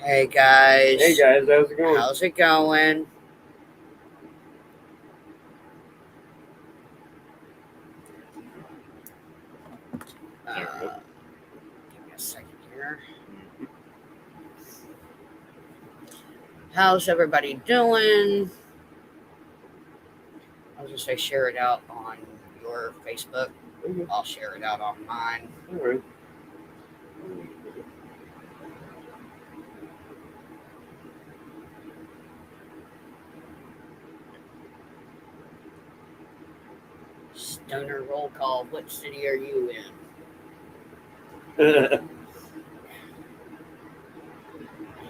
Hey guys. Hey guys, how's it going? How's it going? Give me a second here. How's everybody doing? I'll just say share it out on your Facebook. Okay. I'll share it out on mine. All right. Stoner roll call. What city are you in?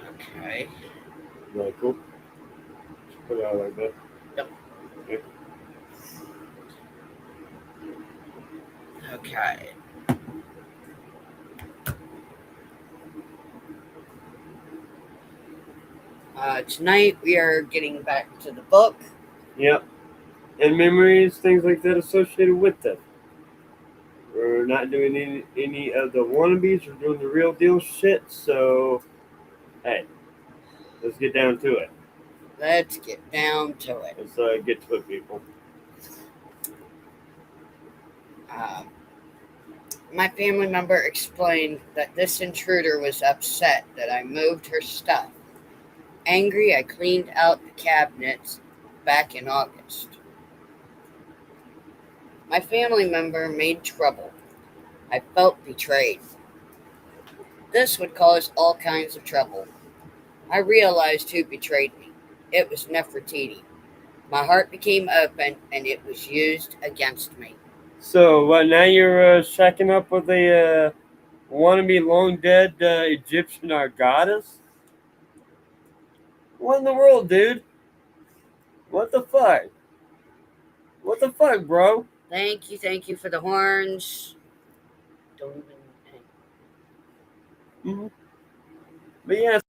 Okay. Cool. Put it out like that. Yep. Okay. Tonight we are getting back to the book. Yep. And memories, things like that associated with them. We're not doing any of the wannabes. We're doing the real deal shit. So, hey, let's get down to it. Let's get down to it. Let's get to it, people. My family member explained that this intruder was upset that I moved her stuff. Angry, I cleaned out the cabinets back in August. My family member made trouble. I felt betrayed. This would cause all kinds of trouble. I realized who betrayed me. It was Nefertiti. My heart became open and it was used against me. So, now you're shacking up with a wannabe long dead Egyptian goddess? What in the world, dude? What the fuck? What the fuck, bro? Thank you for the horns. Don't even. Mm-hmm. But yeah.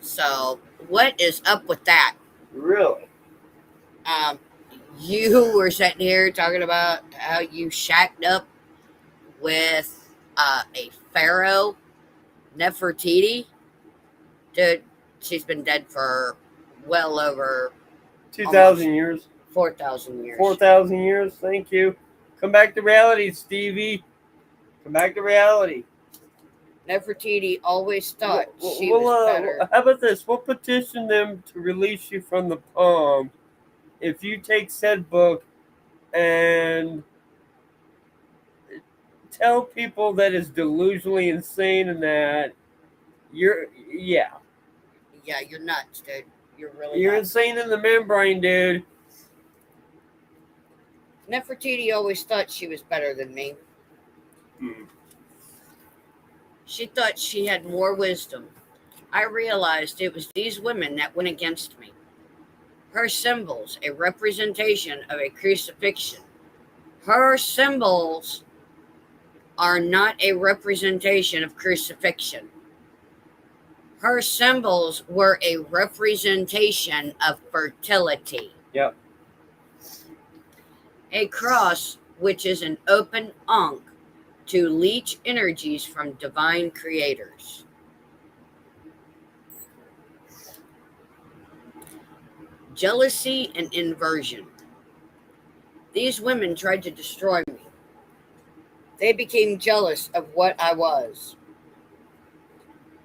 So, what is up with that? Really? You were sitting here talking about how you shacked up with a pharaoh, Nefertiti. Dude, she's been dead for well over 2,000 years. 4,000 years. 4,000 years. Thank you. Come back to reality, Stevie. Come back to reality. Nefertiti always thought she was better. How about this? We'll petition them to release you from the palm if you take said book and tell people that it's delusionally insane and that you're Nuts, dude. You're nuts. insane in the membrane, dude. Nefertiti always thought she was better than me. She thought she had more wisdom. I realized it was these women that went against me. Her symbols, a representation of a crucifixion. Her symbols are not a representation of crucifixion. Her symbols were a representation of fertility. Yep. A cross, which is an open ankh to leech energies from divine creators. Jealousy and inversion. These women tried to destroy me. They became jealous of what I was.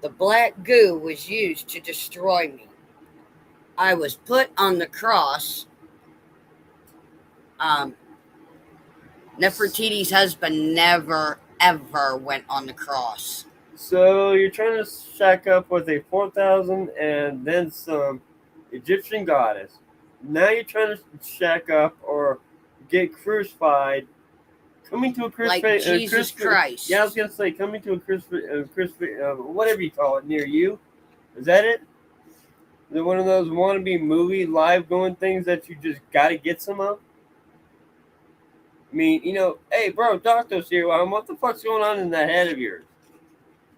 The black goo was used to destroy me. I was put on the cross. Nefertiti's husband never, ever went on the cross. So you're trying to shack up with a 4,000 and then some Egyptian goddess. Now you're trying to shack up or get crucified. Coming to a crucifix, like Jesus Christ. Yeah, I was gonna say coming to a crucifix, whatever you call it, near you. Is that it? Is it one of those wannabe movie live going things that you just gotta get some of? I mean, hey, bro, Doctor's here. What the fuck's going on in that head of yours?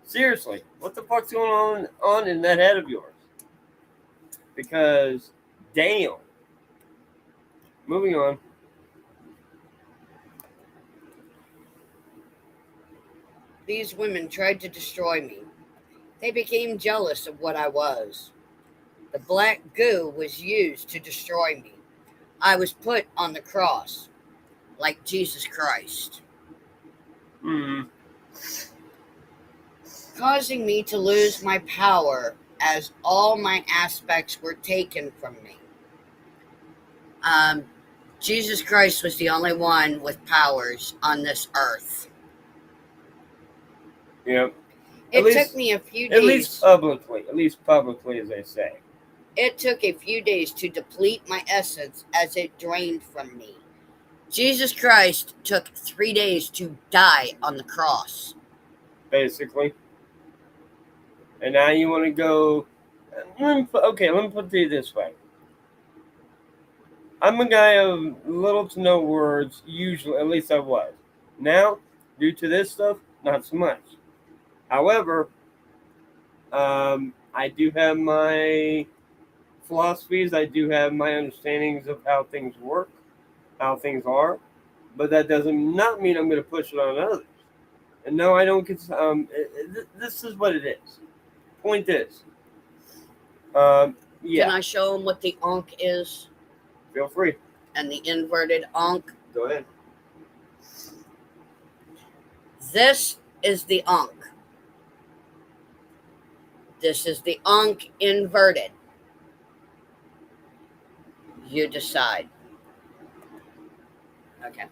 Seriously, what the fuck's going on in that head of yours? Because, damn. Moving on. These women tried to destroy me. They became jealous of what I was. The black goo was used to destroy me. I was put on the cross like Jesus Christ, Mm. causing me to lose my power as all my aspects were taken from me. Um, Jesus Christ was the only one with powers on this earth. Yep. It took me a few At least days. publicly, as they say. It took a few days to deplete my essence as it drained from me. Jesus Christ took 3 days to die on the cross. Basically. And now you want to go. Let me put it to you this way. I'm a guy of little to no words, usually, at least I was. Now, due to this stuff, not so much. However, I do have my philosophies, I do have my understandings of how things work, how things are, but that doesn't not mean I'm going to push it on others. And no, I don't get. This is what it is. Point is, yeah. Can I show them what the Ankh is? Feel free. And the inverted Ankh? Go ahead. This is the Ankh. This is the Ankh inverted. You decide. Okay.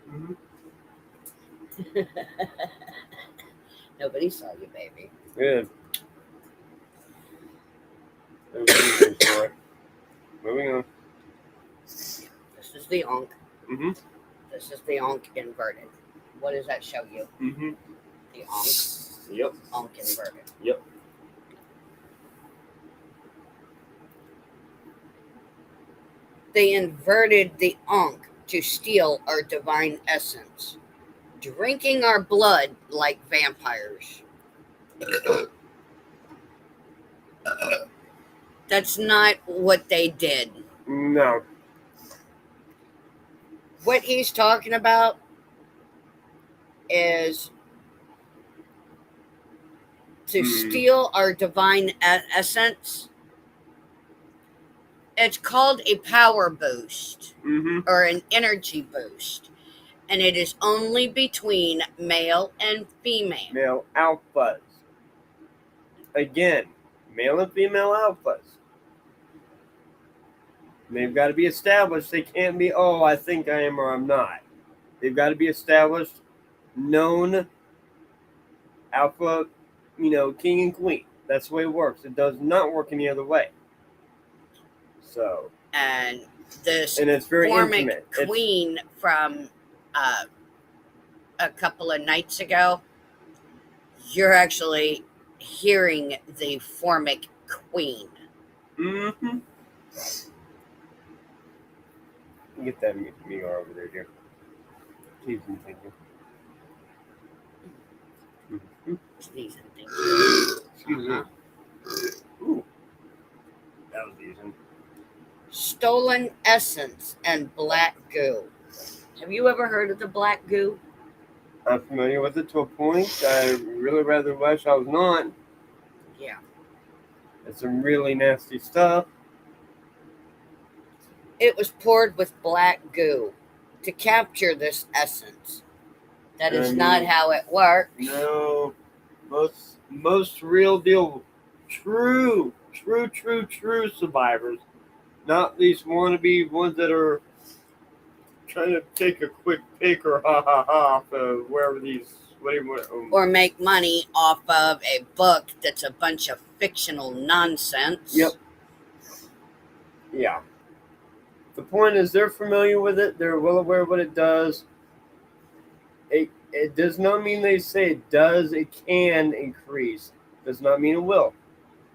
Mm-hmm. Nobody saw you, baby. Good. Moving on. This is the Ankh. Mm-hmm. This is the Ankh inverted. What does that show you? Mm-hmm. The Ankh. Yep. Ankh inverted. Yep. They inverted the Ankh to steal our divine essence, drinking our blood like vampires. That's not what they did. No. What he's talking about is to steal our divine essence. It's called a power boost or an energy boost, and it is only between male and female. Male alphas. Again, male and female alphas. They've got to be established. They can't be, oh, I think I am or I'm not. They've got to be established, known alpha, king and queen. That's the way it works. It does not work any other way. So. And this and it's very formic intimate. queen from a couple of nights ago, you're actually hearing the formic queen. Mm-hmm. Get that Migar over there, dear. Please and thank you. Mm-hmm. Please and thank you. Excuse me. Ooh. That was decent. Stolen essence and black goo. Have you ever heard of the black goo? I'm familiar with it to a point. I really rather wish I was not. Yeah. It's some really nasty stuff. It was poured with black goo to capture this essence. That is not how it works. No. Most real deal, true survivors. Not these wannabe ones that are trying to take a quick pick or off of wherever these, or make money off of a book that's a bunch of fictional nonsense. Yep. Yeah. The point is they're familiar with it. They're well aware of what it does. It does not mean they say it does. It can increase. Does not mean it will.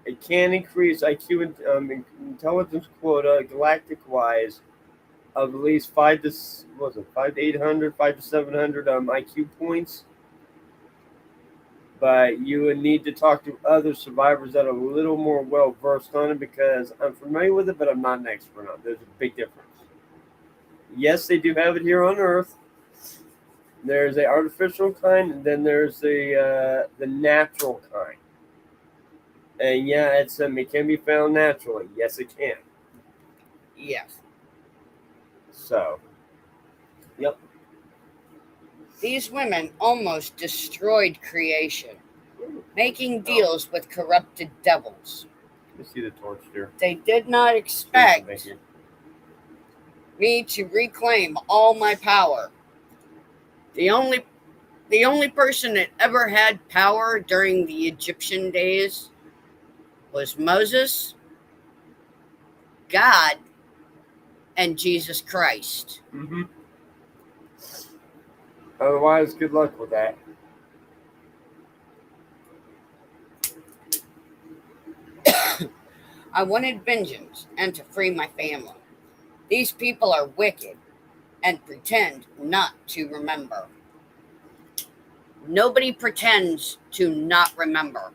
It can increase IQ and intelligence quota galactic-wise of at least 5 to 800, 5 to 700 IQ points. But you would need to talk to other survivors that are a little more well versed on it, because I'm familiar with it, but I'm not an expert on it. There's a big difference. Yes, they do have it here on Earth. There's a artificial kind, and then there's the natural kind. And yeah, it can be found naturally. Yes, it can. Yes. So, yep. These women almost destroyed creation, making deals with corrupted devils. You see the torch there. They did not Thank expect you. me to reclaim all my power. The only person that ever had power during the Egyptian days was Moses, God, and Jesus Christ. Mm-hmm. Otherwise, good luck with that. I wanted vengeance and to free my family. These people are wicked and pretend not to remember. Nobody pretends to not remember.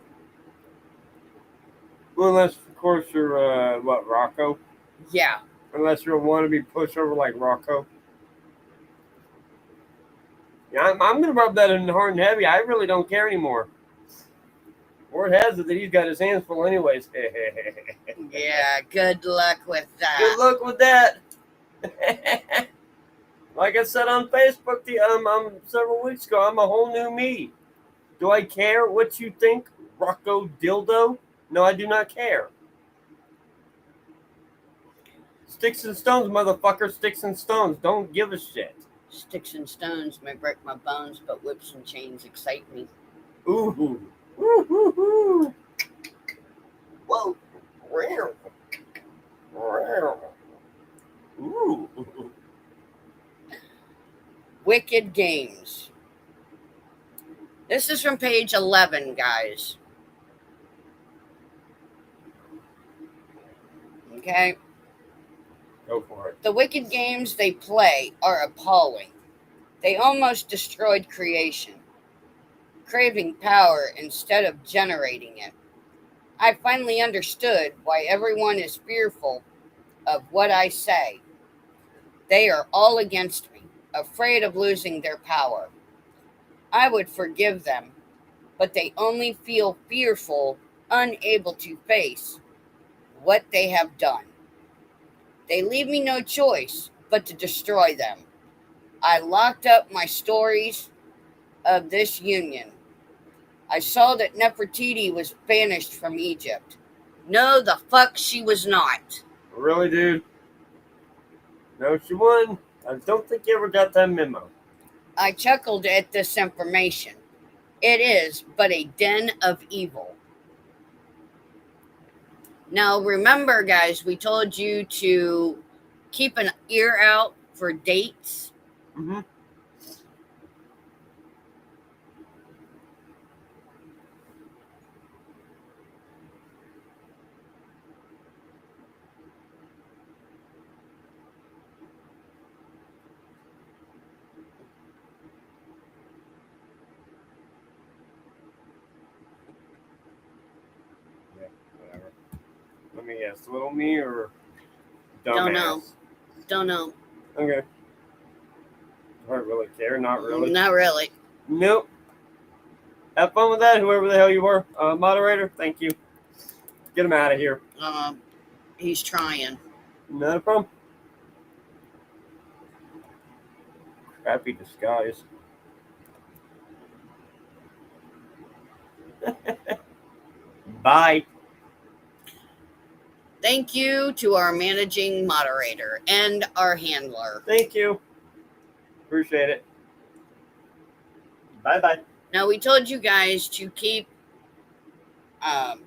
Well, unless, of course, you're, Rocco? Yeah. Unless you're a wannabe pushover like Rocco. Yeah, I'm going to rub that in hard and heavy. I really don't care anymore. Word has it that he's got his hands full anyways. Yeah, good luck with that. Good luck with that. Like I said on Facebook several weeks ago, I'm a whole new me. Do I care what you think, Rocco Dildo? No, I do not care. Sticks and stones, motherfucker. Sticks and stones. Don't give a shit. Sticks and stones may break my bones, but whips and chains excite me. Ooh. Woo. Whoa. Ooh. Wicked Games. This is from page 11, guys. Okay? Go for it. The wicked games they play are appalling. They almost destroyed creation, craving power instead of generating it. I finally understood why everyone is fearful of what I say. They are all against me, afraid of losing their power. I would forgive them, but they only feel fearful, unable to face what they have done. They leave me no choice but to destroy them. I locked up my stories of this union. I saw that Nefertiti was banished from Egypt. No, the fuck she was not. Really, dude? No, she won. I don't think you ever got that memo. I chuckled at this information. It is but a den of evil. Now, remember, guys, we told you to keep an ear out for dates. Mm-hmm. Yeah, whatever. Let me guess. Little me or dumbass? Don't know. Okay. Do I really care? Not really. Not really. Nope. Have fun with that, whoever the hell you were. Moderator, thank you. Get him out of here. He's trying. Not a problem. Crappy disguise. Bye. Thank you to our managing moderator and our handler. Thank you. Appreciate it. Bye-bye. Now, we told you guys to keep a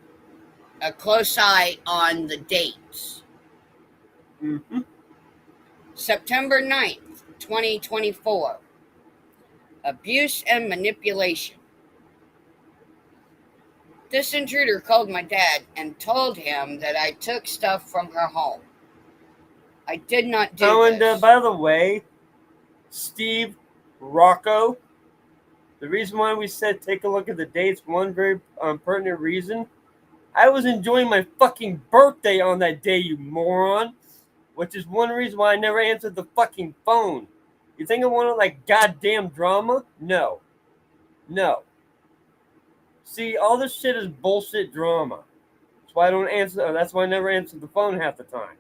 close eye on the dates. Mm-hmm. September 9th, 2024. Abuse and manipulation. This intruder called my dad and told him that I took stuff from her home. I did not do this. And by the way, Steve, Rocco, the reason why we said take a look at the dates, one very pertinent reason, I was enjoying my fucking birthday on that day, you moron, which is one reason why I never answered the fucking phone. You think I want like goddamn drama? No. No. See, all this shit is bullshit drama. That's why I don't answer. That's why I never answer the phone half the time.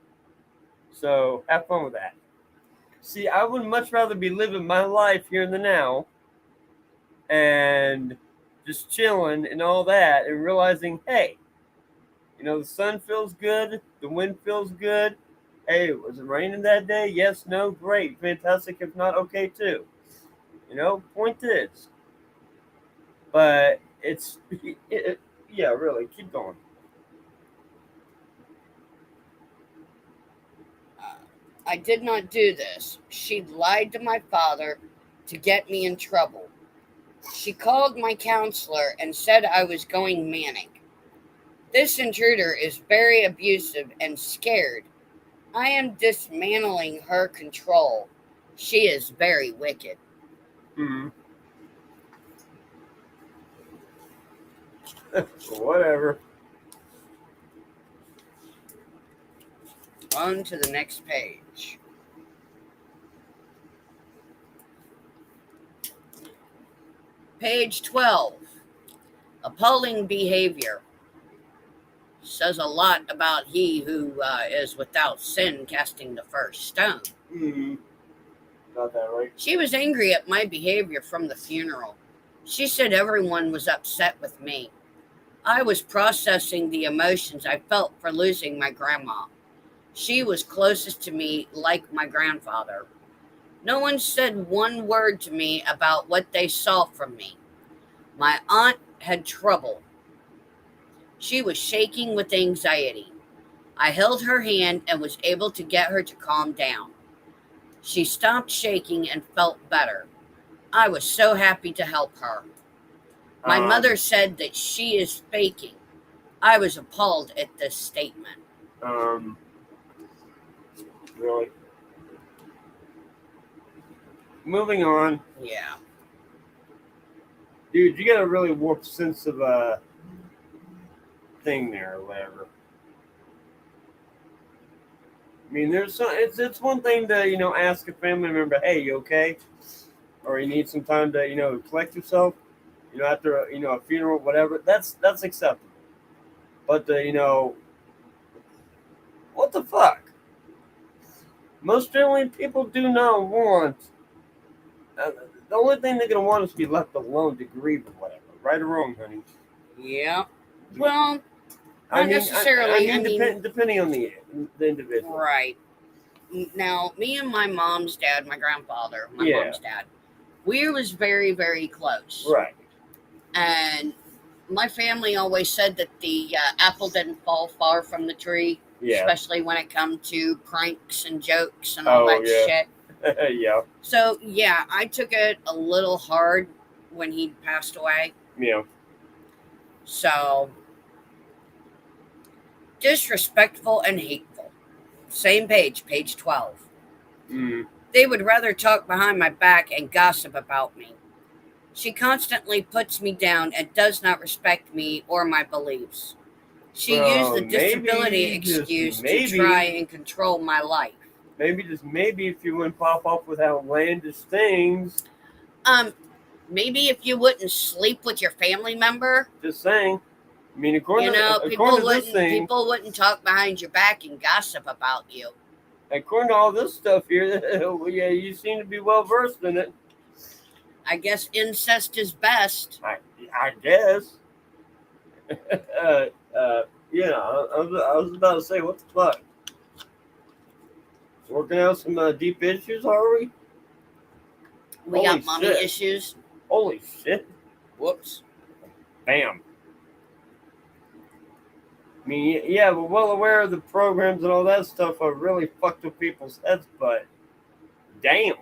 So have fun with that. See, I would much rather be living my life here in the now and just chilling and all that and realizing, hey, the sun feels good, the wind feels good. Hey, was it raining that day? Yes, no, great, fantastic. If not, okay too. Point is. But it's, yeah, really, keep going. I did not do this. She lied to my father to get me in trouble. She called my counselor and said I was going manic. This intruder is very abusive and scared. I am dismantling her control. She is very wicked. Hmm. Whatever. On to the next page. Page 12. Appalling behavior. Says a lot about he who is without sin casting the first stone. Mm-hmm. Got that right. She was angry at my behavior from the funeral. She said everyone was upset with me. I was processing the emotions I felt for losing my grandma. She was closest to me like my grandfather. No one said one word to me about what they saw from me. My aunt had trouble. She was shaking with anxiety. I held her hand and was able to get her to calm down. She stopped shaking and felt better. I was so happy to help her. My mother said that she is faking. I was appalled at this statement. Really? Moving on. Yeah. Dude, you got a really warped sense of thing there or whatever. I mean, it's one thing to, ask a family member, hey, you okay? Or you need some time to, collect yourself, after a funeral, whatever. That's acceptable. But what the fuck? Most generally, people do not want. The only thing they're gonna want is to be left alone to grieve or whatever. Right or wrong, honey? Yeah. Well, not necessarily. Depending on the individual. Right. Now, me and my mom's dad, my grandfather, mom's dad, we was very, very close. Right. And my family always said that the apple didn't fall far from the tree, especially when it come to pranks and jokes and all that shit. Yeah. So, yeah, I took it a little hard when he passed away. Yeah. So, disrespectful and hateful. Same page, page 12. Mm. They would rather talk behind my back and gossip about me. She constantly puts me down and does not respect me or my beliefs. She used the disability excuse to try and control my life. Maybe if you wouldn't pop off with outlandish things. Maybe if you wouldn't sleep with your family member. Just saying. I mean, according to this thing, people wouldn't talk behind your back and gossip about you. According to all this stuff here, yeah, you seem to be well versed in it. I guess incest is best. I guess. Yeah, I was about to say, what the fuck? Working out some deep issues, are we? We got mommy issues. Holy shit. Whoops. Bam. I mean, yeah, we're well aware of the programs and all that stuff are really fucked with people's heads, but damn.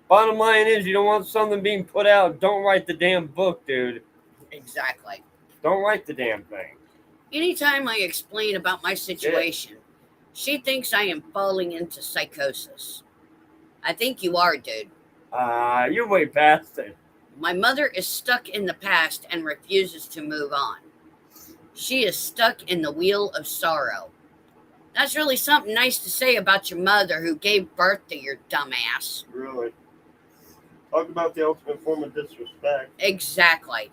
Bottom line is, you don't want something being put out, don't write the damn book, dude. Exactly. Don't write the damn thing. Anytime I explain about my situation, she thinks I am falling into psychosis. I think you are, dude. You're way past it. My mother is stuck in the past and refuses to move on. She is stuck in the wheel of sorrow. That's really something nice to say about your mother who gave birth to your dumbass. Really. Talk about the ultimate form of disrespect. Exactly.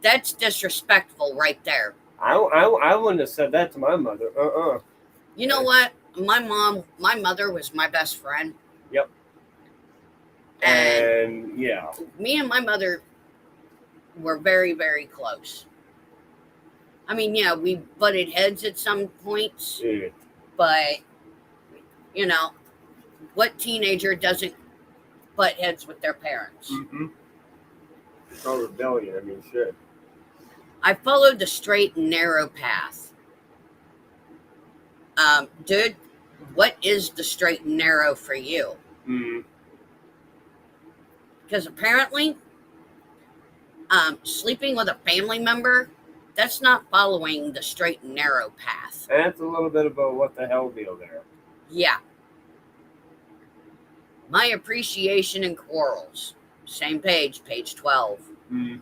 That's disrespectful right there. I wouldn't have said that to my mother. You know what? My mother was my best friend. Yep. And yeah. Me and my mother were very, very close. I mean, yeah, we butted heads at some points, Yeah. but, you know, what teenager doesn't butt heads with their parents? Mm-hmm. It's all rebellion. I mean, shit. I followed the straight and narrow path. Dude, what is the straight and narrow for you? Mm-hmm. Because apparently, sleeping with a family member, that's not following the straight and narrow path. That's a little bit about what the hell deal there. Yeah. My appreciation and quarrels. Same page, page 12. Mm-hmm.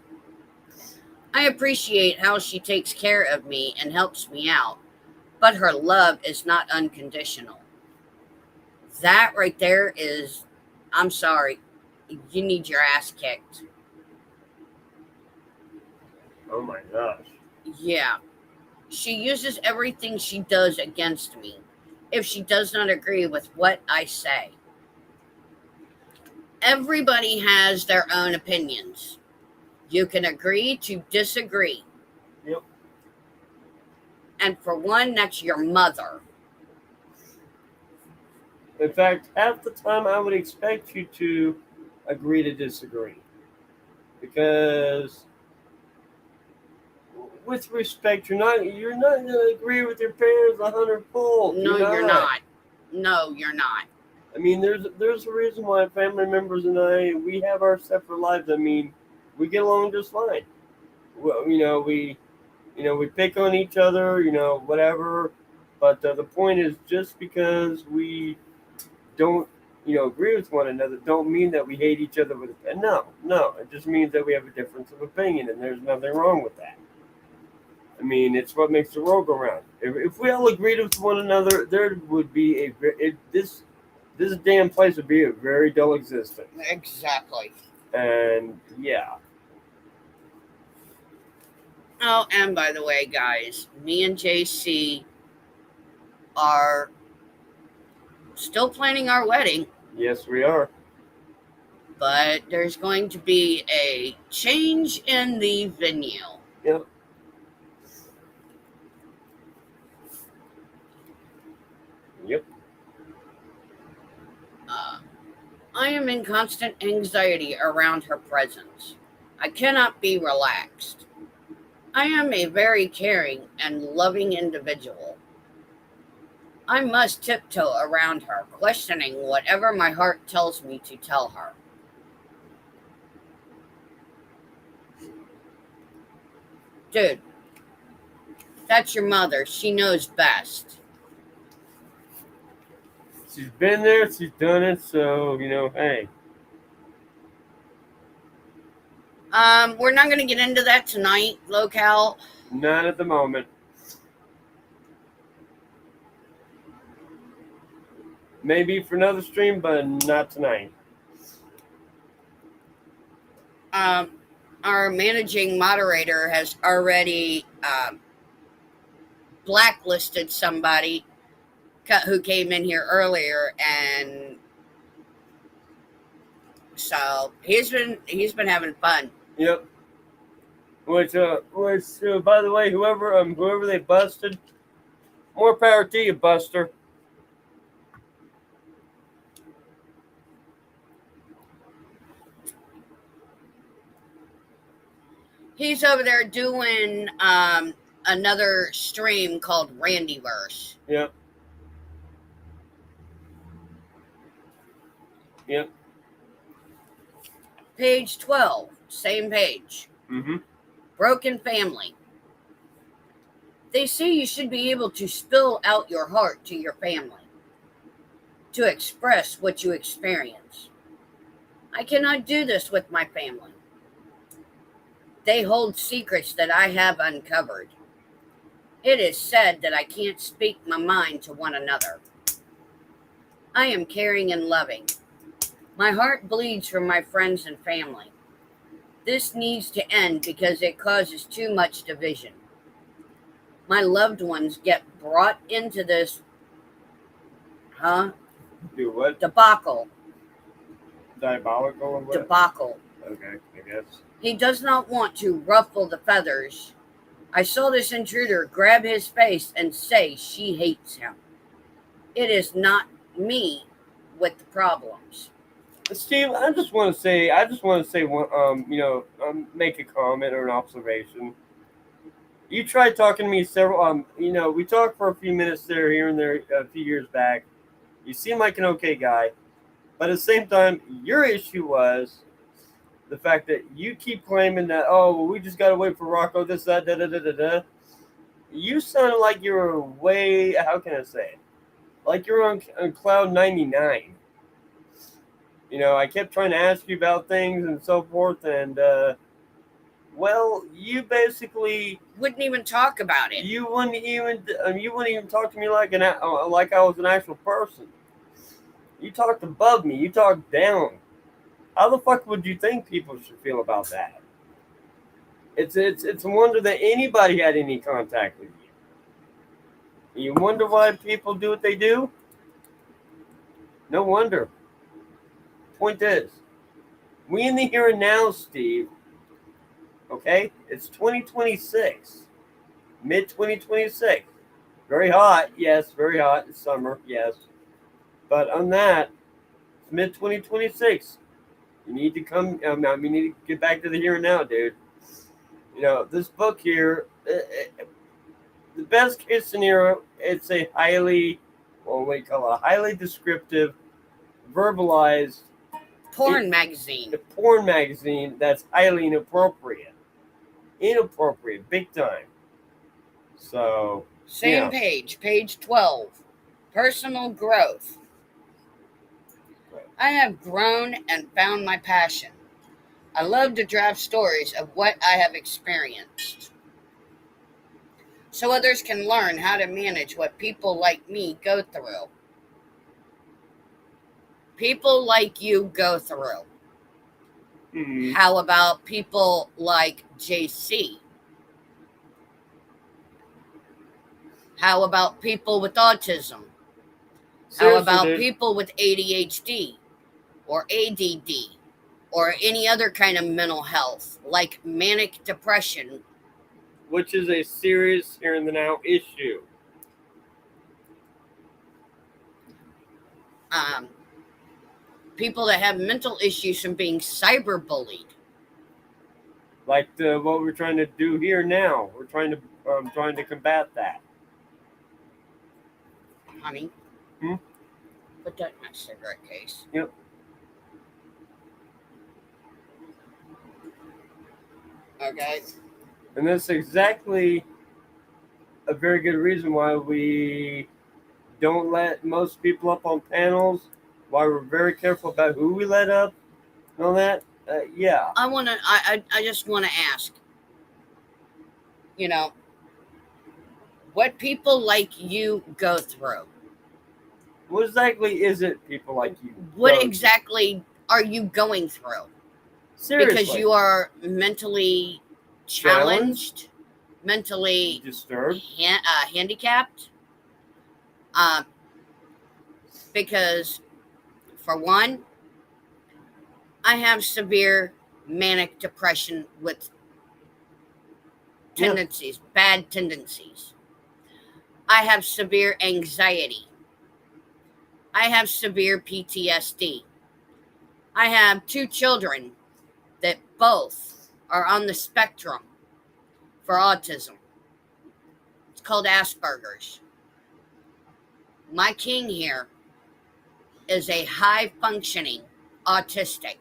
I appreciate how she takes care of me and helps me out, but her love is not unconditional. That right there is, I'm sorry, you need your ass kicked. Oh my gosh. Yeah. She uses everything she does against me if she does not agree with what I say. Everybody has their own opinions. You can agree to disagree. Yep. And for one, that's your mother. In fact, half the time I would expect you to agree to disagree. Because with respect, you're not gonna agree with your parents 100%. No, you're not. No, you're not. I mean, there's a reason why family members and we have our separate lives. I mean, we get along just fine. Well, we pick on each other, whatever. But the point is, just because we don't, agree with one another, don't mean that we hate each other with. No. It just means that we have a difference of opinion, and there's nothing wrong with that. I mean, it's what makes the world go round. If we all agreed with one another, there would be this damn place would be a very dull existence. Exactly. And yeah. Oh, and by the way, guys, me and JC are still planning our wedding. Yes, we are. But there's going to be a change in the venue. Yep. Yep. I am in constant anxiety around her presence. I cannot be relaxed. I am a very caring and loving individual. I must tiptoe around her, questioning whatever my heart tells me to tell her. Dude, that's your mother. She knows best. She's been there, she's done it, so, hey. We're not going to get into that tonight, locale. Not at the moment. Maybe for another stream, but not tonight. Our managing moderator has already blacklisted somebody who came in here earlier, and so he's been having fun. Yep. Which by the way, whoever they busted, more power to you, Buster. He's over there doing another stream called Randyverse. Yep. Yep. Page 12, same page. Mm-hmm. Broken family. They say you should be able to spill out your heart to your family, to express what you experience. I cannot do this with my family. They hold secrets that I have uncovered. It is said that I can't speak my mind to one another. I am caring and loving. My heart bleeds for my friends and family. This needs to end because it causes too much division. My loved ones get brought into this, Do what? debacle. Diabolical or what? Debacle. Okay, I guess. He does not want to ruffle the feathers. I saw this intruder grab his face and say she hates him. It is not me with the problems. Steve, I just want to say one, make a comment or an observation. You tried talking to me several, we talked for a few minutes there, here and there, a few years back. You seem like an okay guy, but at the same time, your issue was the fact that you keep claiming that, oh, well, we just got to wait for Rocco, this, that, da, da, da, da, da. You sounded like you were way, how can I say it? Like you're on cloud 99. I kept trying to ask you about things and so forth, and, well, you basically Wouldn't even talk about it. you wouldn't even talk to me like like I was an actual person. You talked above me. You talked down. How the fuck would you think people should feel about that? It's a wonder that anybody had any contact with you. You wonder why people do what they do? No wonder. Point is, we in the here and now, Steve. Okay, it's 2026, mid 2026. Very hot, yes, very hot. It's summer, yes. But on that, it's mid 2026. You need to come. You need to get back to the here and now, dude. This book here, the best case scenario, it's a highly, highly descriptive, verbalized Porn magazine. a porn magazine that's highly inappropriate. Big time. So, Same page, page 12. Personal growth. I have grown and found my passion. I love to draft stories of what I have experienced, so others can learn how to manage what people like me go through. People like you go through. Mm-hmm. How about people like JC? How about people with autism? How about people with ADHD or ADD or any other kind of mental health like manic depression? Which is a serious here and the now issue. People that have mental issues from being cyberbullied. Like what we're trying to do here now. We're trying to combat that. Honey, put that in my cigarette case. Yep. Okay. And that's exactly a very good reason why we don't let most people up on panels, why we're very careful about who we let up and all that. Yeah. I just want to ask, what people like you go through. What exactly is it people like you? What exactly are you going through? Seriously. Because you are mentally challenged, mentally disturbed, handicapped. Because, for one, I have severe manic depression with tendencies, bad tendencies. I have severe anxiety. I have severe PTSD. I have 2 children that both are on the spectrum for autism. It's called Asperger's. My king here is a high-functioning autistic.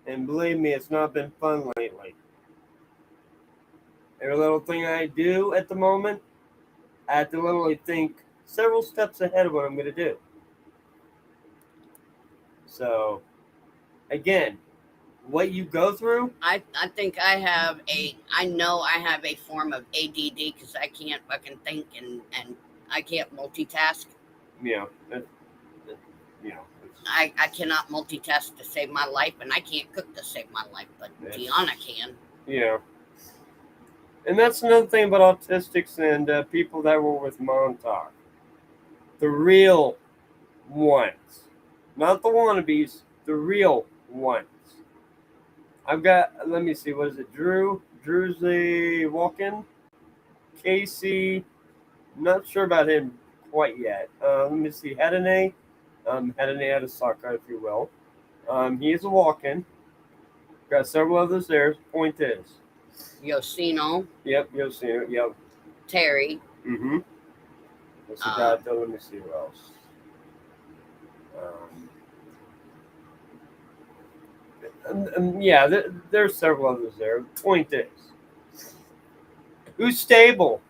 And believe me, it's not been fun lately. Every little thing I do at the moment, I have to literally think several steps ahead of what I'm going to do. So, again, what you go through. I think I know I have a form of ADD because I can't fucking think and I can't multitask. Yeah, you know, I cannot multitask to save my life, and I can't cook to save my life, but Deanna can. Yeah. And that's another thing about autistics and people that were with Montauk. The real ones. Not the wannabes, the real ones. I've got, let me see, what is it? Drew's the walk-in. Casey, not sure about him quite yet. Let me see, Hadane. Hadane had a sucker, if you will. He is a walk-in. Got several others there. Point is. Yosino. Yep, you'll see it. Yep. Terry. Mm-hmm. What's the guy? Let me see who else. Yeah, there's several others there. Point is, who's stable?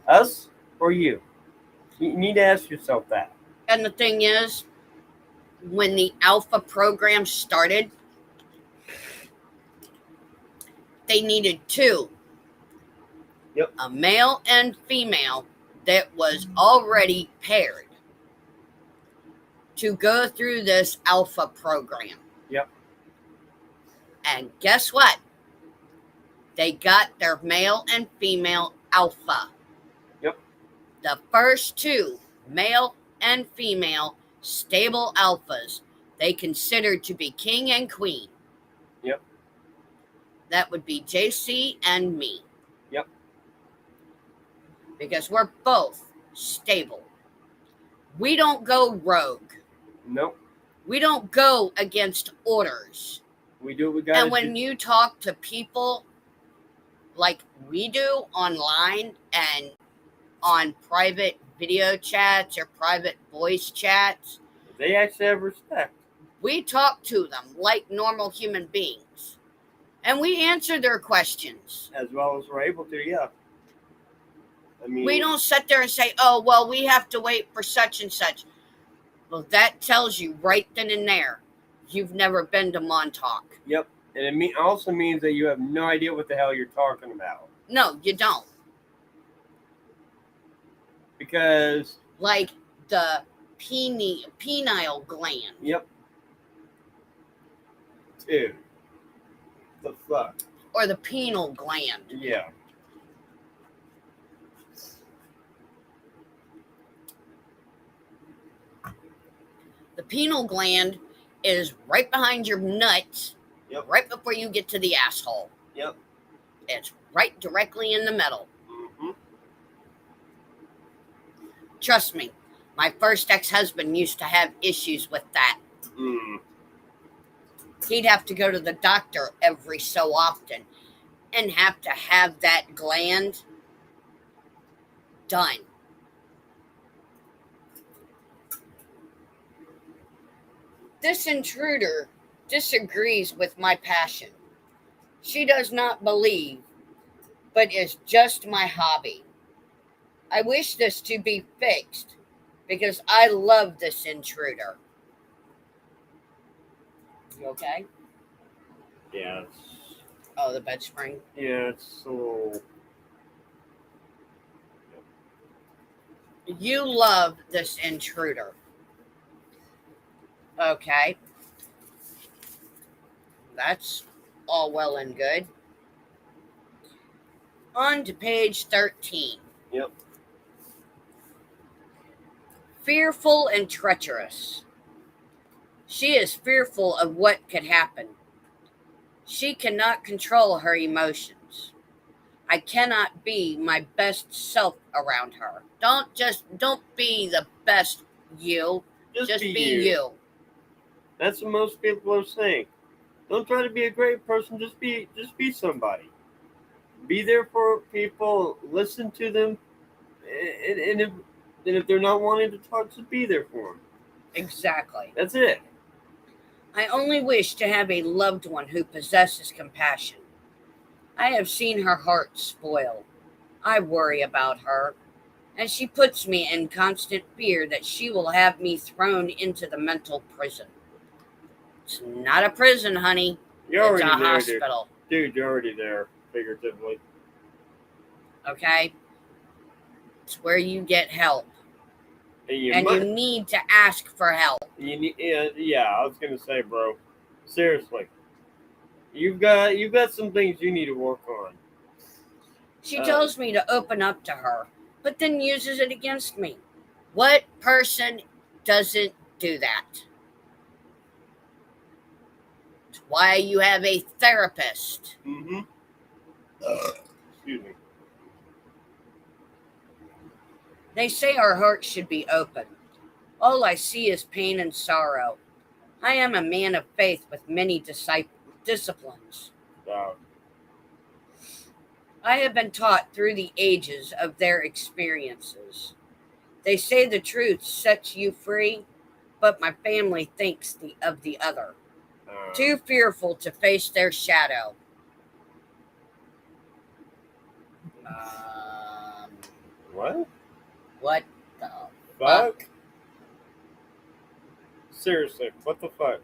Us or you? You need to ask yourself that. And the thing is, when the alpha program started, they needed two. Yep. A male and female that was already paired to go through this alpha program. Yep. And guess what? They got their male and female alpha. Yep. The first two, male and female, stable alphas, they considered to be king and queen. Yep. That would be JC and me. Yep. Because we're both stable. We don't go rogue. Nope. We don't go against orders. We do what we got to do. And when you talk to people like we do online and on private video chats or private voice chats, they actually have respect. We talk to them like normal human beings. And we answer their questions. As well as we're able to, yeah. I mean, we don't sit there and say, oh, well, we have to wait for such and such. Well, that tells you right then and there, you've never been to Montauk. Yep. And it also means that you have no idea what the hell you're talking about. No, you don't. Because... like the pineal gland. Yep. Dude. The fuck? Or the pineal gland. Yeah. The pineal gland is right behind your nuts. Yep. Right before you get to the asshole. Yep. It's right directly in the middle. Mm-hmm. Trust me, my first ex-husband used to have issues with that. Mm. He'd have to go to the doctor every so often and have to have that gland done. This intruder disagrees with my passion. She does not believe, but is just my hobby. I wish this to be fixed because I love this intruder. You okay? Yeah. Oh, the bed spring? Yeah, it's a little... You love this intruder. Okay. That's all well and good. On to page 13. Yep. Fearful and treacherous. She is fearful of what could happen. She cannot control her emotions. I cannot be my best self around her. Don't be the best you. Just be you. That's what most people are saying. Don't try to be a great person. Just be somebody. Be there for people. Listen to them. And if they're not wanting to talk, just be there for them. Exactly. That's it. I only wish to have a loved one who possesses compassion. I have seen her heart spoil. I worry about her, and she puts me in constant fear that she will have me thrown into the mental prison. It's not a prison, honey. You're It's already a there, hospital. dude. You're already there, figuratively. Okay? It's where you get help. And You need to ask for help. You need, yeah. I was gonna say, bro. Seriously, you've got some things you need to work on. She tells me to open up to her, but then uses it against me. What person doesn't do that? It's why you have a therapist. Mm-hmm. Excuse me. They say our hearts should be open. All I see is pain and sorrow. I am a man of faith with many disciplines. I have been taught through the ages of their experiences. They say the truth sets you free, but my family thinks of the other. Too fearful to face their shadow. What? What the fuck? Seriously, what the fuck?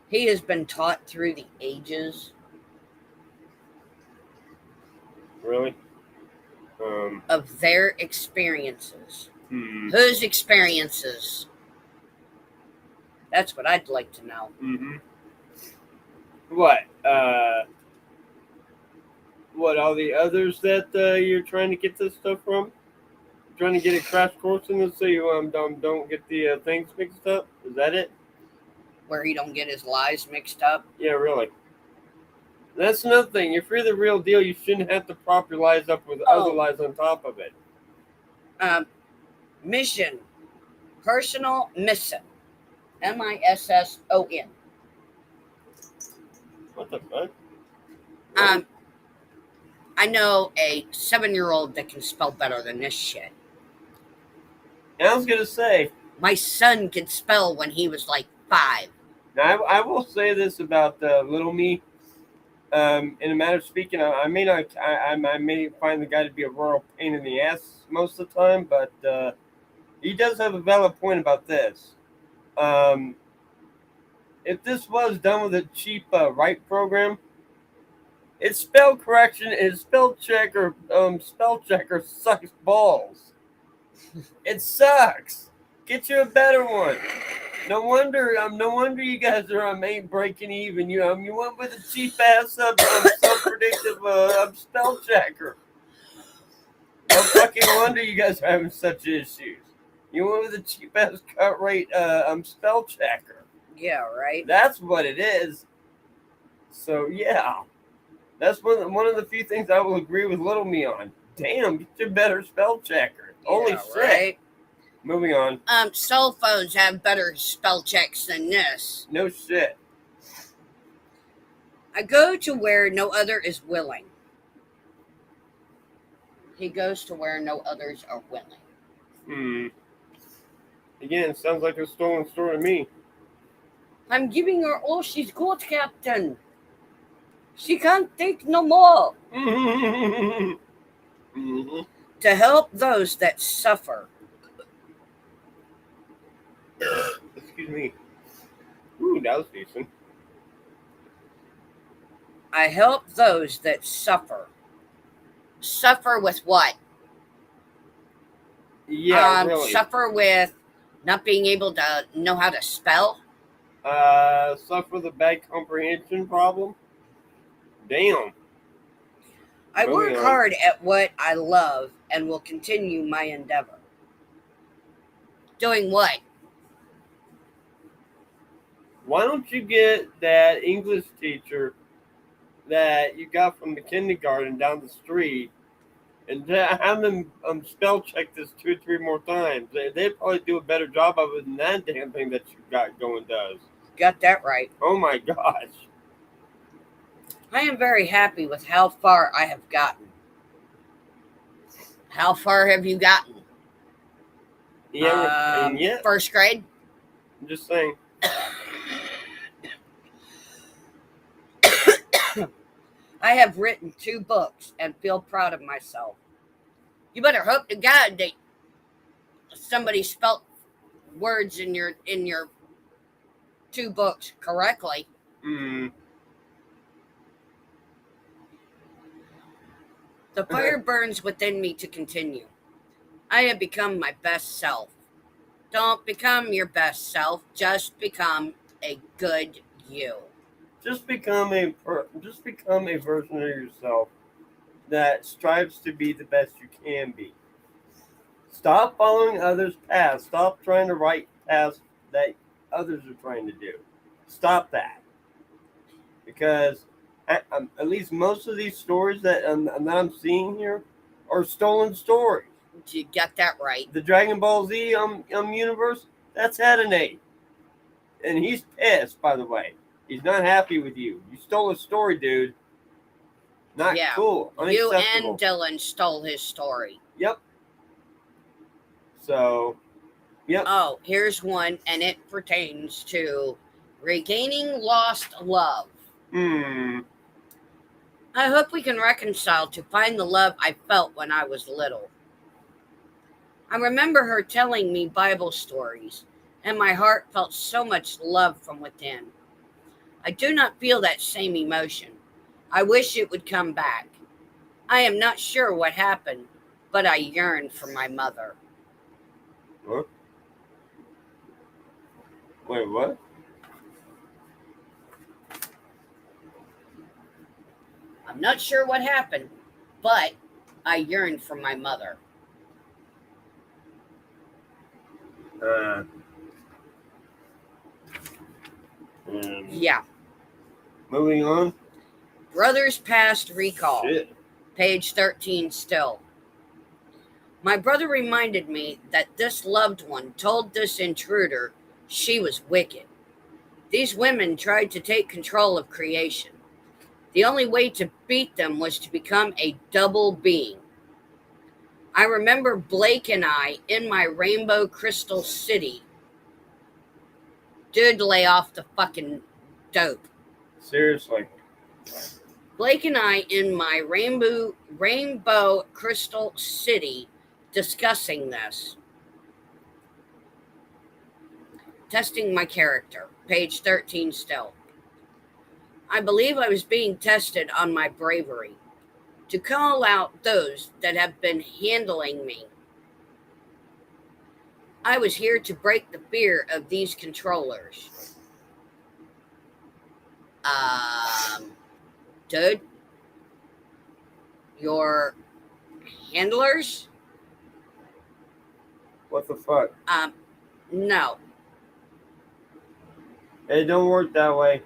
He has been taught through the ages. Really? Of their experiences. Hmm. Whose experiences? That's what I'd like to know. Mm-hmm. What? What, all the others that you're trying to get this stuff from? Trying to get a crash course in this so you don't get the things mixed up? Is that it? Where he don't get his lies mixed up? Yeah, really. That's another thing. If you're the real deal, you shouldn't have to prop your lies up with other lies on top of it. Mission. Personal mission. MISSON. What the fuck? I know a 7-year-old that can spell better than this shit. And I was gonna say, my son could spell when he was like 5. Now, I will say this about little me. In a matter of speaking, I may find the guy to be a royal pain in the ass most of the time, but he does have a valid point about this. If this was done with a cheap write program, its spell correction and spell checker sucks balls. It sucks. Get you a better one. No wonder you guys are ain't breaking even. You went with a cheap ass self-predictive spell checker. No fucking wonder you guys are having such issues. You went with a cheap ass cut rate spell checker. Yeah, right. That's what it is. So yeah, that's one of the few things I will agree with little me on. Damn, get your better spell checker. Yeah, holy shit. Right? Moving on. Cell phones have better spell checks than this. No shit. I go to where no other is willing. He goes to where no others are willing. Again, sounds like a stolen story to me. I'm giving her all she's got, Captain. She can't take no more. To help those that suffer. Excuse me. Ooh, that was decent. I help those that suffer. Suffer with what? Yeah, really. Suffer with not being able to know how to spell? Suffer the bad comprehension problem? Damn. I work hard at what I love and will continue my endeavor. Doing what? Why don't you get that English teacher that you got from the kindergarten down the street and have them spell check this 2 or 3 more times? They'd probably do a better job of it than that damn thing that you got going does. Got that right. Oh my gosh. I am very happy with how far I have gotten. How far have you gotten? Yeah. First grade? I'm just saying. I have written 2 books and feel proud of myself. You better hope to God that somebody spelt words in your 2 books correctly. Mm. The fire burns within me to continue. I have become my best self. Don't become your best self. Just become a good you. Just become a version of yourself that strives to be the best you can be. Stop following others' paths. Stop trying to write paths that others are trying to do. Stop that, because at least most of these stories that I'm seeing here are stolen stories. You get that right. The Dragon Ball Z universe, that's Adonai, and he's pissed. By the way, he's not happy with you. You stole a story, dude. Not cool. You Unacceptable. and Dylan stole his story. Yep. So, yep. Oh, here's one, and it pertains to regaining lost love. I hope we can reconcile to find the love I felt when I was little. I remember her telling me Bible stories, and my heart felt so much love from within. I do not feel that same emotion. I wish it would come back. I am not sure what happened, but I yearn for my mother. What? Wait, what? I'm not sure what happened, but I yearn for my mother. Yeah. Moving on. Brothers past recall. Shit. Page 13 still. My brother reminded me that this loved one told this intruder she was wicked. These women tried to take control of creation. The only way to beat them was to become a double being. I remember Blake and I in my Rainbow Crystal City. Dude, lay off the fucking dope. Seriously. Blake and I in my Rainbow Crystal City discussing this. Testing my character. Page 13 still. I believe I was being tested on my bravery to call out those that have been handling me. I was here to break the fear of these controllers. Dude, your handlers? What the fuck? No. It don't work that way.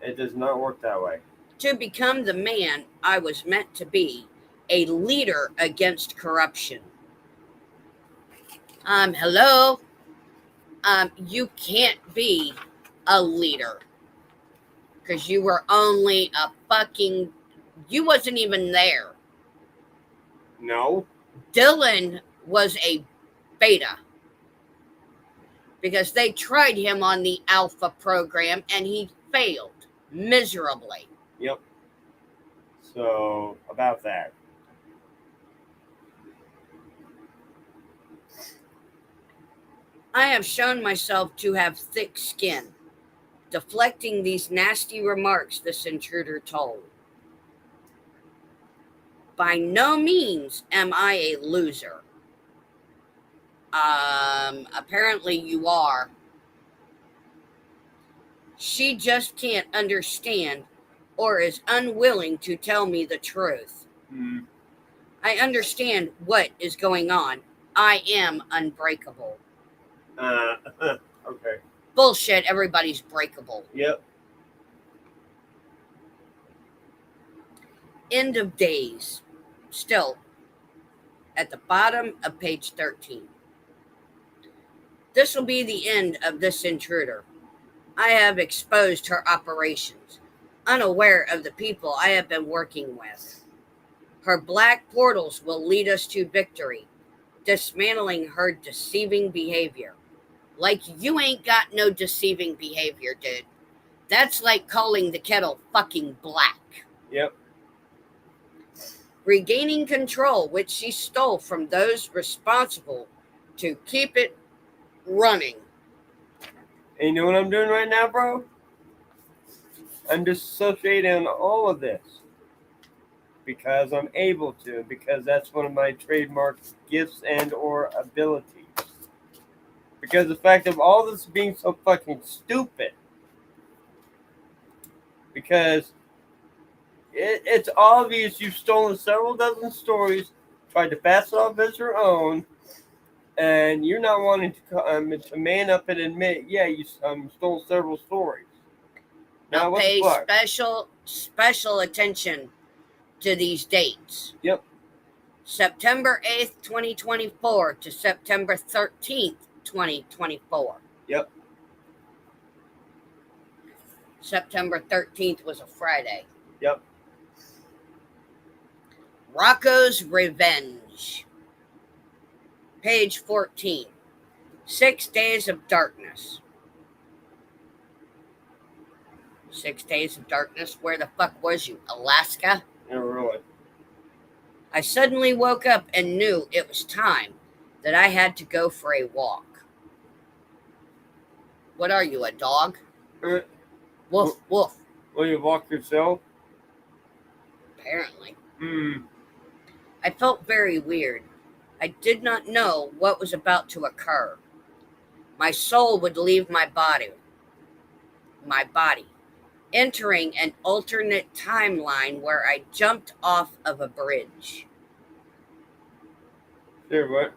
It does not work that way. To become the man I was meant to be, a leader against corruption. Hello? You can't be a leader. Because you were only a fucking... You wasn't even there. No. Dylan was a beta. Because they tried him on the alpha program and he failed miserably. Yep. So, about that. I have shown myself to have thick skin, deflecting these nasty remarks this intruder told. By no means am I a loser. Apparently you are. She just can't understand or is unwilling to tell me the truth. I understand what is going on. I am unbreakable. Okay. Bullshit, everybody's breakable. Yep. End of days. Still, at the bottom of page 13. This will be the end of this intruder. I have exposed her operations, unaware of the people I have been working with. Her black portals will lead us to victory, dismantling her deceiving behavior. Like you ain't got no deceiving behavior, dude. That's like calling the kettle fucking black. Yep. Regaining control, which she stole from those responsible to keep it running. And you know what I'm doing right now, bro? I'm dissociating all of this because I'm able to, because that's one of my trademark gifts and or abilities. Because the fact of all this being so fucking stupid. Because it's obvious you've stolen several dozen stories, tried to pass it off as your own, and you're not wanting to man up and admit, yeah, you stole several stories. Now What pay the fuck? special attention to these dates. Yep. September 8th, 2024 to September 13th, 2024. Yep. September 13th was a Friday. Yep. Rocco's Revenge. Page 14. 6 Days of Darkness. 6 Days of Darkness? Where the fuck was you? Alaska? Yeah, really. I suddenly woke up and knew it was time that I had to go for a walk. What are you, a dog? Woof, woof. Will you walk yourself? Apparently. Hmm. I felt very weird. I did not know what was about to occur. My soul would leave my body, entering an alternate timeline where I jumped off of a bridge. Sure, what?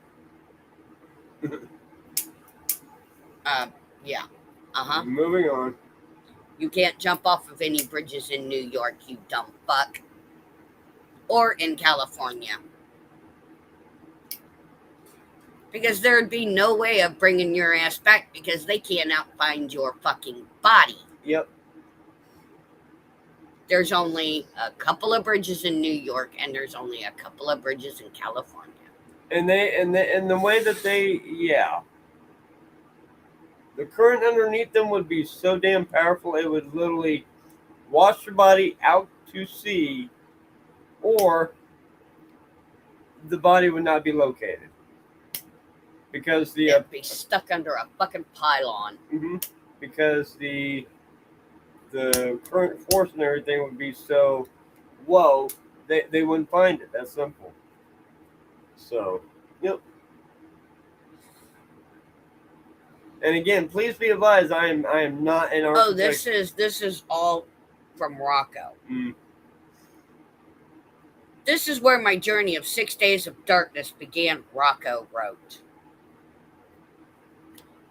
Yeah. Uh-huh. Moving on. You can't jump off of any bridges in New York, you dumb fuck. Or in California. Because there'd be no way of bringing your ass back because they can't outfind your fucking body. Yep. There's only a couple of bridges in New York, and there's only a couple of bridges in California. And the way that the current underneath them would be so damn powerful it would literally wash your body out to sea, or the body would not be located because it'd be stuck under a fucking pylon. Mm-hmm, because the current force and everything would be so low they wouldn't find it. That's simple. So, yep. And again, please be advised, I am not an architect. Oh, this is all from Rocco. Mm. This is where my journey of 6 Days of Darkness began, Rocco wrote.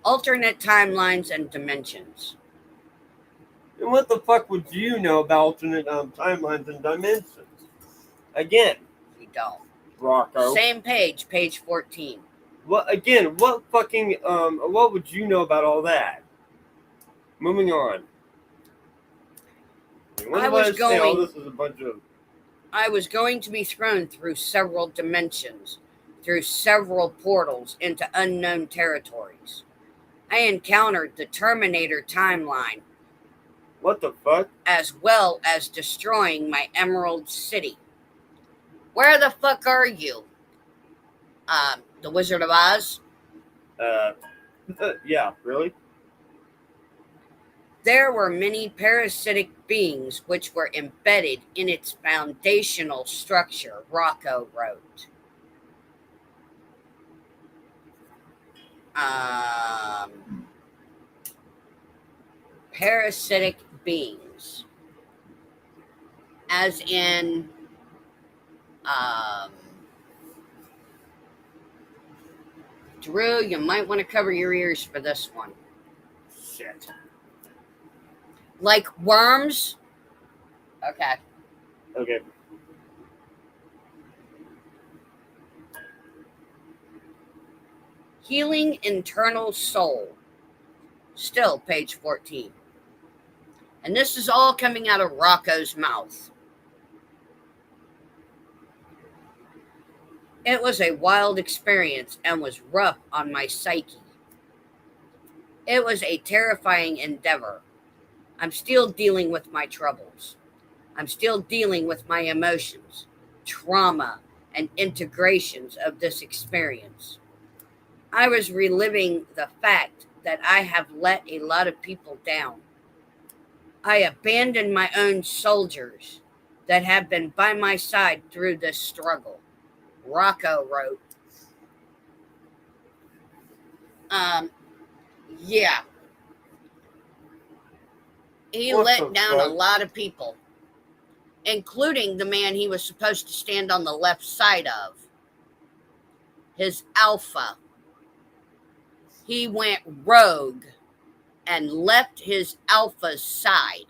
Alternate timelines and dimensions. And what the fuck would you know about alternate timelines and dimensions? Again, You don't. Rocco. Same page, page 14. What fucking what would you know about all that? Moving on. I was going. This is a bunch of. I was going to be thrown through several dimensions, through several portals into unknown territories. I encountered the Terminator timeline. What the fuck? As well as destroying my Emerald City. Where the fuck are you? The Wizard of Oz? Yeah, really? There were many parasitic beings which were embedded in its foundational structure, Rocco wrote. Parasitic beings. As in, Drew, you might want to cover your ears for this one. Shit. Like worms? Okay. Okay. Healing internal soul. Still, page 14. And this is all coming out of Rocco's mouth. It was a wild experience and was rough on my psyche. It was a terrifying endeavor. I'm still dealing with my troubles. I'm still dealing with my emotions, trauma, and integrations of this experience. I was reliving the fact that I have let a lot of people down. I abandoned my own soldiers that have been by my side through this struggle. Rocco wrote. Um, yeah, he What the let down a fuck? lot of people, including the man he was supposed to stand on the left side of, his alpha. He went rogue and left his alpha's side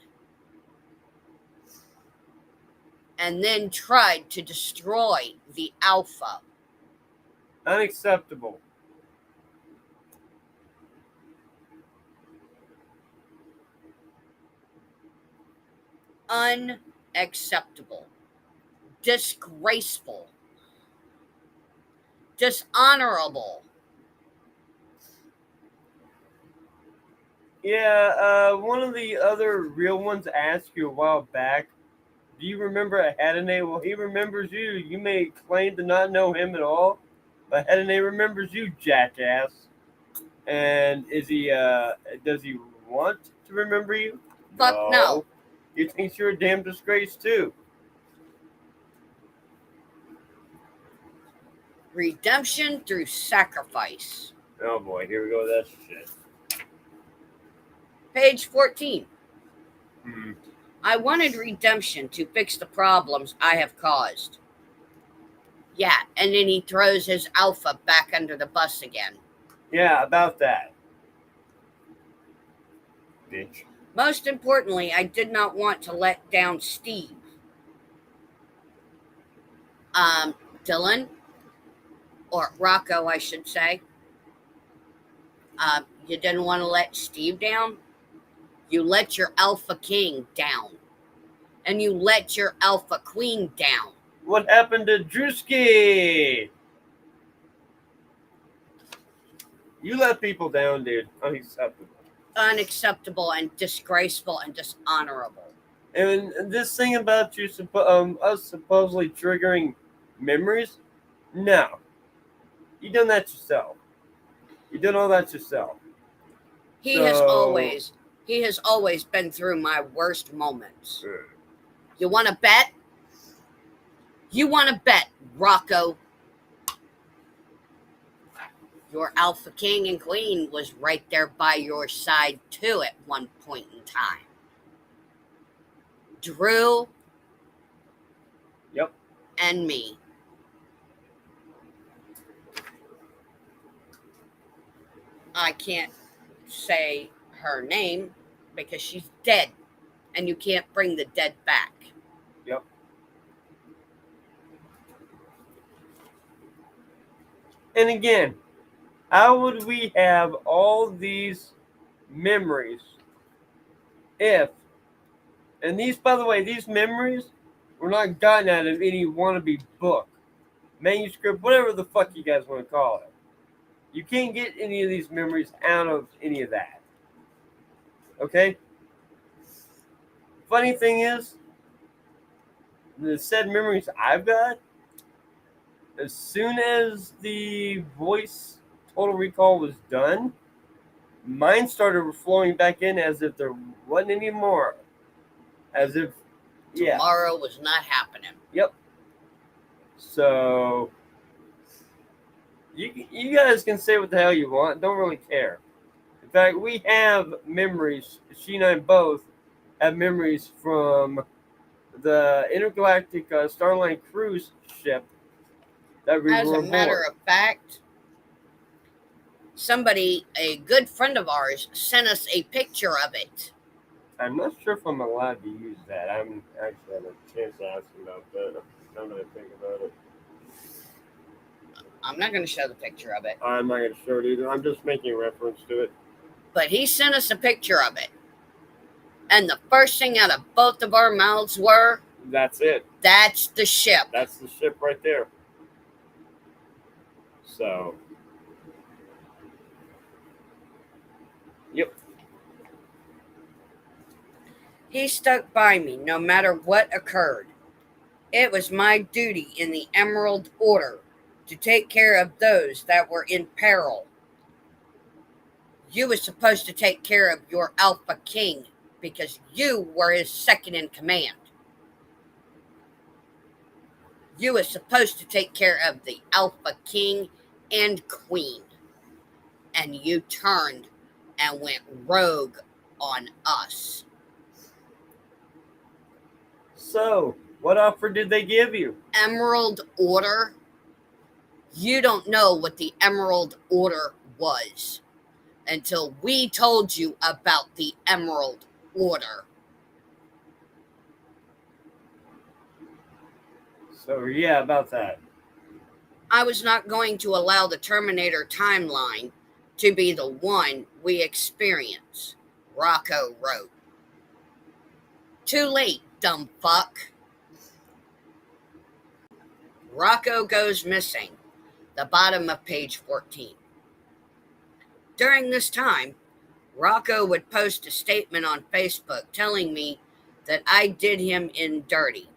and then tried to destroy the alpha. Unacceptable. Unacceptable. Disgraceful. Dishonorable. Yeah, one of the other real ones asked you a while back, do you remember Hadane? Well, he remembers you. You may claim to not know him at all, but Hadane remembers you, jackass. And does he want to remember you? Fuck no. He thinks you're a damn disgrace, too. Redemption through sacrifice. Oh boy, here we go with that shit. Page 14. Hmm. I wanted redemption to fix the problems I have caused. Yeah, and then he throws his alpha back under the bus again. Yeah, about that. Bitch. Most importantly, I did not want to let down Steve. Dylan, or Rocco, I should say. You didn't want to let Steve down. You let your Alpha King down. And you let your Alpha Queen down. What happened to Drewski? You let people down, dude. Unacceptable. Unacceptable and disgraceful and dishonorable. And this thing about you, us supposedly triggering memories, no. You done that yourself. You done all that yourself. He has always been through my worst moments. You want to bet? You want to bet, Rocco? Your Alpha King and Queen was right there by your side too at one point in time. Drew. Yep. And me. I can't say her name because she's dead, and you can't bring the dead back. Yep. And again, how would we have all these memories if, and these, by the way, these memories were not gotten out of any wannabe book, manuscript, whatever the fuck you guys want to call it. You can't get any of these memories out of any of that. Okay? Funny thing is, the said memories I've got, as soon as the voice Total Recall was done, mine started flowing back in as if there wasn't any more. As if, yeah. Tomorrow was not happening. Yep. So, you guys can say what the hell you want. Don't really care. In fact, we have memories. She and I both have memories from the intergalactic Starline cruise ship that we As were a aboard. matter of fact, somebody, a good friend of ours, sent us a picture of it. I'm not sure if I'm allowed to use that. I'm actually having a chance to ask him about that. I'm going to think about it. I'm not going to show the picture of it. I'm not going to show it either. I'm just making reference to it. But he sent us a picture of it. And the first thing out of both of our mouths were, that's it. That's the ship. That's the ship right there. So, yep. He stuck by me no matter what occurred. It was my duty in the Emerald Order to take care of those that were in peril. You were supposed to take care of your Alpha King because you were his second in command. You were supposed to take care of the Alpha King and Queen. And you turned and went rogue on us. So, what offer did they give you? Emerald Order? You don't know what the Emerald Order was until we told you about the Emerald Order. So, yeah, about that. I was not going to allow the Terminator timeline to be the one we experience, Rocco wrote. Too late, dumb fuck. Rocco goes missing, the bottom of page 14. During this time, Rocco would post a statement on Facebook telling me that I did him in dirty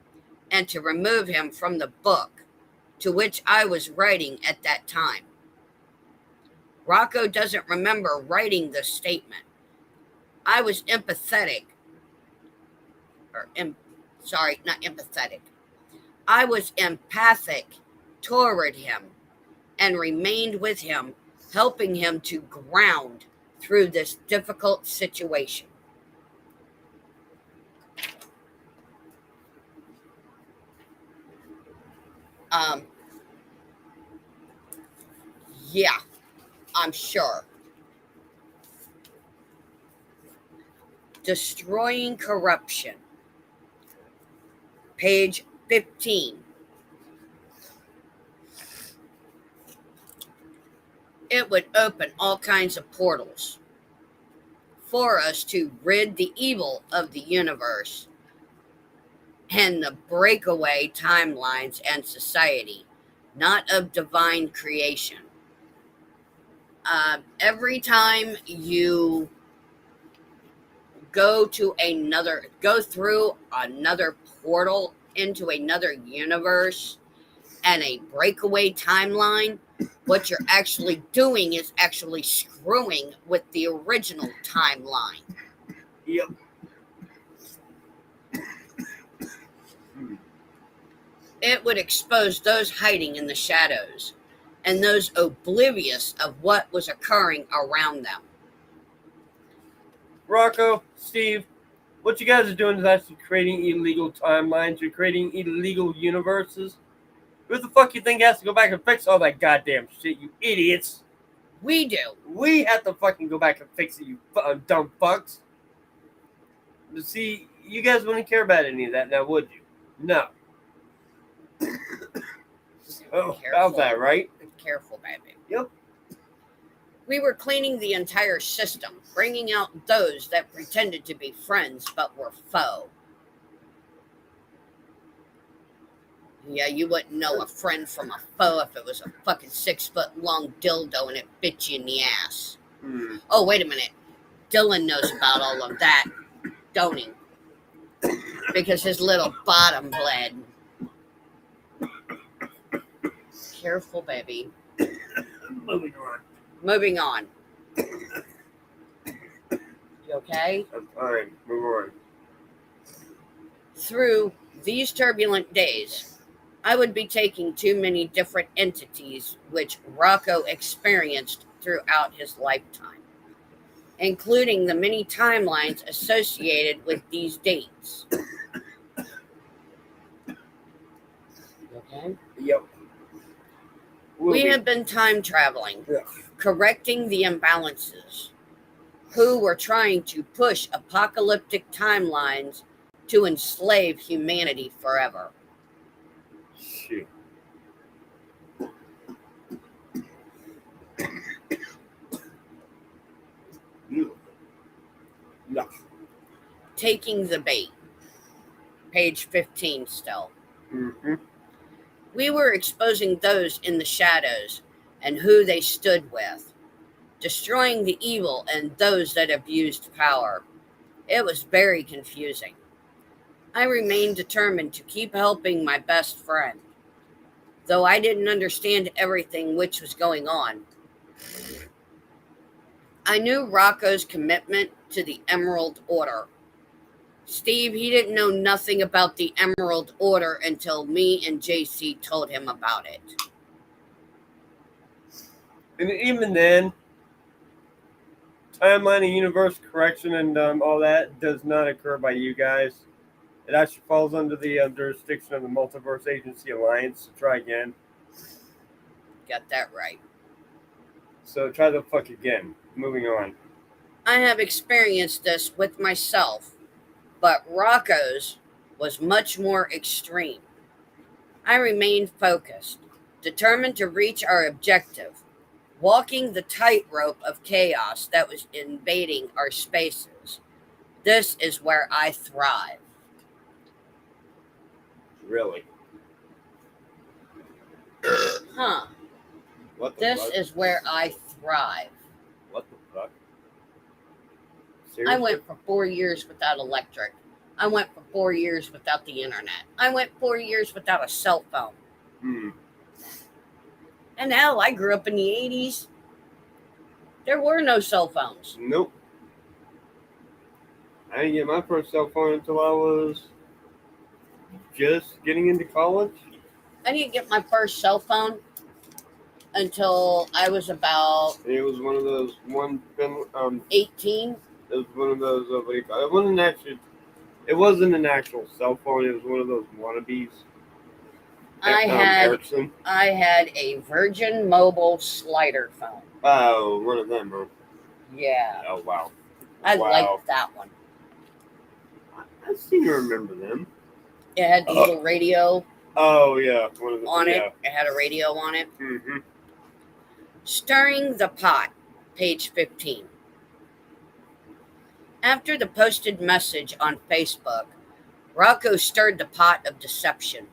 and to remove him from the book to which I was writing at that time. Rocco doesn't remember writing the statement. I was I was empathic toward him and remained with him, helping him to ground through this difficult situation. Yeah, I'm sure. Destroying Corruption. Page 15. It would open all kinds of portals for us to rid the evil of the universe and the breakaway timelines and society, not of divine creation. Every time you go through another portal into another universe and a breakaway timeline, what you're actually doing is actually screwing with the original timeline. Yep. It would expose those hiding in the shadows and those oblivious of what was occurring around them. Rocco, Steve, what you guys are doing is actually creating illegal timelines. You're creating illegal universes. Who the fuck you think has to go back and fix all that goddamn shit, you idiots? We do. We have to fucking go back and fix it, you dumb fucks. But see, you guys wouldn't care about any of that now, would you? No. Oh, about that, right? Careful, baby. Yep. We were cleaning the entire system, bringing out those that pretended to be friends but were foe. Yeah, you wouldn't know a friend from a foe if it was a fucking 6-foot long dildo and it bit you in the ass. Oh, wait a minute. Dylan knows about all of that, don't he? Because his little bottom bled. Careful, baby. Moving on. You okay? I'm fine. Move on. Through these turbulent days, I would be taking too many different entities which Rocco experienced throughout his lifetime, including the many timelines associated with these dates. Okay? Yep. We have been time traveling, correcting the imbalances, who were trying to push apocalyptic timelines to enslave humanity forever. Shit. No. Taking the bait. Page 15 still. Mm-hmm. We were exposing those in the shadows and who they stood with, destroying the evil and those that abused power. It was very confusing. I remained determined to keep helping my best friend, though I didn't understand everything which was going on. I knew Rocco's commitment to the Emerald Order. Steve, he didn't know nothing about the Emerald Order until me and JC told him about it. And even then, timeline and universe correction and all that does not occur by you guys. It actually falls under the jurisdiction of the Multiverse Agency Alliance. So try again. Got that right. So try the fuck again. Moving on. I have experienced this with myself, but Rocco's was much more extreme. I remained focused, determined to reach our objective, walking the tightrope of chaos that was invading our spaces. This is where I thrive. Really? Huh. What the This fuck? is where I thrive. What the fuck? I Seriously? went for 4 years without electric. I went for 4 years without the internet. I went 4 years without a cell phone. Hmm. And hell, I grew up in the 80s. There were no cell phones. Nope. I didn't get my first cell phone until I was just getting into college. I didn't get my first cell phone until I was about And it was one of those 18. It was one of those what do you call it? It wasn't actually. It wasn't an actual cell phone. It was one of those wannabes. I had a Virgin Mobile slider phone. Oh, one of them, huh? Yeah, Oh wow. I Wow. liked that one. I seem to remember them. It had the little radio Oh yeah, one of them on it. It had a radio on it. Mm-hmm. Stirring the pot, page 15. After the posted message on Facebook, Rocco stirred the pot of deception.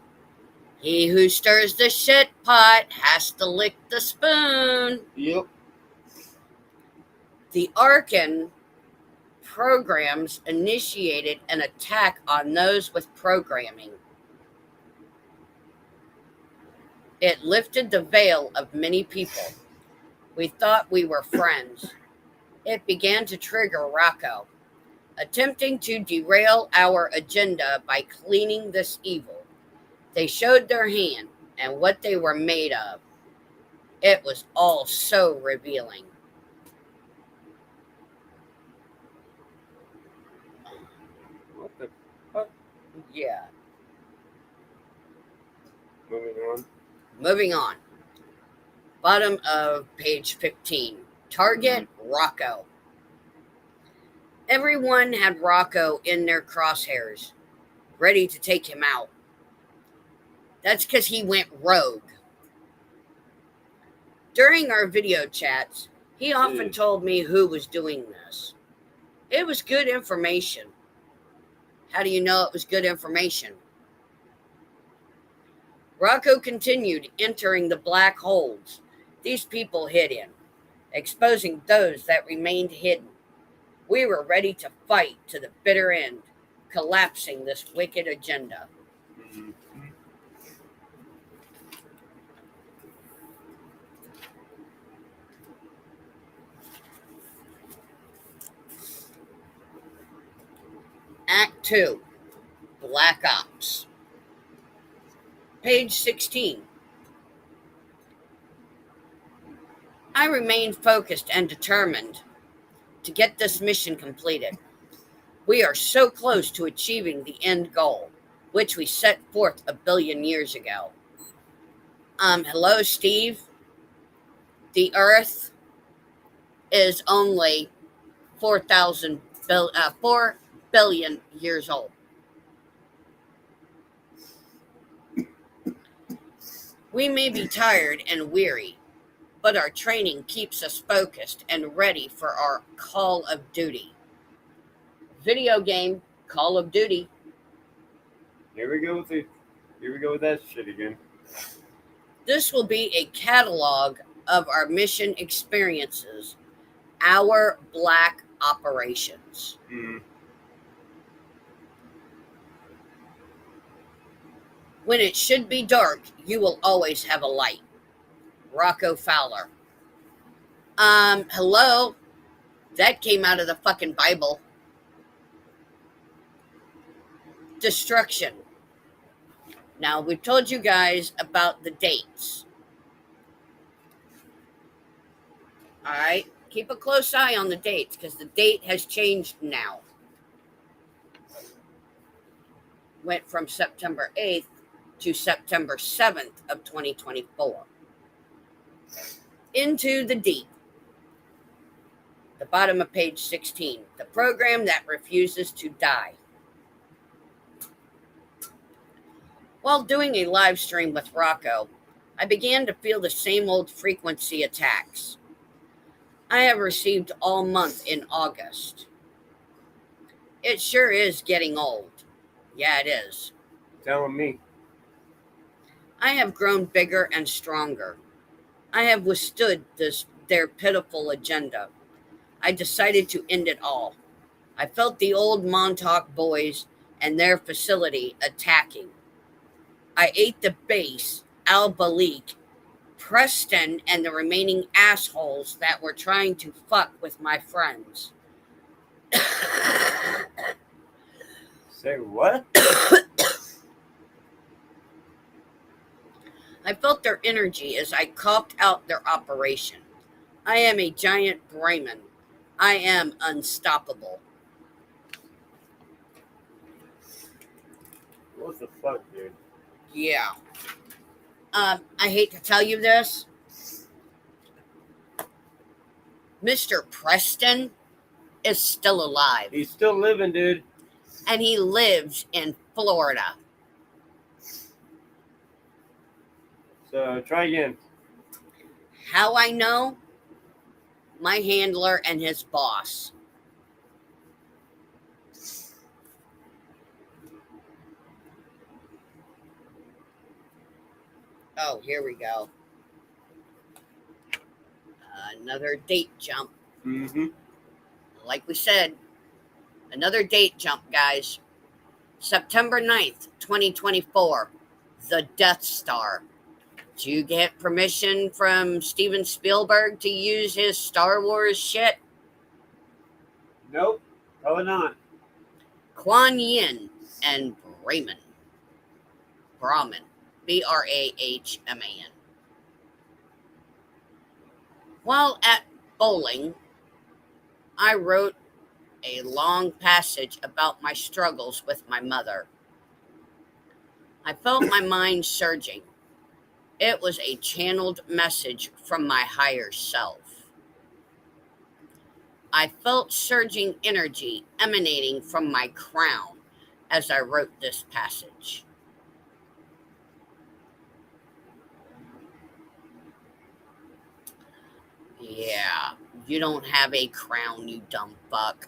He who stirs the shit pot has to lick the spoon. Yep. The Arkan programs initiated an attack on those with programming. It lifted the veil of many people. We thought we were friends. It began to trigger Rocco, attempting to derail our agenda by cleaning this evil. They showed their hand and what they were made of. It was all so revealing. What the fuck? Yeah. Moving on. Bottom of page 15. Target Rocco. Everyone had Rocco in their crosshairs, ready to take him out. That's because he went rogue. During our video chats, he often told me who was doing this. It was good information. How do you know it was good information? Rocco continued entering the black holes these people hid in, exposing those that remained hidden. We were ready to fight to the bitter end, collapsing this wicked agenda. Act 2, Black Ops. Page 16. I remained focused and determined to get this mission completed. We are so close to achieving the end goal, which we set forth 1 billion years ago. Hello, Steve. The Earth is only 4 billion years old. We may be tired and weary, but our training keeps us focused and ready for our Call of Duty. Video game, Call of Duty. Here we go with that shit again. This will be a catalog of our mission experiences, our black operations. When it should be dark, you will always have a light. Rocco Fowler. Hello? That came out of the fucking Bible. Destruction. Now, we've told you guys about the dates. All right? Keep a close eye on the dates because the date has changed now. Went from September 8th to September 7th of 2024. Into the deep. The bottom of page 16. The program that refuses to die. While doing a live stream with Rocco, I began to feel the same old frequency attacks I have received all month in August. It sure is getting old. Yeah, it is. Telling me. I have grown bigger and stronger. I have withstood their pitiful agenda. I decided to end it all. I felt the old Montauk boys and their facility attacking. I ate the base, Al-Balik, Preston, and the remaining assholes that were trying to fuck with my friends. Say what? I felt their energy as I coughed out their operation. I am a giant Brahmin. I am unstoppable. What the fuck, dude? Yeah. I hate to tell you this. Mr. Preston is still alive. He's still living, dude. And he lives in Florida. So try again. How I know? My handler and his boss. Oh, here we go. Another date jump. Mm-hmm. Like we said, another date jump, guys. September 9th, 2024. The Death Star. Did you get permission from Steven Spielberg to use his Star Wars shit? Nope. Probably not. Kuan Yin and Brahman. Brahman. Brahman. While at bowling, I wrote a long passage about my struggles with my mother. I felt my mind surging. It was a channeled message from my higher self. I felt surging energy emanating from my crown as I wrote this passage. Yeah, you don't have a crown, you dumb fuck.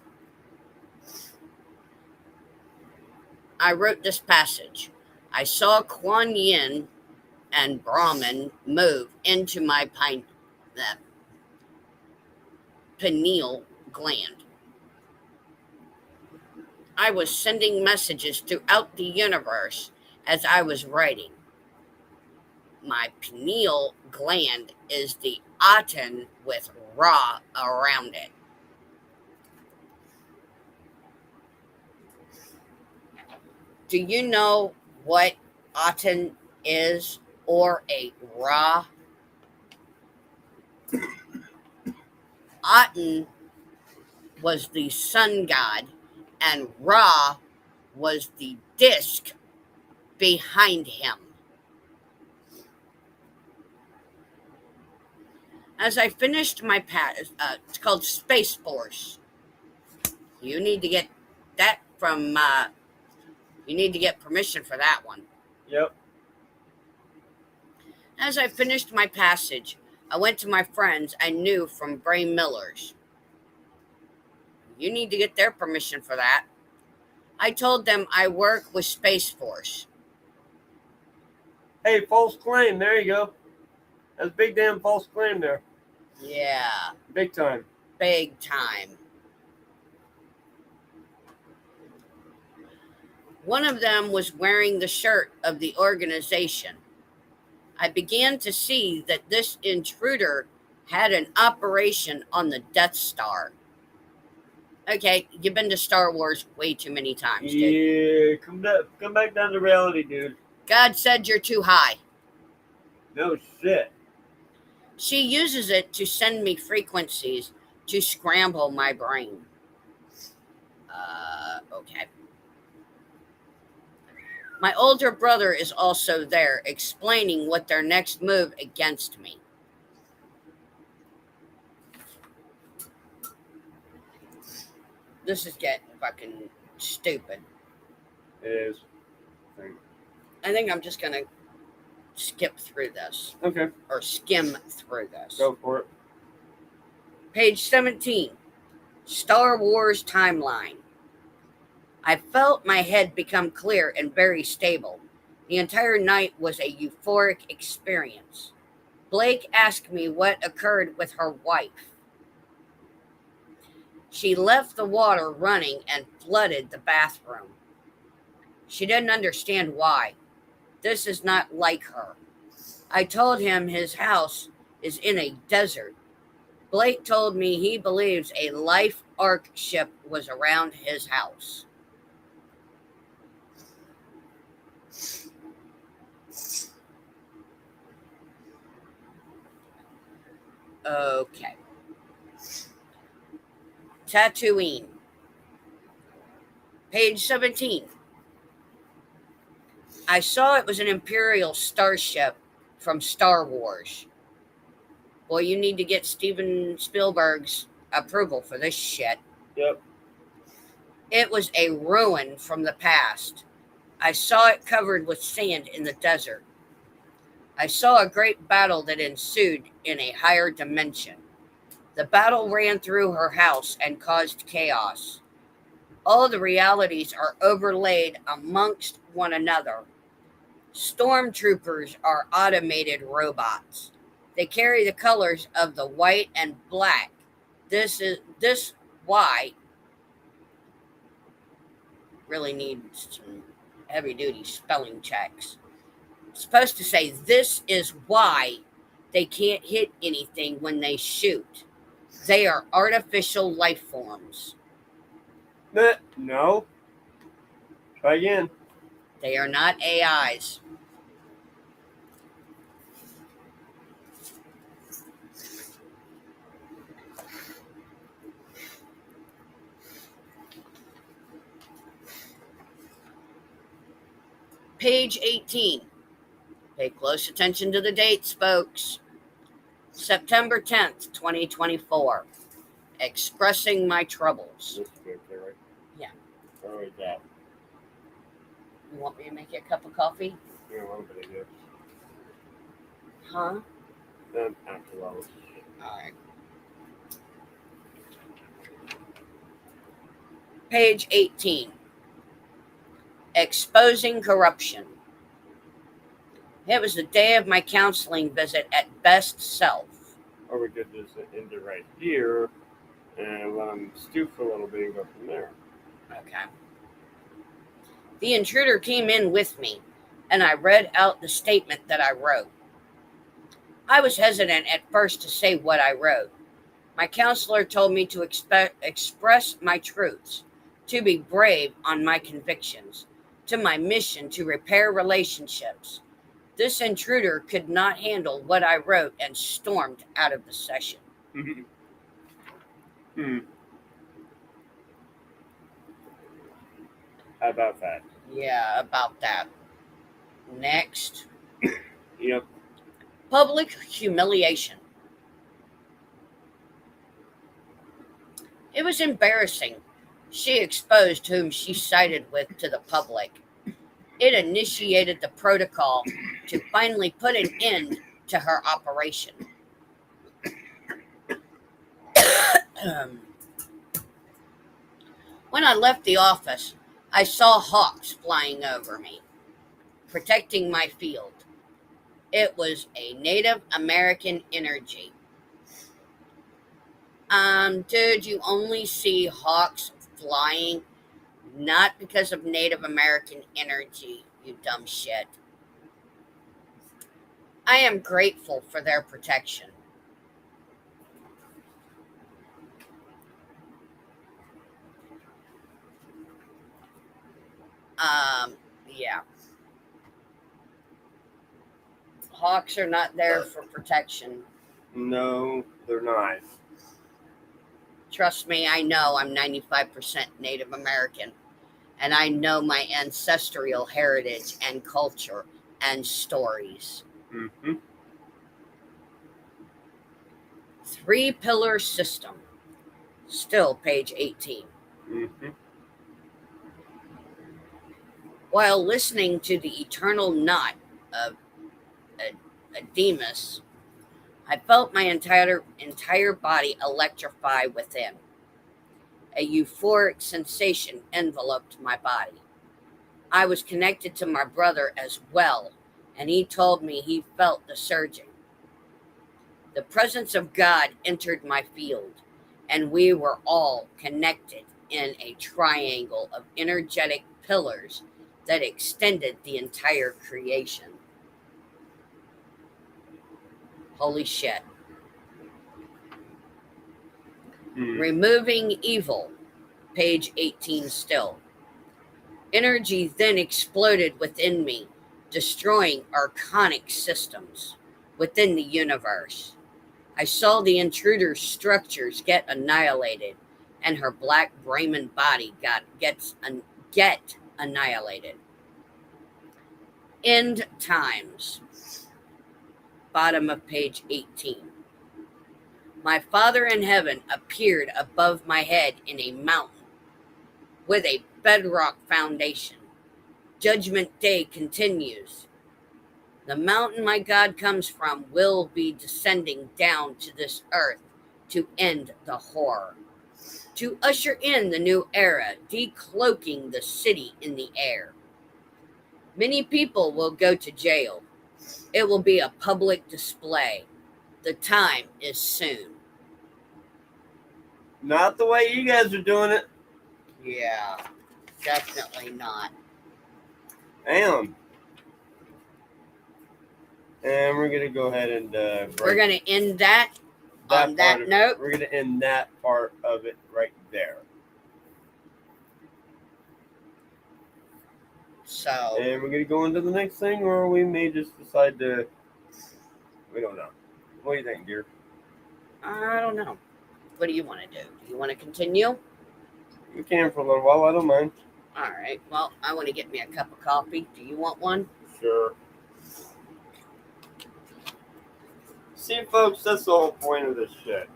I wrote this passage. I saw Kuan Yin and Brahman move into my pineal gland. I was sending messages throughout the universe as I was writing. My pineal gland is the Aten with Ra around it. Do you know what Aten is or a Ra? Aten was the sun god and Ra was the disk behind him. As I finished my it's called Space Force. You need to get that from, you need to get permission for that one. Yep. As I finished my passage, I went to my friends I knew from Bray Miller's. You need to get their permission for that. I told them I work with Space Force. Hey, false claim. There you go. That's a big damn false claim there. Yeah. Big time. Big time. One of them was wearing the shirt of the organization. I began to see that this intruder had an operation on the Death Star. Okay, you've been to Star Wars way too many times, dude. Yeah, come back down to reality, dude. God said you're too high. No shit. She uses it to send me frequencies to scramble my brain. Okay. My older brother is also there, explaining what their next move against me. This is getting fucking stupid. It is. I think I'm just gonna skip through this. Okay. Or skim through this. Go for it. Page 17. Star Wars timeline. I felt my head become clear and very stable. The entire night was a euphoric experience. Blake asked me what occurred with her wife. She left the water running and flooded the bathroom. She didn't understand why. This is not like her. I told him his house is in a desert. Blake told me he believes a life ark ship was around his house. Okay. Tatooine. Page 17. I saw it was an Imperial starship from Star Wars. Boy, you need to get Steven Spielberg's approval for this shit. Yep. It was a ruin from the past. I saw it covered with sand in the desert. I saw a great battle that ensued in a higher dimension. The battle ran through her house and caused chaos. All the realities are overlaid amongst one another. Stormtroopers are automated robots. They carry the colors of the white and black. This why really needs some heavy duty spelling checks. It's supposed to say this is why they can't hit anything when they shoot. They are artificial life forms. No. Try again. They are not AIs. Page 18. Pay close attention to the dates, folks. September 10th, 2024. Expressing my troubles. This is good, right? Yeah. Where was that? You want me to make you a cup of coffee? Yeah, a little bit of this. Huh? After all. Alright. Page 18. Exposing corruption. It was the day of my counseling visit at Best Self. Or we could just end it right here and let them stew for a little bit and go from there. Okay. The intruder came in with me, and I read out the statement that I wrote. I was hesitant at first to say what I wrote. My counselor told me to express my truths, to be brave on my convictions, to my mission to repair relationships. This intruder could not handle what I wrote and stormed out of the session. How about that? Yeah, about that. Next. Yep. Public humiliation. It was embarrassing. She exposed whom she sided with to the public. It initiated the protocol to finally put an end to her operation. When I left the office, I saw hawks flying over me, protecting my field. It was a Native American energy. Dude, you only see hawks flying, not because of Native American energy, you dumb shit. I am grateful for their protection. hawks are not there for protection. No, they're not. Trust me, I know I'm 95% Native American, and I know my ancestral heritage and culture and stories. Mm-hmm. 3-pillar system. Still page 18. Mm-hmm. While listening to the eternal knot of Demas, I felt my entire body electrify within. A euphoric sensation enveloped my body. I was connected to my brother as well, and he told me he felt the surging. The presence of God entered my field, and we were all connected in a triangle of energetic pillars that extended the entire creation. Holy shit. Removing evil, page 18 still. Energy then exploded within me, destroying archonic systems within the universe. I saw the intruder's structures get annihilated, and her black Brahmin body get annihilated. End times. Bottom of page 18. My Father in heaven appeared above my head in a mountain with a bedrock foundation. Judgment Day continues. The mountain my God comes from will be descending down to this earth to end the horror, to usher in the new era, decloaking the city in the air. Many people will go to jail. It will be a public display. The time is soon. Not the way you guys are doing it. Yeah, definitely not. Damn. And we're gonna go ahead and We're going to end that on that note. We're gonna end that part of it right there. So, And we're gonna go into the next thing, or we may just decide to. We don't know. What do you think, dear? I don't know. What do you want to do? Do you want to continue? We can for a little while. I don't mind. All right. Well, I want to get me a cup of coffee. Do you want one? Sure. See, folks, that's the whole point of this shit.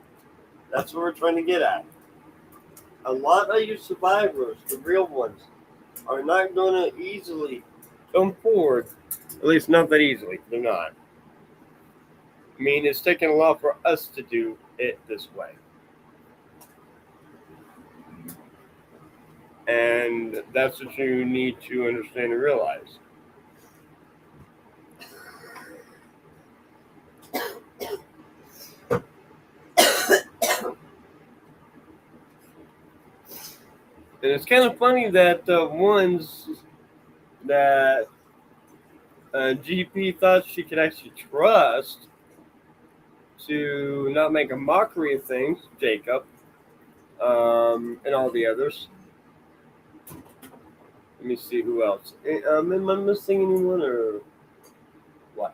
That's what we're trying to get at. A lot of you survivors, the real ones, are not going to easily come forward. At least not that easily. They're not. I mean, it's taken a lot for us to do it this way. And that's what you need to understand and realize. And it's kind of funny that the ones that GP thought she could actually trust to not make a mockery of things, Jacob, and all the others. Let me see who else. Am I missing anyone or what?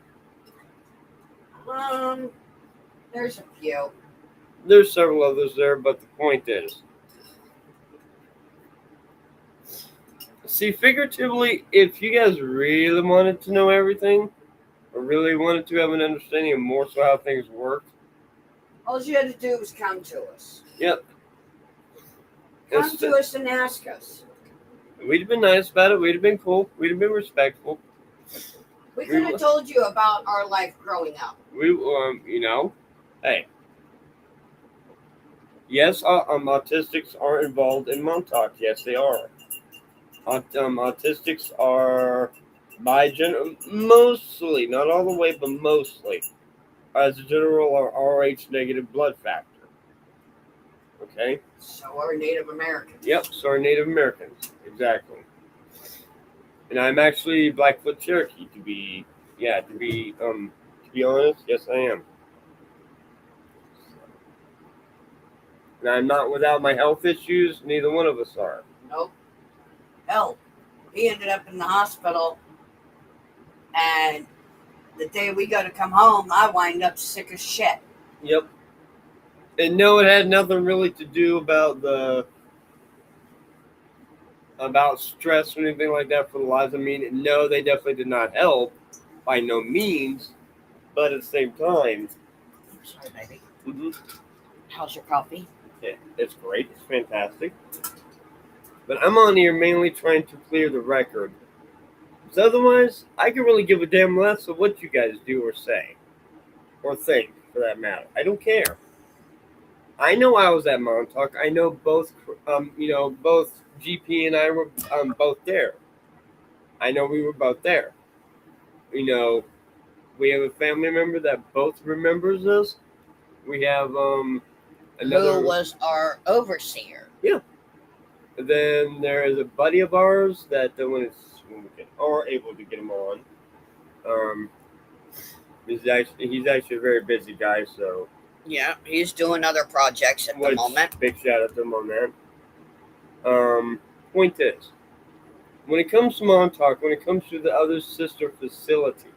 There's a few. There's several others there, but the point is, see, figuratively, if you guys really wanted to know everything, or really wanted to have an understanding of more so how things work, all you had to do was come to us. Yep. Come to us and ask us. We'd have been nice about it. We'd have been cool. We'd have been respectful. We could have told you about our life growing up. Hey. Yes, autistics are involved in Montauk. Yes, they are. Autistics are mostly, not all the way, but mostly, as a general, are RH negative blood factor. Okay? So are Native Americans. Yep, so are Native Americans. Exactly. And I'm actually Blackfoot Cherokee to be honest, yes I am. And I'm not without my health issues, neither one of us are. Nope. Hell, he ended up in the hospital and the day we go to come home, I wind up sick as shit. Yep. And no, it had nothing really to do about stress or anything like that for the lives. I mean, no, they definitely did not help by no means, but at the same time, Sorry, baby. mm-hmm, How's your coffee? it's great, it's fantastic. But I'm on here mainly trying to clear the record. Because otherwise, I could really give a damn less of what you guys do or say, or think, for that matter. I don't care. I know I was at Montauk. I know both, both GP and I were both there. I know we were both there. You know, we have a family member that both remembers this. We have another. Who was our overseer? Yeah. And then there is a buddy of ours that when we are able to get him on, he's actually a very busy guy. So Yeah, he's doing other projects at the moment. Big shout out to him on that. Point is, when it comes to Montauk, when it comes to the other sister facilities,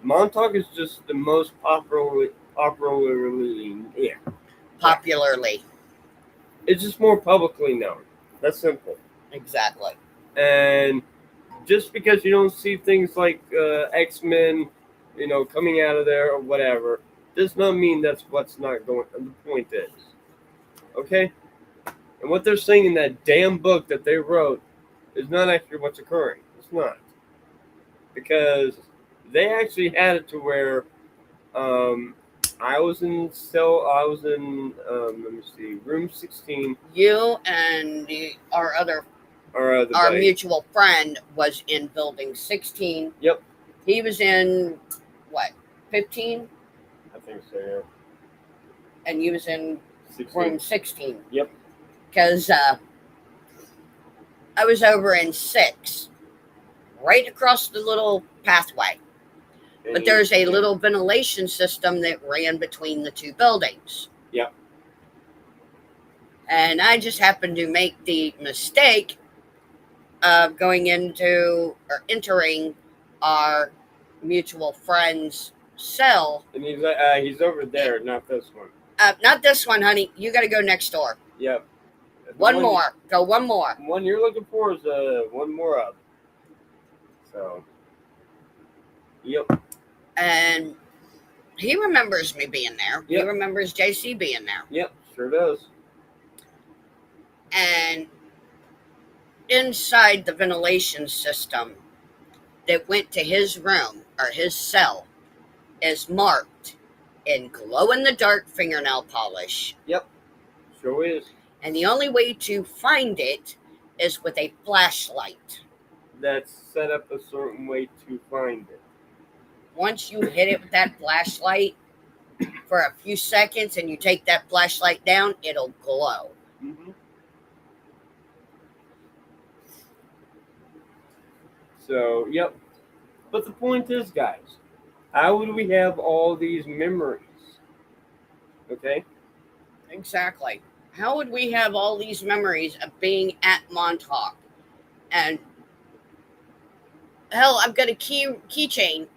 Montauk is just the most popularly. Popularly. It's just more publicly known. That's simple. Exactly. And just because you don't see things like X-Men, coming out of there or whatever, does not mean that's what's not going. The point is, okay? And what they're saying in that damn book that they wrote is not actually what's occurring. It's not. Because they actually had it to where I was in let me see, room 16. You and our buddy. mutual friend was in building 16. Yep. He was in, what, 15? I think so, yeah. And you was in 16. room 16. Yep. Because I was over in 6, right across the little pathway. But there's a little ventilation system that ran between the two buildings. Yep. And I just happened to make the mistake of going into or entering our mutual friend's cell. And he's over there, not this one. Not this one, honey. You got to go next door. Yep. One more. Go one more. One you're looking for is one more up. So. Yep. And he remembers me being there. Yep. He remembers JC being there. Yep, sure does. And inside the ventilation system that went to his room or his cell is marked in glow-in-the-dark fingernail polish. Yep, sure is. And the only way to find it is with a flashlight. That's set up a certain way to find it. Once you hit it with that flashlight for a few seconds and you take that flashlight down, it'll glow. Mm-hmm. So, yep. But the point is, guys, how would we have all these memories? Okay? Exactly. How would we have all these memories of being at Montauk? And hell, I've got a keychain.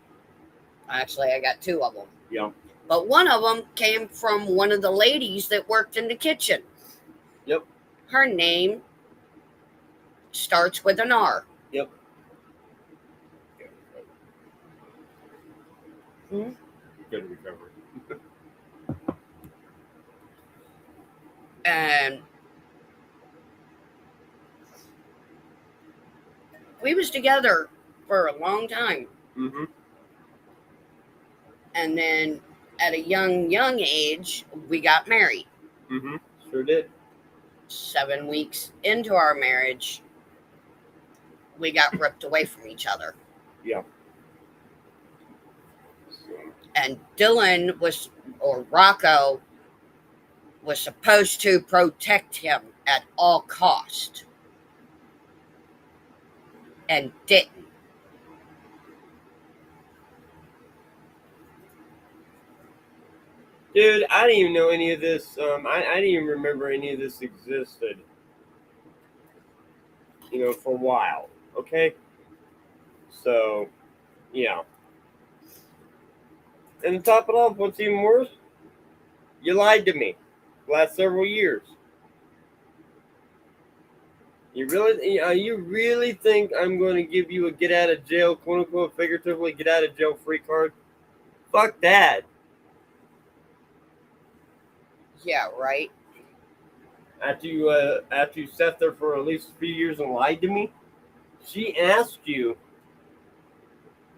Actually, I got 2 of them. Yeah. But one of them came from one of the ladies that worked in the kitchen. Yep. Her name starts with an R. Yep. Good recovery. And we was together for a long time. Mm-hmm. And then at a young age, we got married. Mm-hmm. Sure did. 7 weeks into our marriage, we got ripped away from each other. Yeah. And Rocco was supposed to protect him at all cost. And didn't. Dude, I didn't even know any of this. I didn't even remember any of this existed. For a while. Okay? So, yeah. And to top it off, what's even worse, you lied to me the last several years. You really think I'm going to give you a get out of jail, quote unquote, figuratively get out of jail free card? Fuck that. Yeah, right. After you sat there for at least a few years and lied to me, she asked you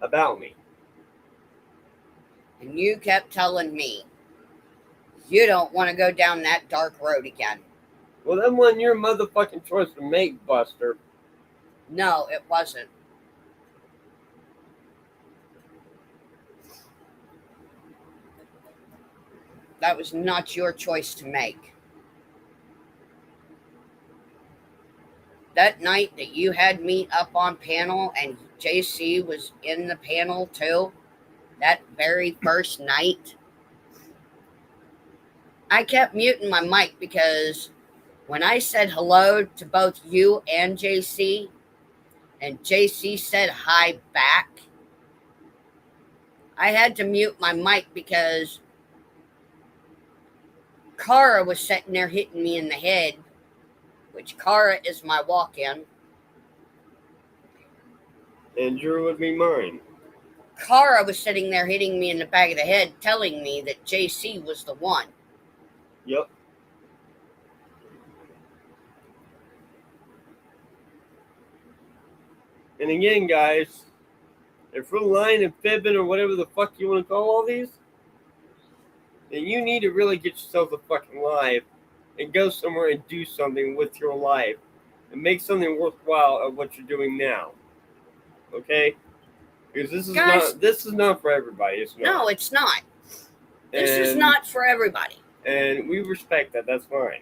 about me. And you kept telling me you don't want to go down that dark road again. Well, that wasn't your motherfucking choice to make, Buster. No, it wasn't. That was not your choice to make. That night that you had me up on panel and JC was in the panel too, that very first night, I kept muting my mic because when I said hello to both you and JC said hi back, I had to mute my mic because Kara was sitting there hitting me in the head, which Kara is my walk-in. And Drew would be mine. Kara was sitting there hitting me in the back of the head, telling me that JC was the one. Yep. And again, guys, if we're lying and fibbing or whatever the fuck you want to call all these, then you need to really get yourself a fucking life and go somewhere and do something with your life and make something worthwhile of what you're doing now. Okay? Because this is not for everybody. It's not. No, it's not. This is not for everybody. And we respect that. That's fine.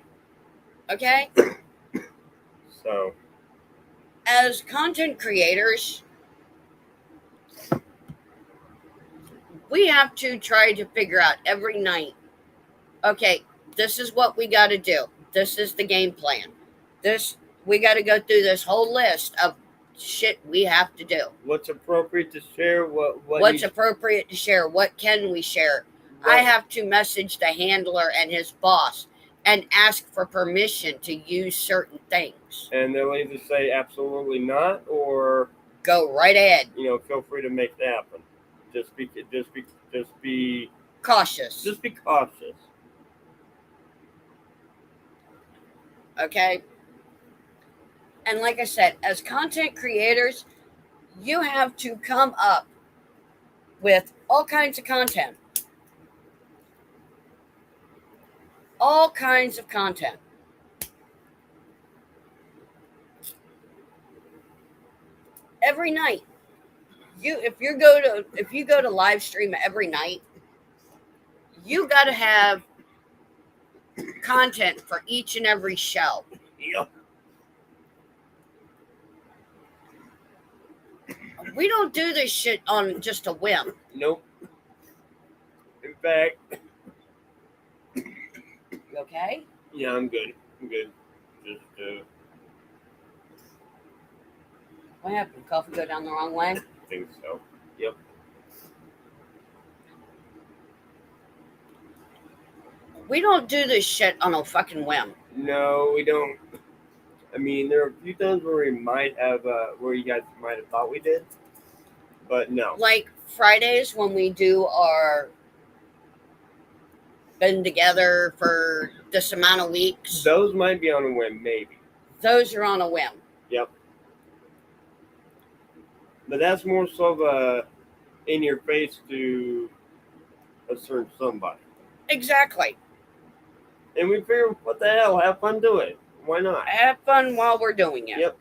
Okay? So, as content creators, we have to try to figure out every night, okay, this is what we got to do. This is the game plan. We got to go through this whole list of shit we have to do. What's appropriate to share? What's appropriate to share? What can we share? I have to message the handler and his boss and ask for permission to use certain things. And they'll either say absolutely not or go right ahead. Feel free to make that happen. Just be cautious. Just be cautious. Okay? And like I said, as content creators, you have to come up with all kinds of content. All kinds of content. Every night. If you go to live stream every night, you got to have content for each and every show. Yep. We don't do this shit on just a whim. Nope. In fact, you okay? Yeah, I'm good. Just what happened? Coffee go down the wrong way? I think so. Yep. We don't do this shit on a fucking whim. No, we don't. I mean, there are a few times where we might have, where you guys might have thought we did, but no. Like Fridays when we do our been together for this amount of weeks. Those might be on a whim, maybe. Those are on a whim. Yep. But that's more so of a in your face to a certain somebody. Exactly. And we figure, what the hell? Have fun, do it. Why not? Have fun while we're doing it. Yep.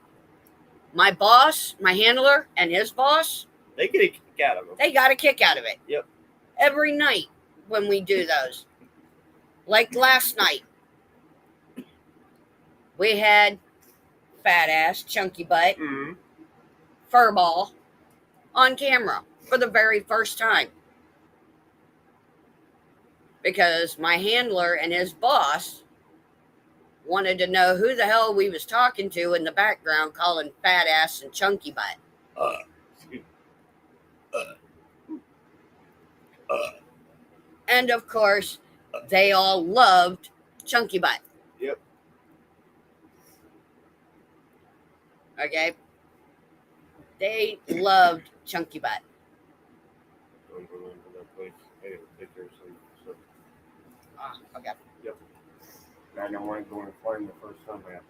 My boss, my handler, and his boss, they get a kick out of it. They got a kick out of it. Yep. Every night when we do those. Like last night, we had fat ass, chunky butt, furball on camera for the very first time. Because my handler and his boss wanted to know who the hell we was talking to in the background calling fat ass and chunky butt. And of course, they all loved Chunky Butt. Yep. Okay? They loved Chunky Butt. I'm going to that place. I got a picture of some stuff. Ah, okay. Yep. I don't want to go and find the first time I have.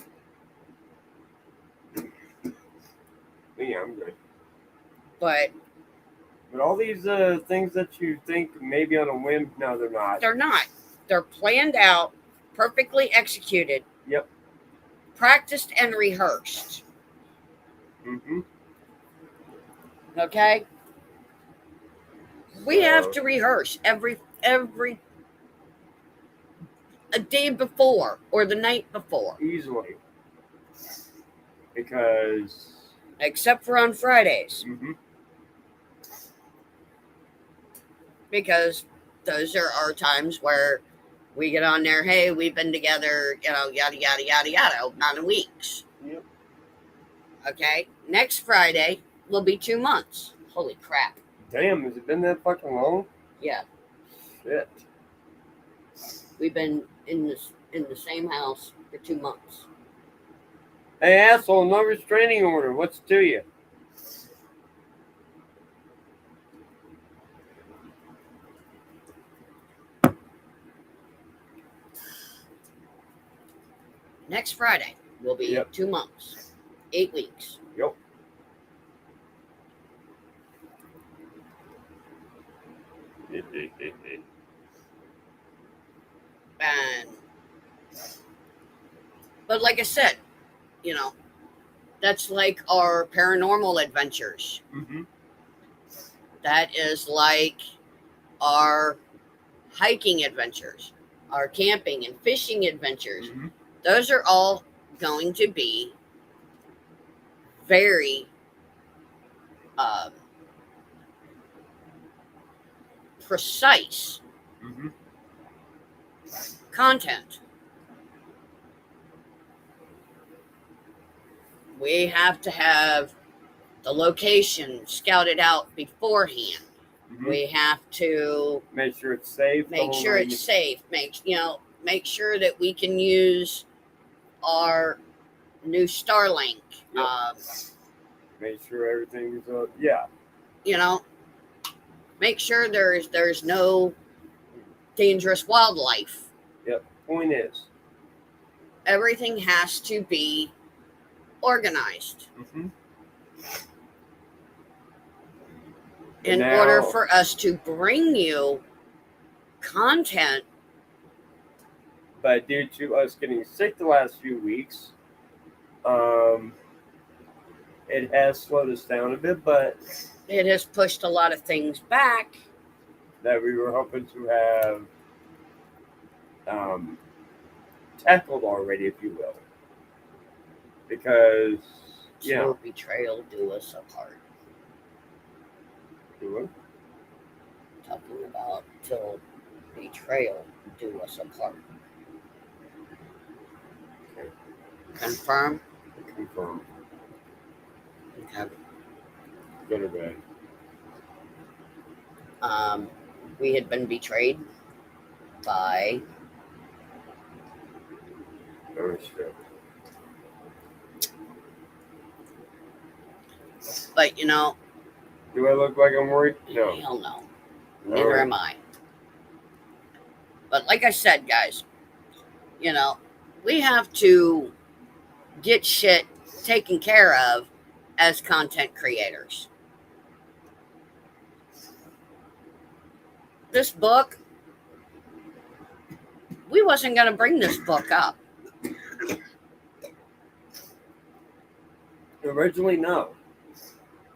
But yeah, I'm good. But all these things that you think maybe on a whim, no, they're not. they're not. They're planned out, perfectly executed. Yep. Practiced and rehearsed. Mm-hmm. Okay? We have to rehearse every a day before or the night before. Easily. Because Except for on Fridays. Mm-hmm. Because those are our times where we get on there, hey, we've been together, yada, yada, yada, yada, 9 weeks. Yep. Okay? Next Friday will be 2 months. Holy crap. Damn, has it been that fucking long? Yeah. Shit. We've been in the same house for 2 months. Hey, asshole, no restraining order. What's to you? Next Friday will be 2 months. 8 weeks. Yep. But like I said, that's like our paranormal adventures. Mm-hmm. That is like our hiking adventures, our camping and fishing adventures. Mm-hmm. Those are all going to be very precise Mm-hmm. content. We have to have the location scouted out beforehand. Mm-hmm. We have to make sure it's safe. Make sure that we can use our new Starlink. Yep. Make sure everything's yeah. Make sure there's no dangerous wildlife. Yep. Point is, everything has to be organized. Mm-hmm. In order for us to bring you content. But due to us getting sick the last few weeks, it has slowed us down a bit, but it has pushed a lot of things back that we were hoping to have tackled already, if you will. Because, till betrayal do us apart. Do what? Talking about till betrayal do us apart. Okay. Confirm? Confirm. Okay. Good or bad? We had been betrayed by... Oh, shit. But, do I look like I'm worried? No. Hell no. Neither am I. But like I said, guys, we have to get shit taken care of as content creators. This book, we wasn't going to bring this book up. Originally, no.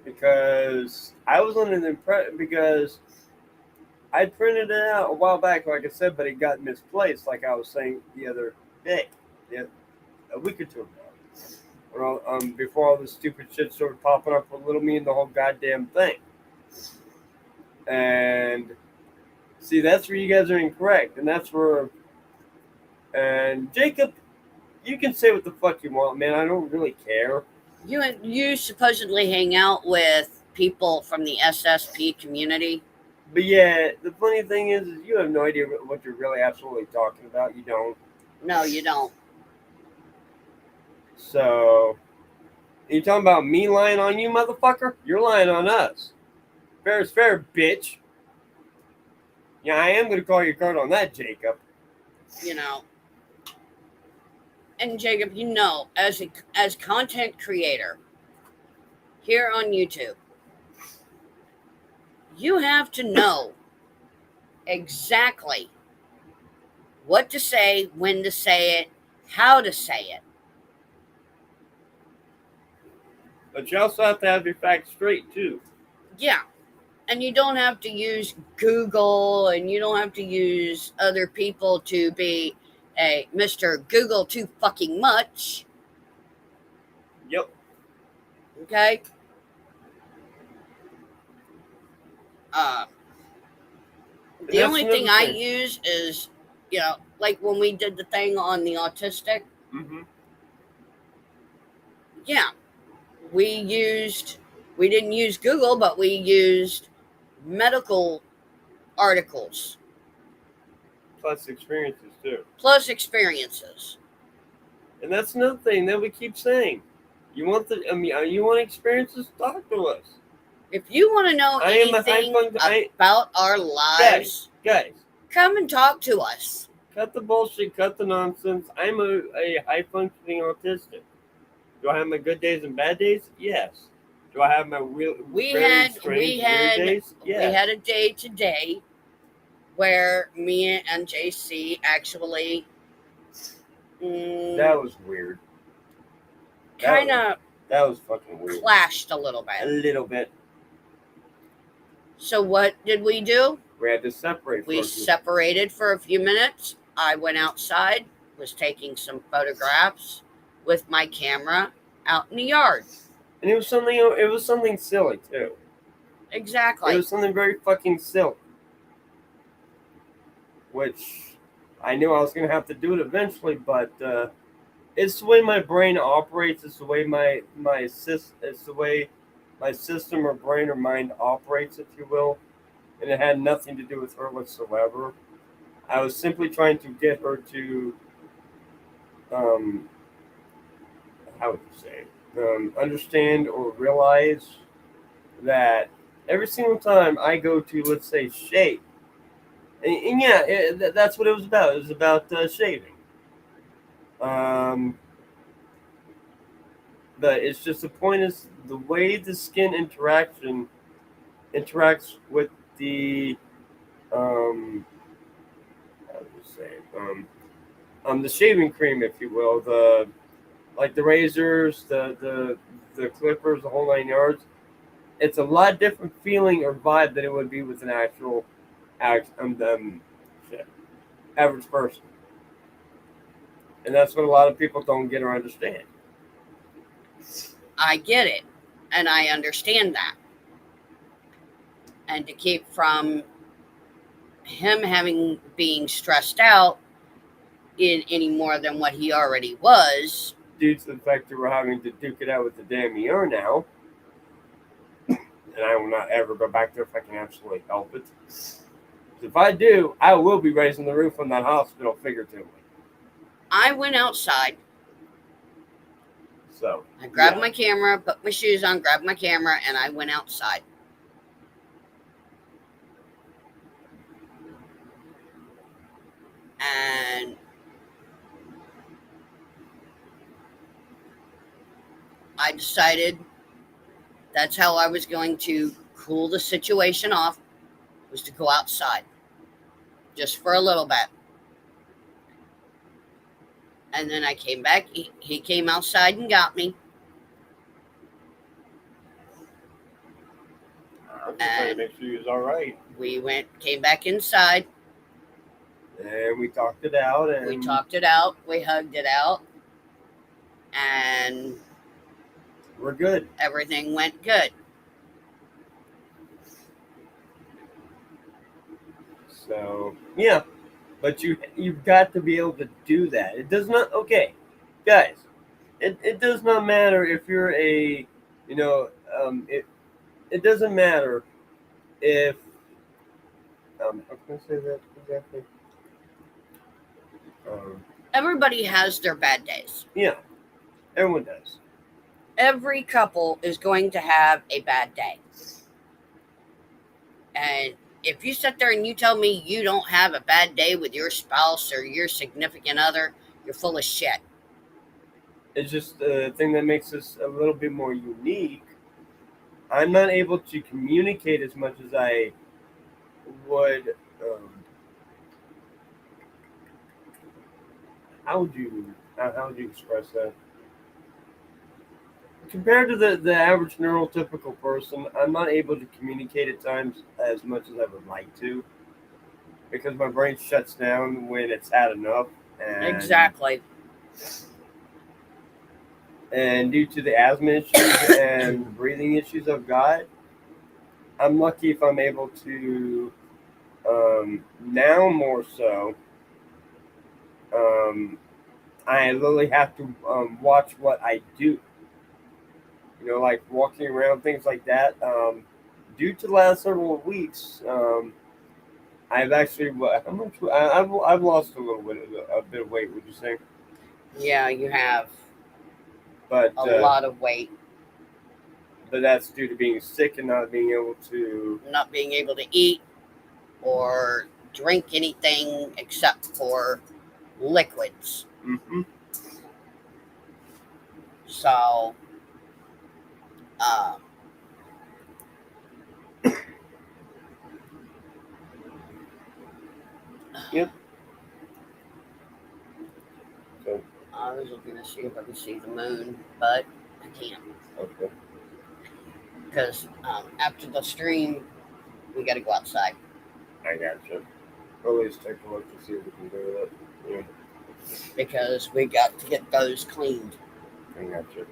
Because I was under the impression, because I printed it out a while back, like I said, but it got misplaced, like I was saying the other day, a week or two ago. Well, before all this stupid shit started popping up with Little Me and the whole goddamn thing. And see, that's where you guys are incorrect, and that's where. And Jacob, you can say what the fuck you want, man. I don't really care. You supposedly hang out with people from the SSP community. But yeah, the funny thing is you have no idea what you're really absolutely talking about. You don't. No, you don't. So, you talking about me lying on you, motherfucker? You're lying on us. Fair is fair, bitch. Yeah, I am going to call your card on that, Jacob. You know. And Jacob, as content creator here on YouTube, you have to know exactly what to say, when to say it, how to say it. But you also have to have your facts straight, too. Yeah. And you don't have to use Google, and you don't have to use other people to be a Mr. Google too fucking much. Yep. Okay? Uh, And the that's only thing another I thing. use is, like when we did the thing on the autistic, Mm-hmm. yeah, we didn't use Google, but we used medical articles Plus experiences, too. plus experiences. And that's another thing that we keep saying. You want experiences? Talk to us. If you want to know I am a high anything function. about our lives, Guys, come and talk to us. cut the bullshit, cut the nonsense. I'm a high functioning autistic. Do I have my good days and bad days? Yes. Do I have my real We very had strange weird days? we Yes. had a day today where me and JC actually That was weird. kind of That was fucking weird. clashed a little A bit. little bit. So what did we do? We had to separate. We separated for a few minutes. I went outside, was taking some photographs with my camera out in the yard. And it was something. It was something silly too. Exactly. It was something very fucking silly. Which I knew I was gonna have to do it eventually, but it's the way my brain operates. It's the way it's the way my system or brain or mind operates, if you will. And it had nothing to do with her whatsoever. I was simply trying to get her to, how would you say, understand or realize that every single time I go to, let's say, shave, and yeah, that's what it was about. It was about shaving. Um, but it's just the point is the way the skin interacts with the how do you say it? The shaving cream, if you will, the razors, the clippers, the whole 9 yards. It's a lot different feeling or vibe than it would be with an actual shit, average person, and that's what a lot of people don't get or understand. I get it, and I understand that. And to keep from him being stressed out in any more than what he already was, Due to the fact that we're having to duke it out with the damn ER now, and I will not ever go back there if I can absolutely help it. If I do, I will be raising the roof on that hospital figuratively. I went outside. So I grabbed my camera, put my shoes on, grabbed my camera, and I went outside. And I decided that's how I was going to cool the situation off, was to go outside. Just for a little bit. And then I came back. He came outside and got me. I'm just trying to make sure he was all right. We came back inside. And we talked it out. We talked it out. We hugged it out. And we're good. Everything went good. So, yeah. But you've got to be able to do that. It does not, okay, guys, it does not matter if you're it doesn't matter if How can I say that exactly? Everybody has their bad days. Yeah, everyone does. Every couple is going to have a bad day. And if you sit there and you tell me you don't have a bad day with your spouse or your significant other, you're full of shit. It's just the thing that makes us a little bit more unique. I'm not able to communicate as much as I would. How would you express that? Compared to the average neurotypical person, I'm not able to communicate at times as much as I would like to because my brain shuts down when it's had enough. Exactly. And due to the asthma issues and the breathing issues I've got, I'm lucky if I'm able to, now more so, um, I literally have to watch what I do. Like walking around, things like that. Due to the last several weeks, I've actually, how much? I've lost a bit of weight. Would you say? Yeah, you have But a lot of weight. But that's due to being sick and not being able to. Not being able to eat or drink anything except for liquids. Mm-hmm. So, um, Yep. So, I was looking to see if I could see the moon, but I can't. okay. Because after the stream, we got to go outside. I gotcha. Or at least take a look to see if we can do that. Yeah. Because we got to get those cleaned. I gotcha.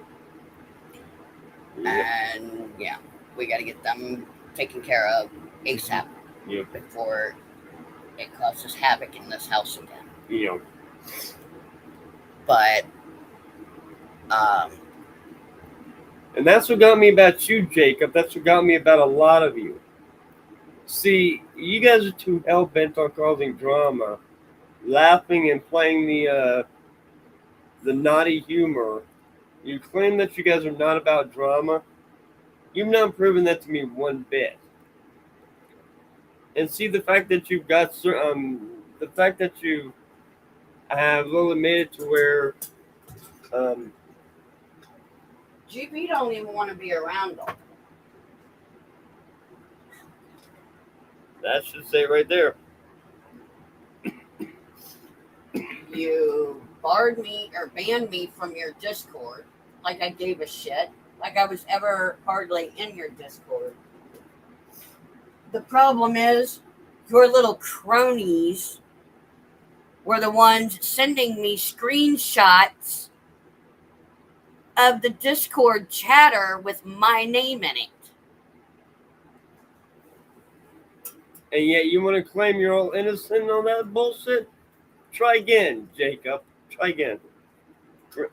And yeah, we got to get them taken care of ASAP. Yep. Before it causes havoc in this house again. Yeah. But, and that's what got me about you, Jacob. That's what got me about a lot of you. See, you guys are too hell bent on causing drama, laughing and playing the naughty humor. You claim that you guys are not about drama. You've not proven that to me one bit. And see, the fact that you've got the fact that you have literally made it to where GP don't even want to be around them. that should say right there. You barred me or banned me from your Discord like I gave a shit, like I was ever hardly in your Discord. The problem is, your little cronies were the ones sending me screenshots of the Discord chatter with my name in it. And yet you want to claim you're all innocent and all that bullshit? Try again, Jacob. Try again.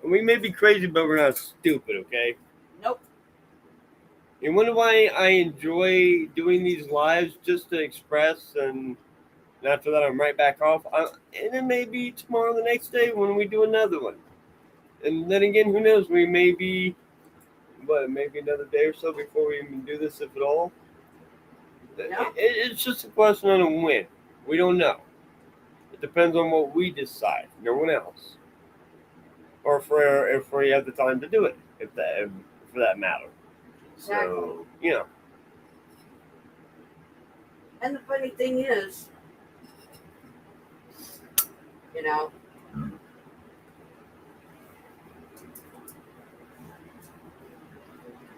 We may be crazy, but we're not stupid, okay? Nope. You wonder why I enjoy doing these lives, just to express, and after that I'm right back off. And it may be tomorrow, the next day, when we do another one. And then again, who knows? We may be, maybe another day or so before we even do this, if at all. No. It's just a question on a when. We don't know. It depends on what we decide. No one else. Or if we have the time to do it, for that matter. Exactly. So, And the funny thing is,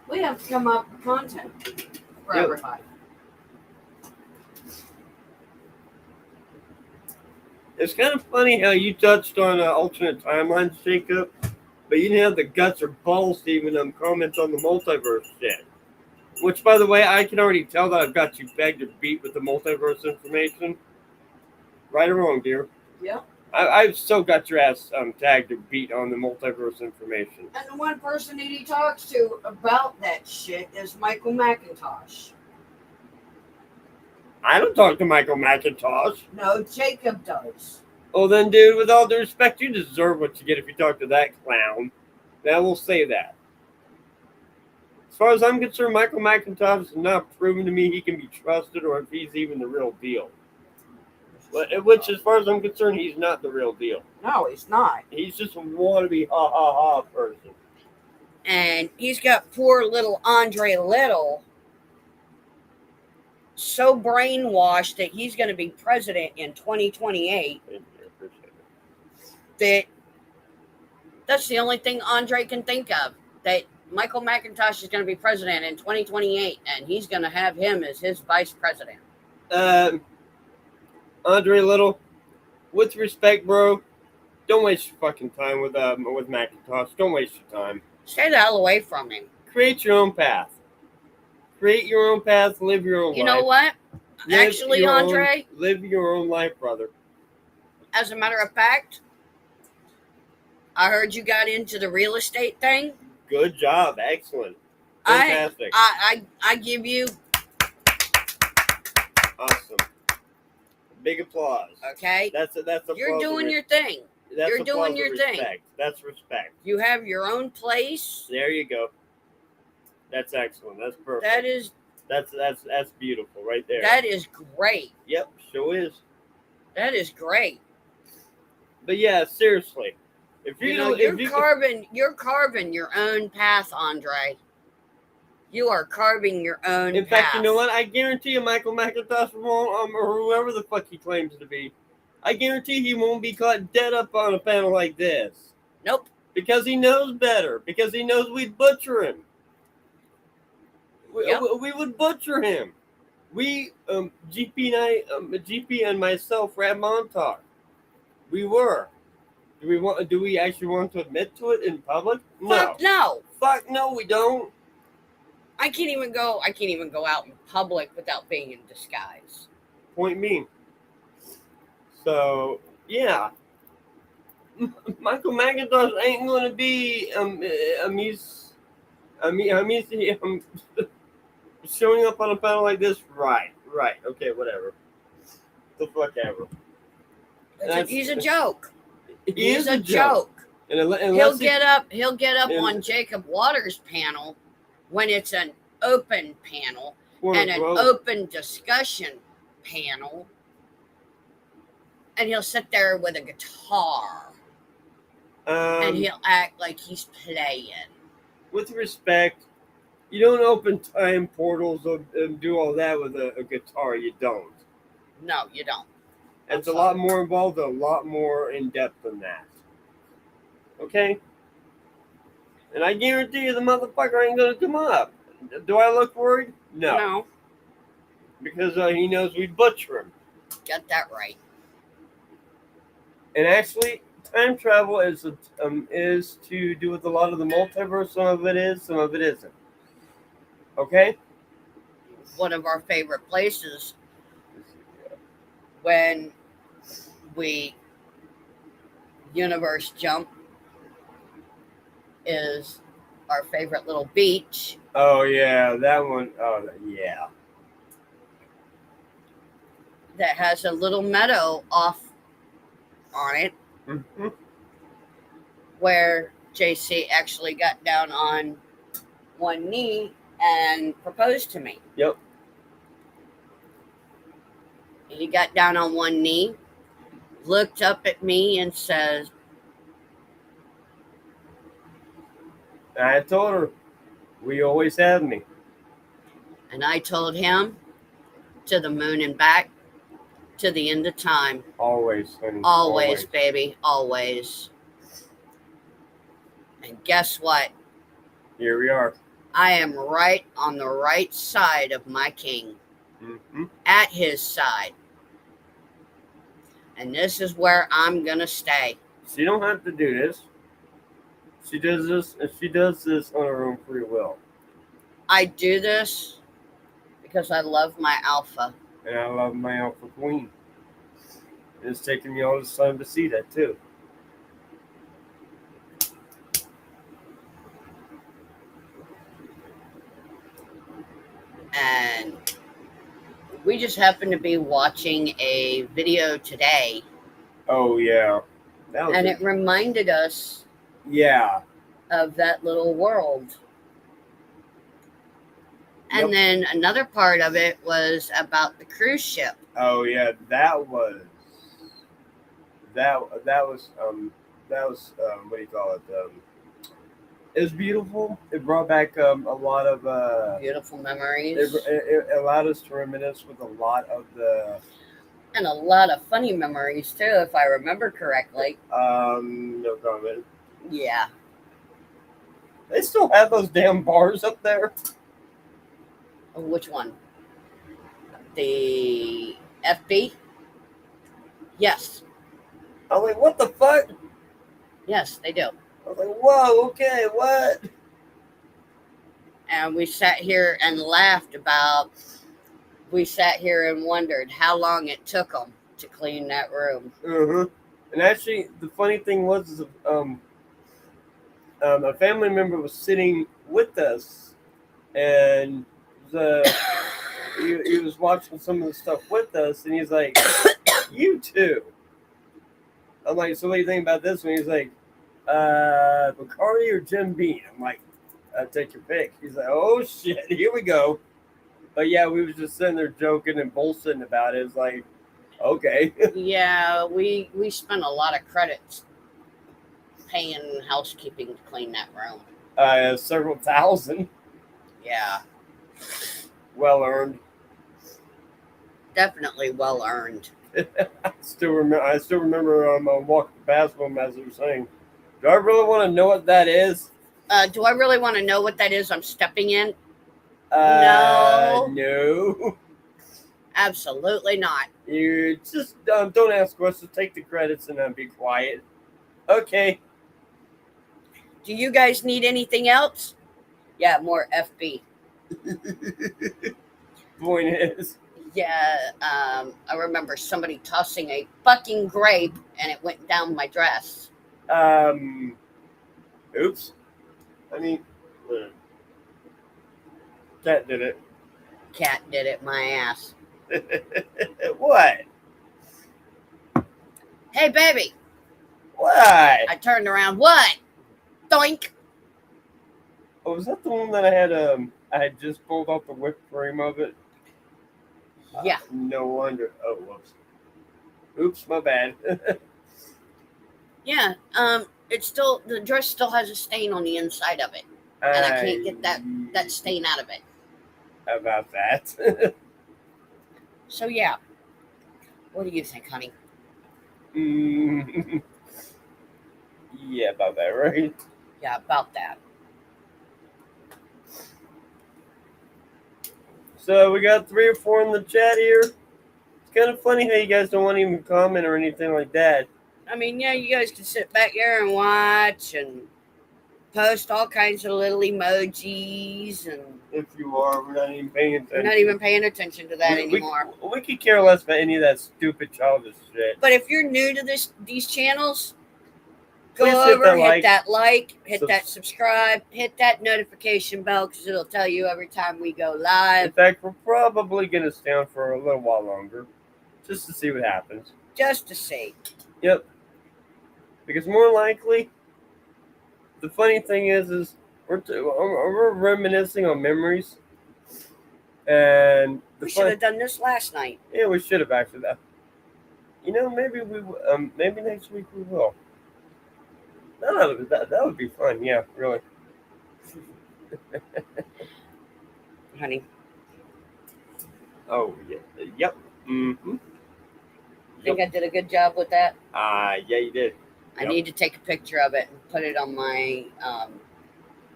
we have to come up with content for everybody. It's kind of funny how you touched on alternate timelines, Jacob, but you didn't have the guts or balls to even comment on the multiverse shit. Which, by the way, I can already tell that I've got you pegged or beat with the multiverse information. Right or wrong, dear? Yeah. I've still got your ass tagged or beat on the multiverse information. And the one person that he talks to about that shit is Michael McIntosh. I don't talk to Michael McIntosh. No, Jacob does. Oh, then, dude, with all due respect, you deserve what you get if you talk to that clown. Now we'll say that. As far as I'm concerned, Michael McIntosh has not proven to me he can be trusted or if he's even the real deal. Which, as far as I'm concerned, he's not the real deal. No, he's not. He's just a wannabe ha ha ha person. And he's got poor little Andre Little so brainwashed that he's going to be president in 2028 that that's the only thing Andre can think of, that Michael McIntosh is going to be president in 2028 and he's going to have him as his vice president. Andre Little, with respect, bro, don't waste your fucking time with McIntosh. Don't waste your time. Stay the hell away from him. Create your own path. Create your own path. Live your own life. You know what? Actually, Andre, live your own life, brother. As a matter of fact, I heard you got into the real estate thing. Good job. Excellent. Fantastic. I give you awesome. Big applause. Okay. That's You're doing your thing. You're doing your thing. That's respect. You have your own place. There you go. That's excellent. That's perfect. That's beautiful right there. That is great. Yep, sure is. That is great. But yeah, seriously, if you're carving your own path, Andre. You are carving your own path. In fact, you know what? I guarantee you, Michael McIntosh won't, or whoever the fuck he claims to be, I guarantee he won't be caught dead up on a panel like this. Nope. Because he knows better. Because he knows we'd butcher him. We would butcher him. We, GP and myself, Rad Montauk. We were. Do we actually want to admit to it in public? No. Fuck no. Fuck no, we don't. I can't even go out in public without being in disguise. Point me. So yeah. Michael McIntosh ain't gonna be showing up on a panel like this, right, okay, whatever. The fuck ever. He's a joke. He's a joke. He'll get up on Jacob Waters' panel when it's an open panel and an open discussion panel, and he'll sit there with a guitar and he'll act like he's playing. With respect, you don't open time portals and do all that with a guitar. You don't. No, you don't. It's a lot more involved, a lot more in depth than that. Okay? And I guarantee you the motherfucker ain't going to come up. Do I look worried? No. Because he knows we'd butcher him. Got that right. And actually, time travel is to do with a lot of the multiverse. Some of it is, some of it isn't. Okay? One of our favorite places when we universe jump is our favorite little beach. Oh, yeah, that one. Oh, yeah. That has a little meadow off on it. Mm-hmm. Where JC actually got down on one knee and proposed to me. Yep. He got down on one knee, looked up at me and says, I told her, we always have me. And I told him, to the moon and back, to the end of time. Always, honey. Always, baby. Always. And guess what? Here we are. I am right on the right side of my king. Mm-hmm. At his side. And this is where I'm going to stay. She don't have to do this. She does this on her own free will. I do this because I love my alpha. And I love my alpha queen. And it's taken me all this time to see that too. And We just happened to be watching a video today, Oh yeah, that was and a, it reminded us yeah. of that little world. And Yep. then another part of it was about the cruise ship. Oh yeah, that that was that was what do you call it? It was beautiful. It brought back a lot of Beautiful it, memories. it allowed us to reminisce with a lot of the And a lot of funny memories, too, if I remember correctly. no comment. Yeah. They still have those damn bars up there. Which one? The FB? Yes. I was like, what the fuck? Yes, they do. I was like, whoa, okay, what? And we sat here and laughed about, we sat here and wondered how long it took them to clean that room. Uh-huh. And actually, the funny thing was, is, a family member was sitting with us, and he was watching some of the stuff with us, and he's like, "You too." I'm like, "So what do you think about this one?" He's like, "Bacardi or Jim Beam?" I'm like, "Take your pick." He's like, "Oh shit, here we go." But yeah, we was just sitting there joking and bullshitting about it. It's like, okay, Yeah, we spent a lot of credits paying housekeeping to clean that room. several thousand, Yeah, well earned. definitely well earned. I still remember walking past them as they were saying, "Do I really want to know what that is?" Do I really want to know what that is I'm stepping in? No, No. absolutely not. You just don't ask questions. Take the credits and be quiet. Okay. Do you guys need anything else? Yeah, more FB. Point is, Yeah, I remember somebody tossing a fucking grape and it went down my dress. um, oops. I mean, cat did it. Cat did it, my ass. What? Hey, baby. What? I turned around. What? Doink. Oh, was that the one that I had just pulled off the whip frame of it? Yeah. No wonder. Oh, whoops. Oops, my bad. Yeah. It's still, the dress still has a stain on the inside of it. And I can't get that stain out of it. About that. So, yeah. What do you think, honey? Mm, yeah, about that, right? Yeah, about that. So we got 3 or 4 in the chat here. It's kind of funny how you guys don't want to even comment or anything like that. I mean, yeah, you guys can sit back there and watch and post all kinds of little emojis, and If you are, we're not even paying attention. we're not even paying attention to that anymore. We could care less about any of that stupid childish shit. But if you're new to these channels, Please go hit over, that hit that like, hit Subs- that subscribe, hit that notification bell because it'll tell you every time we go In live, fact, we're probably going to stay on for a little while longer just to see what happens. just to see. Yep. Because more likely, the funny thing is we're reminiscing on memories, and We should have done this last night. yeah, we should have actually. That maybe maybe next week we will. No, that would be fun. Yeah, really. Honey, Oh yeah, yep. Mm-hmm. think I did a good job with that. Yeah, you did. I Yep. need to take a picture of it and put it on my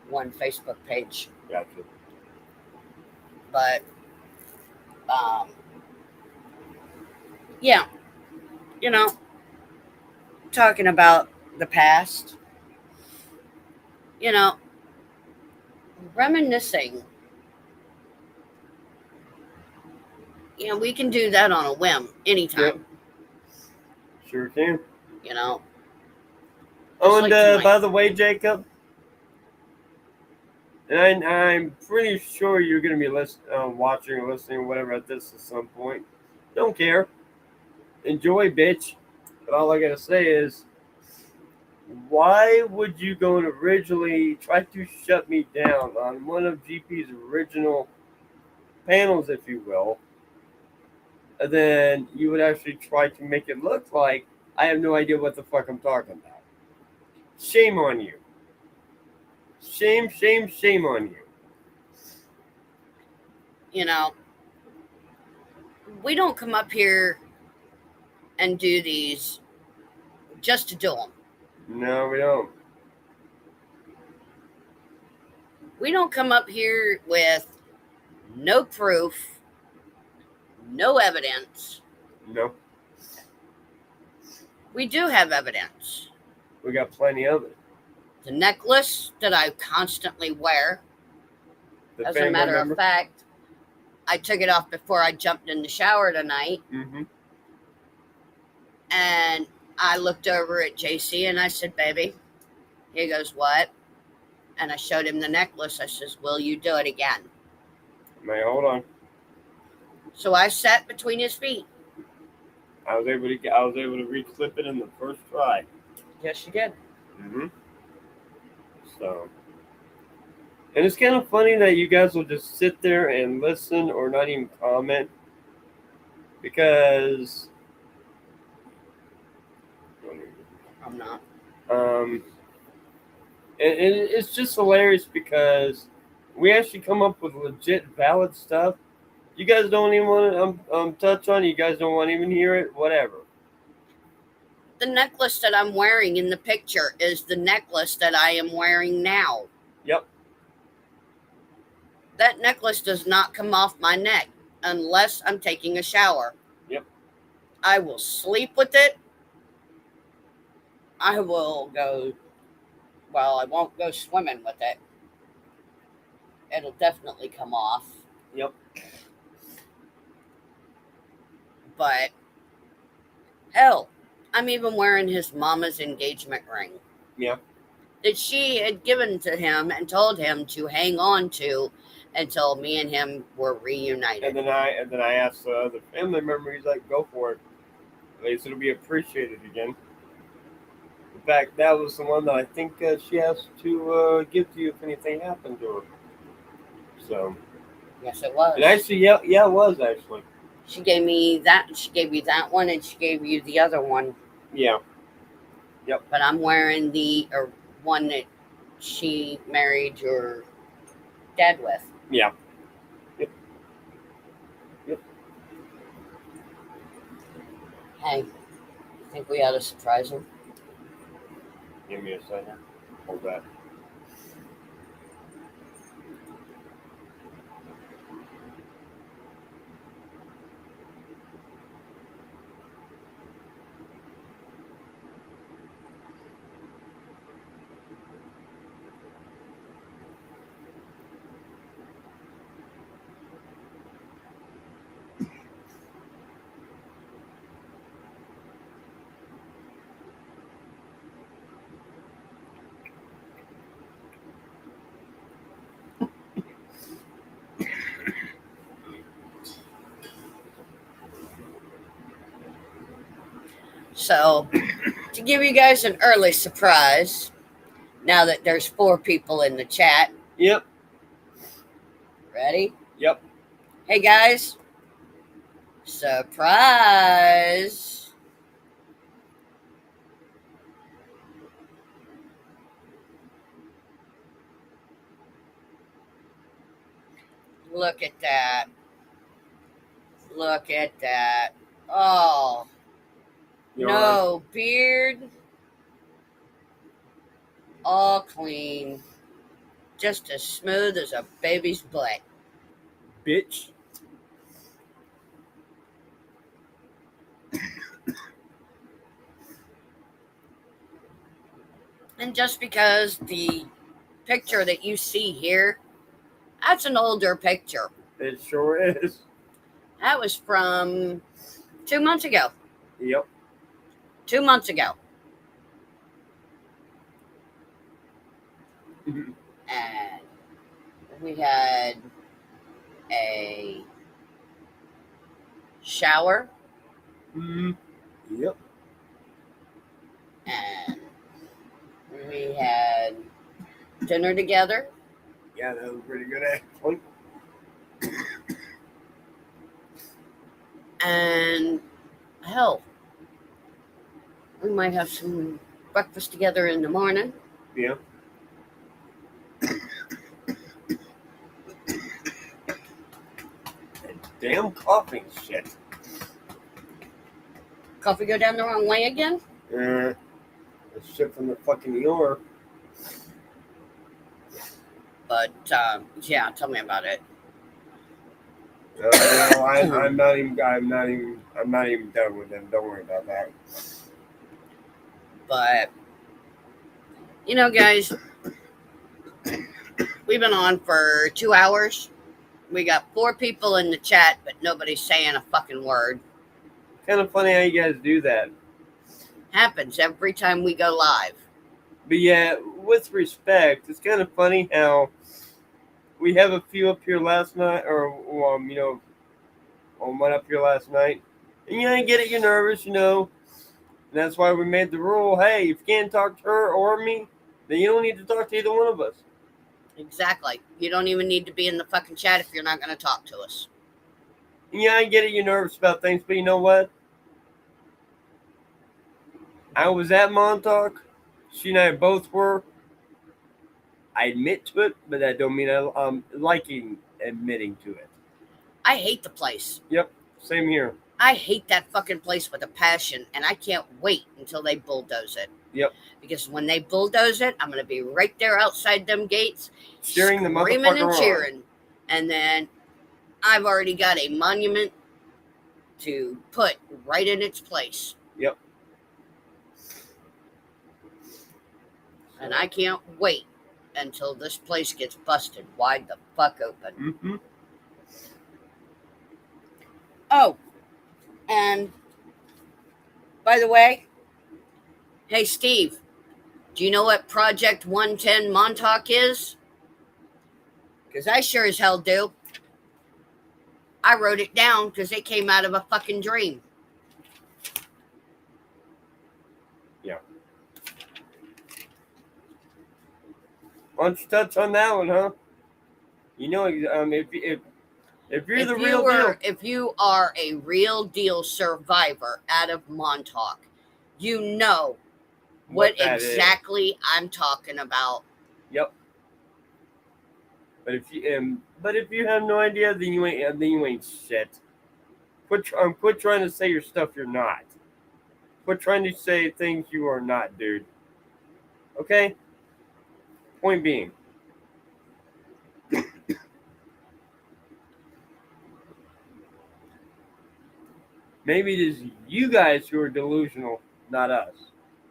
one Facebook page. Gotcha. But yeah, talking about the past, reminiscing. We can do that on a whim anytime. Yep. Sure can. Just Oh, and like tonight. by the way, Jacob, And I'm pretty sure you're going to be watching or listening or whatever at this at some point. Don't care. Enjoy, bitch. But all I got to say is, why would you go and originally try to shut me down on one of GP's original panels, if you will, and then you would actually try to make it look like I have no idea what the fuck I'm talking about? Shame on you. Shame, shame, shame on you. You know, we don't come up here and do these just to do them. No, we don't. We don't come up here with no proof, no evidence. No. We do have evidence. We got plenty of it. The necklace that I constantly wear. The As a matter of fact, I took it off before I jumped in the shower tonight. Mm-hmm. And I looked over at JC and I said, baby, he goes, what? And I showed him the necklace. I says, will you do it again? May hold on. So I sat between his feet. I was able to reclip it in the first try. Yes, you did. Mm-hmm. So, and it's kind of funny that you guys will just sit there and listen or not even comment, because I'm not. and it's just hilarious because we actually come up with legit valid stuff. You guys don't even want to touch on it. You guys don't want to even hear it. Whatever. The necklace that I'm wearing in the picture is the necklace that I am wearing now. Yep. That necklace does not come off my neck unless I'm taking a shower. Yep. I will sleep with it. I will go, well, I won't go swimming with it. It'll definitely come off. Yep. But, hell, I'm even wearing his mama's engagement ring. Yeah. That she had given to him and told him to hang on to until me and him were reunited. And then I asked the other family member. He's like, "Go for it. At least it'll be appreciated again." In fact, that was the one that I think she asked to give to you if anything happened to her. So. Yes, it was. And actually, yeah, it was actually. She gave me that. She gave you that one, and she gave you the other one. Yeah. Yep. But I'm wearing the one that she married your dad with. Yeah. Yep. Yep. Hey, you think we ought to surprise him? Give me a second. Hold that. So, to give you guys an early surprise, now that there's 4 people in the chat. Yep. Ready? Yep. Hey guys. Surprise. Look at that. Look at that. Oh. No beard. All clean. Just as smooth as a baby's butt. Bitch. And just because the picture that you see here, that's an older picture. It sure is. That was from 2 months ago. Yep. 2 months ago. And We had a shower. Yep. And we had dinner together. Yeah, that was pretty good actually. And hell, we might have some breakfast together in the morning. Yeah. Damn coughing shit. Coffee go down the wrong way again? That's shit from the fucking Eeyore. But yeah, tell me about it. No, I'm not even done with them. Don't worry about that. But you know, guys, we've been on for 2 hours. We got 4 people in the chat, but nobody's saying a fucking word. Kind of funny how you guys do that. Happens every time we go live. But yeah, with respect, it's kind of funny how we have a few up here last night, or one up here last night, and I get it, you're nervous, and that's why we made the rule. Hey, if you can't talk to her or me, then you don't need to talk to either one of us. Exactly. You don't even need to be in the fucking chat if you're not going to talk to us. And I get it, you're nervous about things, but you know what? I was at Montauk. She and I both were. I admit to it, but that don't mean I'm liking admitting to it. I hate the place. Yep, same here. I hate that fucking place with a passion, and I can't wait until they bulldoze it. Yep. Because when they bulldoze it, I'm going to be right there outside them gates, Cheering the screaming motherfucker and on. cheering. And then I've already got a monument to put right in its place. Yep. And I can't wait until this place gets busted wide the fuck open. Mm-hmm. Oh, and by the way, hey Steve, do you know what Project 110 Montauk is? Because I sure as hell do. I wrote it down because it came out of a fucking dream. Yeah. Why don't you touch on that one, huh? If you're the real deal. If you are a real deal survivor out of Montauk, you know what exactly I'm talking about. Yep. But if you have no idea, then you ain't shit. Quit trying to say your stuff you're not. Quit trying to say things you are not, dude. Okay? Point being. Maybe it is you guys who are delusional, not us.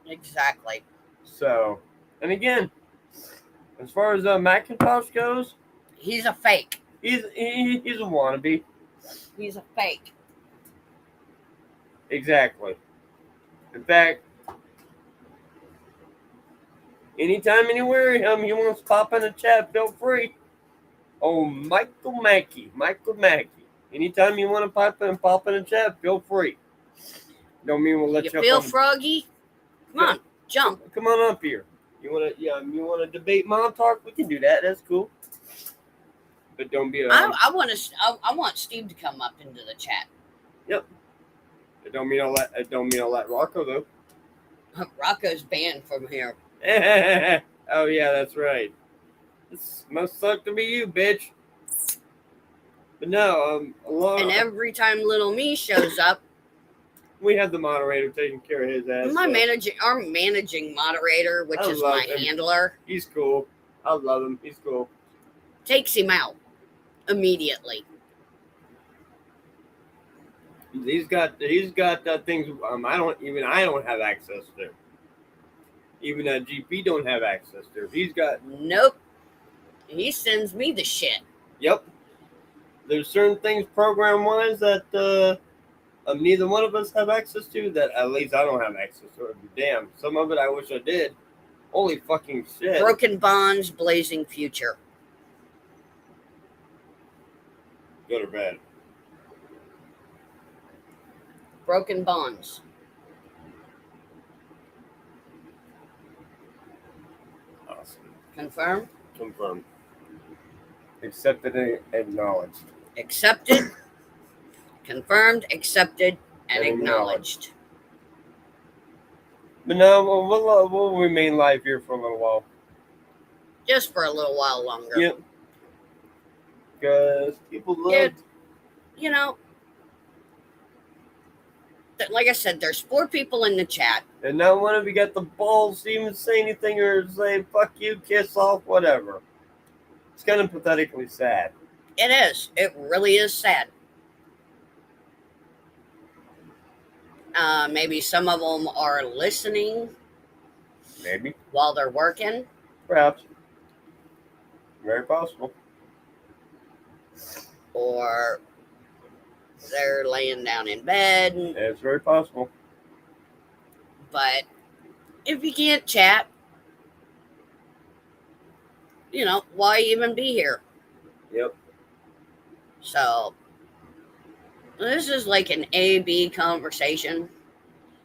Exactly. So, and again, as far as Macintosh goes, he's a fake. He's a wannabe. He's a fake. Exactly. In fact, anytime, anywhere, he wants to pop in the chat, feel free. Oh, Michael Mackey. Anytime you want to pop in the chat, feel free. Don't mean we'll let you. You feel froggy? Come on, jump. Come on up here. You wanna debate Montauk? We can do that. That's cool. But don't be. I want Steve to come up into the chat. Yep. It don't mean I'll let Rocco though. Rocco's banned from here. Oh yeah, that's right. This must suck to be you, bitch. But no, and every time little me shows up, we have the moderator taking care of his ass. Our managing moderator, which is my handler. He's cool. I love him. He's cool. Takes him out immediately. He's got things I don't have access to. Even GP don't have access to. He's got nope. He sends me the shit. Yep. There's certain things program wise that neither one of us have access to, that at least I don't have access to. Damn, some of it I wish I did. Holy fucking shit. Broken bonds, blazing future. Good or bad? Broken bonds. Awesome. Confirmed. Confirmed. Accepted and acknowledged. Accepted. Confirmed. Accepted. And And acknowledged. But now we'll remain live here for a little while. Just for a little while longer. Yep. Because people love. Yeah. You know, like I said, there's 4 people in the chat. And not one of you got the balls to even say anything or say fuck you, kiss off, whatever. It's kind of pathetically sad. It is. It really is sad. Maybe some of them are listening. Maybe. While they're working. Perhaps. Very possible. Or they're laying down in bed. It's very possible. But if you can't chat, you know, why even be here? Yep. So, this is like an A-B conversation.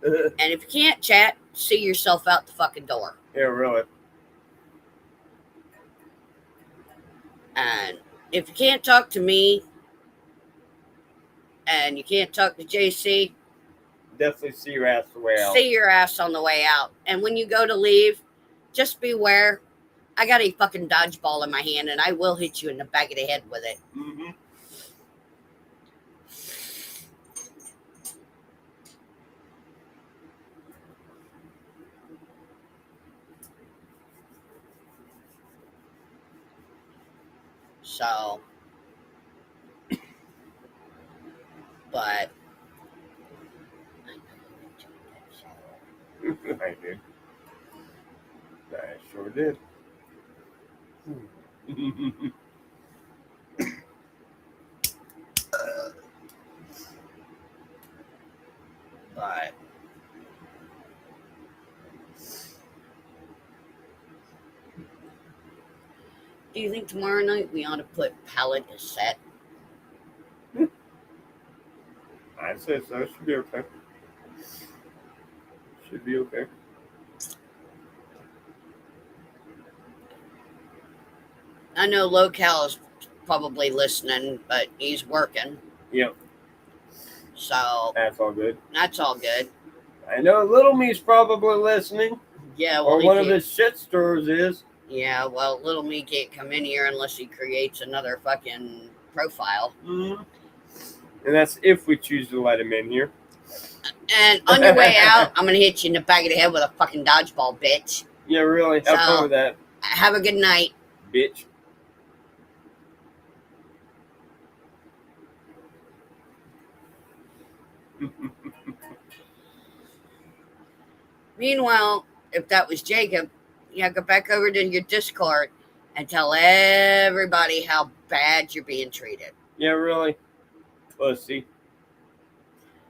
And if you can't chat, see yourself out the fucking door. Yeah, really. And if you can't talk to me, and you can't talk to JC, definitely see your ass the way out. See your ass on the way out. And when you go to leave, just beware. I got a fucking dodgeball in my hand, and I will hit you in the back of the head with it. Mm-hmm. So, but I did. I sure did. But do you think tomorrow night we ought to put palette as set? I'd say so. It should be okay. Should be okay. I know Locale is probably listening, but he's working. Yep. So that's all good. That's all good. I know Little Me's probably listening. Yeah, well, or one of his shit stores is. Yeah, well, Little Me can't come in here unless he creates another fucking profile. Mm-hmm. And that's if we choose to let him in here. And on your way out, I'm gonna hit you in the back of the head with a fucking dodgeball, bitch. Yeah, really. Have fun with that. Have a good night, bitch. Meanwhile, if that was Jacob, yeah, go back over to your Discord and tell everybody how bad you're being treated. Yeah, really. Pussy.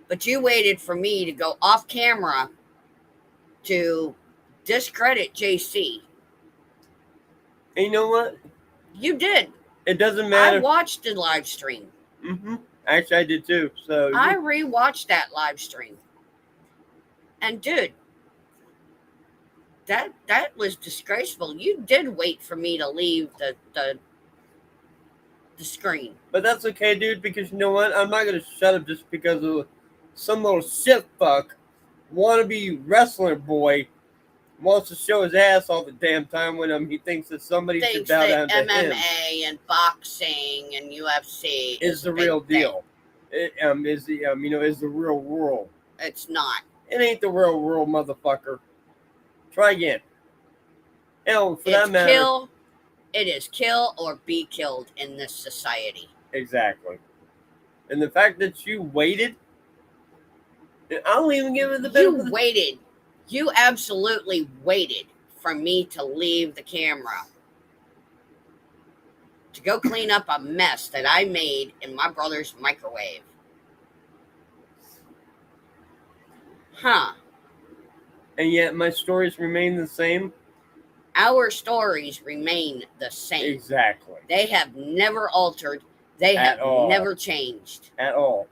But you waited for me to go off camera to discredit JC. And you know what? You did. It doesn't matter. I watched the live stream. Mm-hmm. Actually, I did too. So I rewatched that live stream. And dude, that was disgraceful. You did wait for me to leave the screen. But that's okay, dude, because you know what? I'm not gonna shut up just because of some little shit fuck wannabe wrestler boy wants to show his ass all the damn time when he thinks that somebody should bow down to him. MMA and boxing and UFC is the real deal. It is the real world. It's not. It ain't the real world, motherfucker. Try again. Hell, for that matter. It is kill or be killed in this society. Exactly. And the fact that you waited, I'll even give it the benefit. You waited. You absolutely waited for me to leave the camera to go clean up a mess that I made in my brother's microwave. Huh. And yet my stories remain the same? Our stories remain the same. Exactly. They have never altered. They At have all. never changed. At all.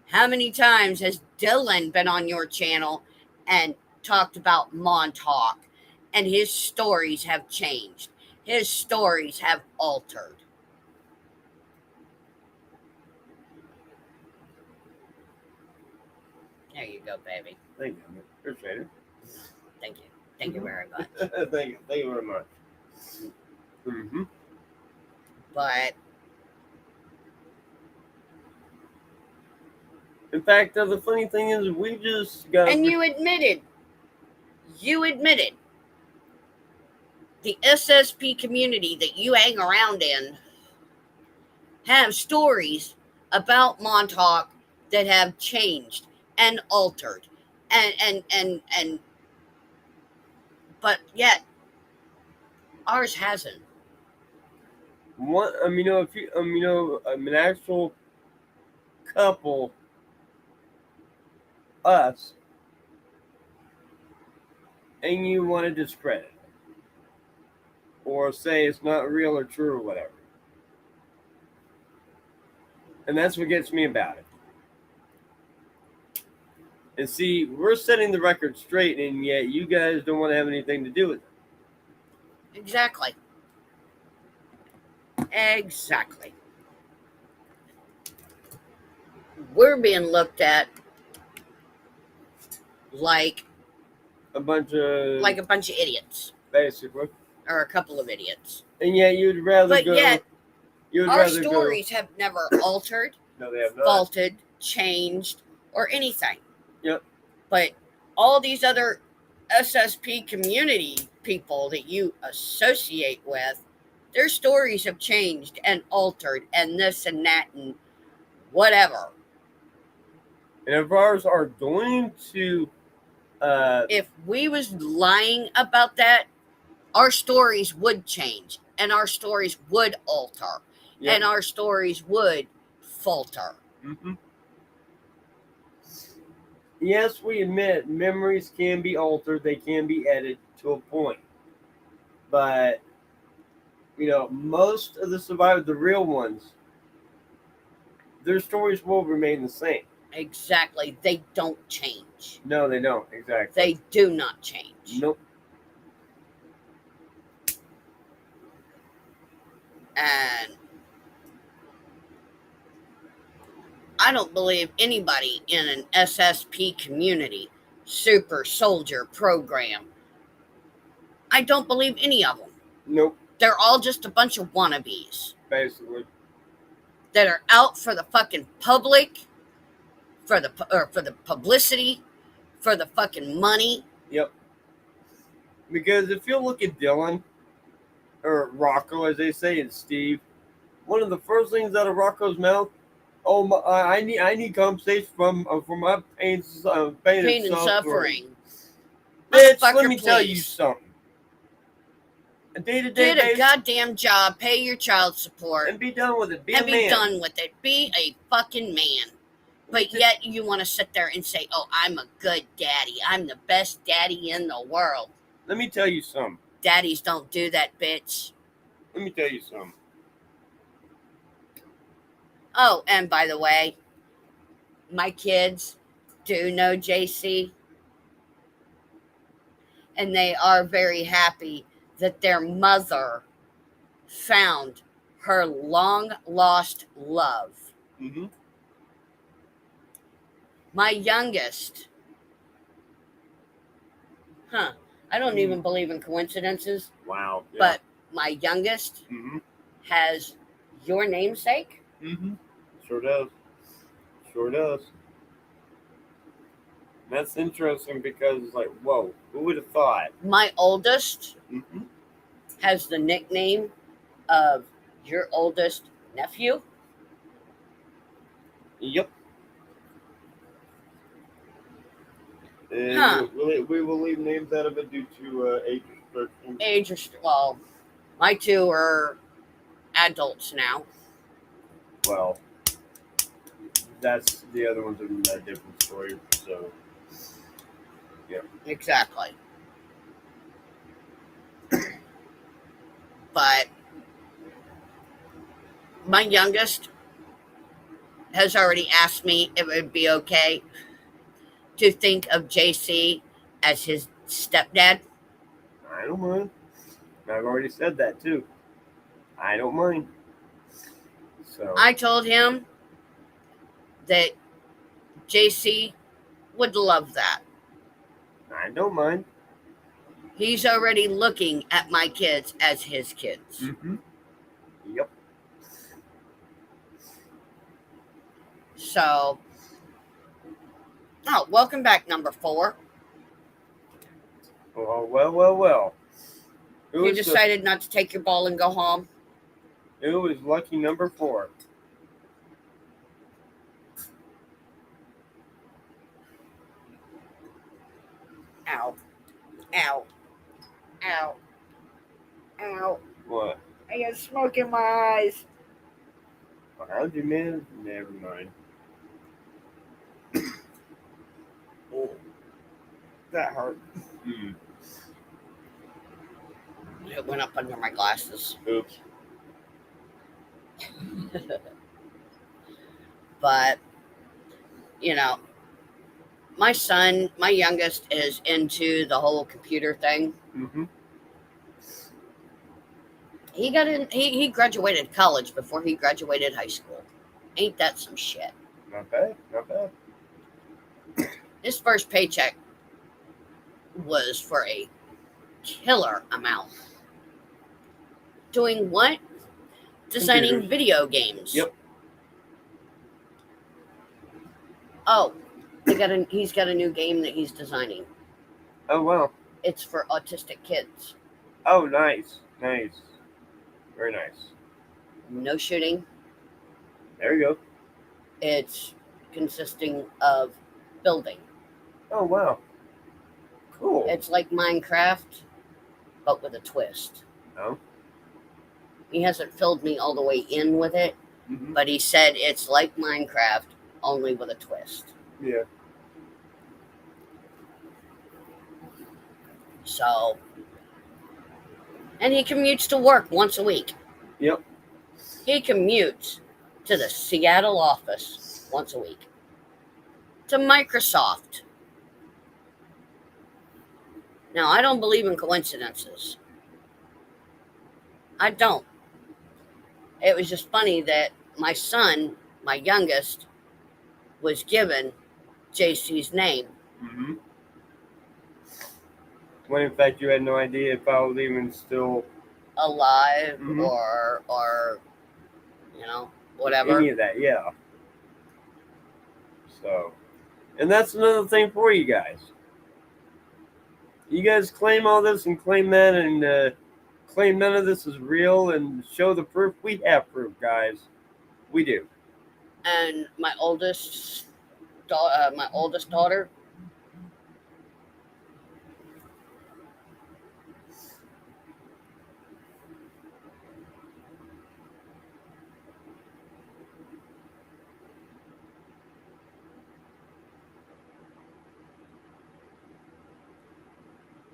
How many times has Dylan been on your channel and talked about Montauk, and his stories have changed? His stories have altered. There you go, baby. Thank you. Appreciate it. Thank you. Thank you very much. Thank you. Thank you very much. Mm-hmm. But in fact, the funny thing is, we just got. And you admitted the SSP community that you hang around in have stories about Montauk that have changed and altered, and but yet ours hasn't. One, if you, an actual couple, us, and you want to discredit or say it's not real or true or whatever. And that's what gets me about it. And see, we're setting the record straight, and yet you guys don't want to have anything to do with it. Exactly. Exactly. We're being looked at like a bunch of idiots, basically, or a couple of idiots. And yet you'd rather but go. Yet, our rather stories have never altered, no, they have not. faulted, changed, or anything. Yep. But all these other SSP community people that you associate with, their stories have changed and altered and this and that and whatever. And if ours are going to... if we was lying about that, our stories would change and our stories would alter. Yep. And our stories would falter. Mm-hmm. Yes, we admit memories can be altered. They can be edited to a point. But, most of the survivors, the real ones, their stories will remain the same. Exactly. They don't change. No, they don't. Exactly. They do not change. Nope. And I don't believe anybody in an SSP community, super soldier program, I don't believe any of them. Nope. They're all just a bunch of wannabes. Basically. That are out for the fucking public, for the publicity, for the fucking money. Yep. Because if you look at Dylan, or Rocco, as they say, and Steve, one of the first things out of Rocco's mouth, I need compensation from my pain and suffering. Bitch, let me tell you something. A day-to-day Get a goddamn job, pay your child support, and be done with it. Be done with it. Be a fucking man. But yet you want to sit there and say, "Oh, I'm a good daddy. I'm the best daddy in the world." Let me tell you something. Daddies don't do that, bitch. Let me tell you something. Oh, and by the way, my kids do know JC. And they are very happy that their mother found her long lost love. Mm-hmm. My youngest, I don't even believe in coincidences. Wow. Yeah. But my youngest has your namesake. Mm-hmm. Sure does. Sure does. That's interesting because it's like, whoa, who would have thought? My oldest has the nickname of your oldest nephew. Yep. And we will leave names out of it due to age restrictions. Well, my two are adults now. Well, that's the other one's a different story. So, yeah. Exactly. But My youngest has already asked me if it would be okay to think of JC as his stepdad. I don't mind. I've already said that too. I don't mind. So I told him that JC would love that. I don't mind. He's already looking at my kids as his kids. Mm-hmm. Yep. So, welcome back, number 4. Well. You decided not to take your ball and go home? It was lucky number 4. Ow. Ow. Ow. Ow. What? I got smoke in my eyes. How'd you manage? Never mind. Oh, that hurt. It went up under my glasses. Oops. But, you know, my son, my youngest, is into the whole computer thing. Mm-hmm. He got in. He graduated college before he graduated high school. Ain't that some shit? Not bad. Not bad. His first paycheck was for a killer amount. Doing what? Designing Computers. video games. Yep. Oh, he's got a new game that he's designing. Oh wow. It's for autistic kids. Oh nice. Nice. Very nice. No shooting. There you go. It's consisting of building. Oh wow. Cool. It's like Minecraft, but with a twist. Oh. He hasn't filled me all the way in with it, Mm-hmm. but he said it's like Minecraft, only with a twist. Yeah. So, and he commutes to work once a week. Yep. He commutes to the Seattle office once a week. To Microsoft. Now, I don't believe in coincidences. I don't. It was just funny that my son, my youngest, was given JC's name. Mm-hmm. When in fact you had no idea if I was even still Alive Mhm. or whatever. any of that, yeah. So, and that's another thing for you guys. You guys claim all this and claim that and claim none of this is real and show the proof. We have proof, guys. We do. And my oldest daughter,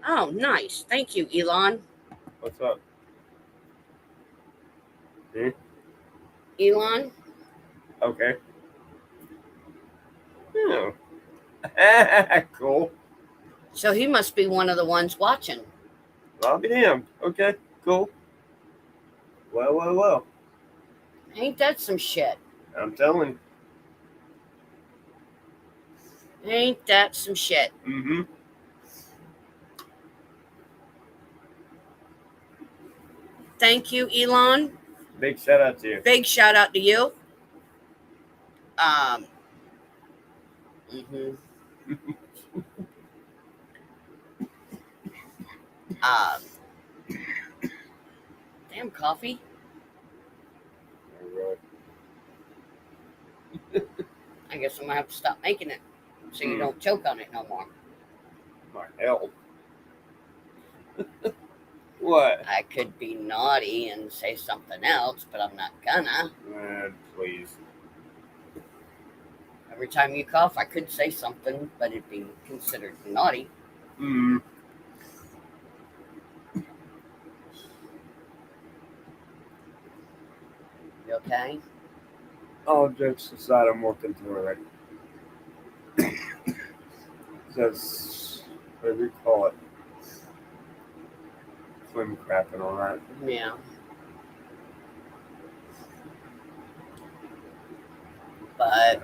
oh, nice. Thank you, Elon. What's up? Elon, Okay. Oh. Cool. so he must be one of the ones watching. I'll be damned. Okay, cool. Well. Ain't that some shit? I'm telling you. Ain't that some shit? Mm-hmm. Thank you, Elon. Big shout out to you. Big shout out to you. Mhm. Damn coffee. All right. I guess I'm gonna have to stop making it so you don't choke on it no more. My hell. What? I could be naughty and say something else, but I'm not gonna. Please. Every time you cough, I could say something, but it'd be considered naughty. Mm. Yep. Okay. All jokes aside, I'm working through it. That's what do we call it? Swim crap and all that. Yeah. But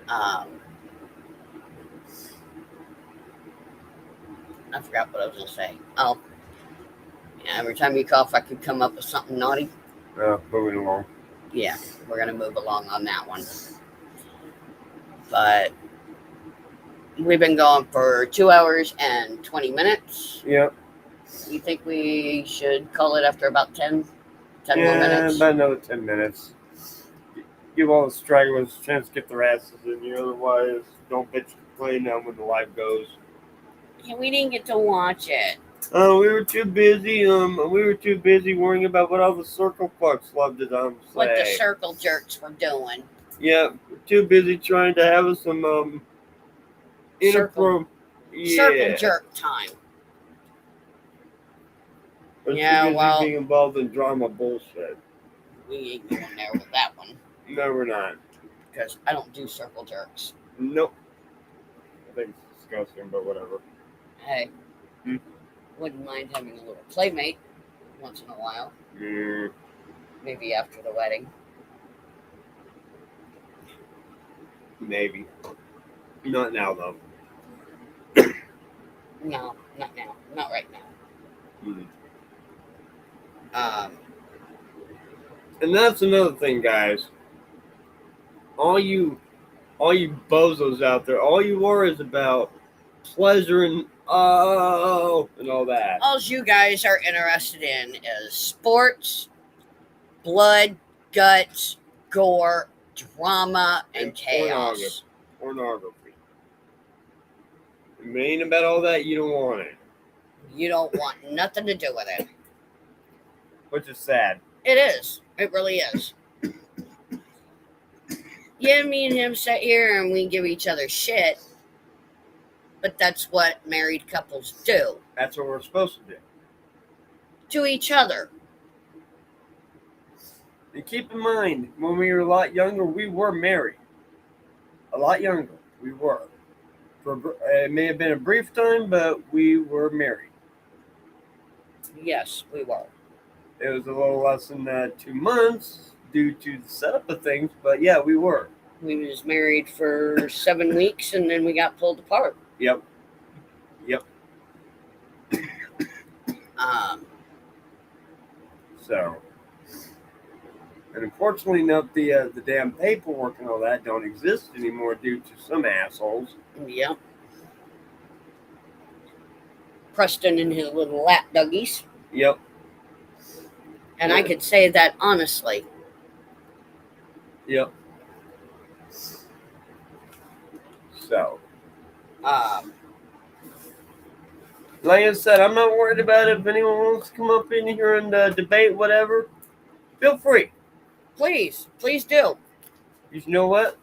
I forgot what I was gonna say. Oh, yeah, every time you cough, I could come up with something naughty. Moving along. Yeah, we're gonna move along on that one. But we've been going for 2 hours and 20 minutes. Yep. You think we should call it after about 10 Yeah, more minutes? about another 10 minutes. Give all the stragglers a chance to get their asses in here. Otherwise, don't bitch complain now when the live goes. Yeah, we didn't get to watch it. We were too busy. We were too busy worrying about what all the circle fucks loved to say. What the circle jerks were doing. Yeah, we're too busy trying to have some Circle jerk time. We're Yeah, too busy well, being involved in drama bullshit. we ain't going there with that one. No, we're not. Because I don't do circle jerks. Nope. I think it's disgusting, but whatever. Hey, wouldn't mind having a little playmate once in a while. Maybe after the wedding. Maybe. Not now, though. No, not now. Not right now. And that's another thing, guys. All you bozos out there, all you worry is about pleasure and and all that. All you guys are interested in is sports, blood, guts, gore, drama, and chaos. Pornography. If it ain't about all that, you don't want it. You don't want nothing to do with it. Which is sad. It is. It really is. Yeah, me and him sit here and we give each other shit. But that's what married couples do. That's what we're supposed to do. To each other. And keep in mind, when we were a lot younger, we were married. A lot younger, we were. It may have been a brief time, but we were married. Yes, we were. It was a little less than 2 months due to the setup of things, but yeah, we were. We was married for 7 weeks and then we got pulled apart. Yep. So, and unfortunately, note the damn paperwork and all that don't exist anymore due to some assholes. Yep. Preston and his little lap duggies. Yep. And yeah. I could say that honestly. Yep. So. Like I said, I'm not worried about it. If anyone wants to come up in here and debate whatever, feel free. Please do. You know what?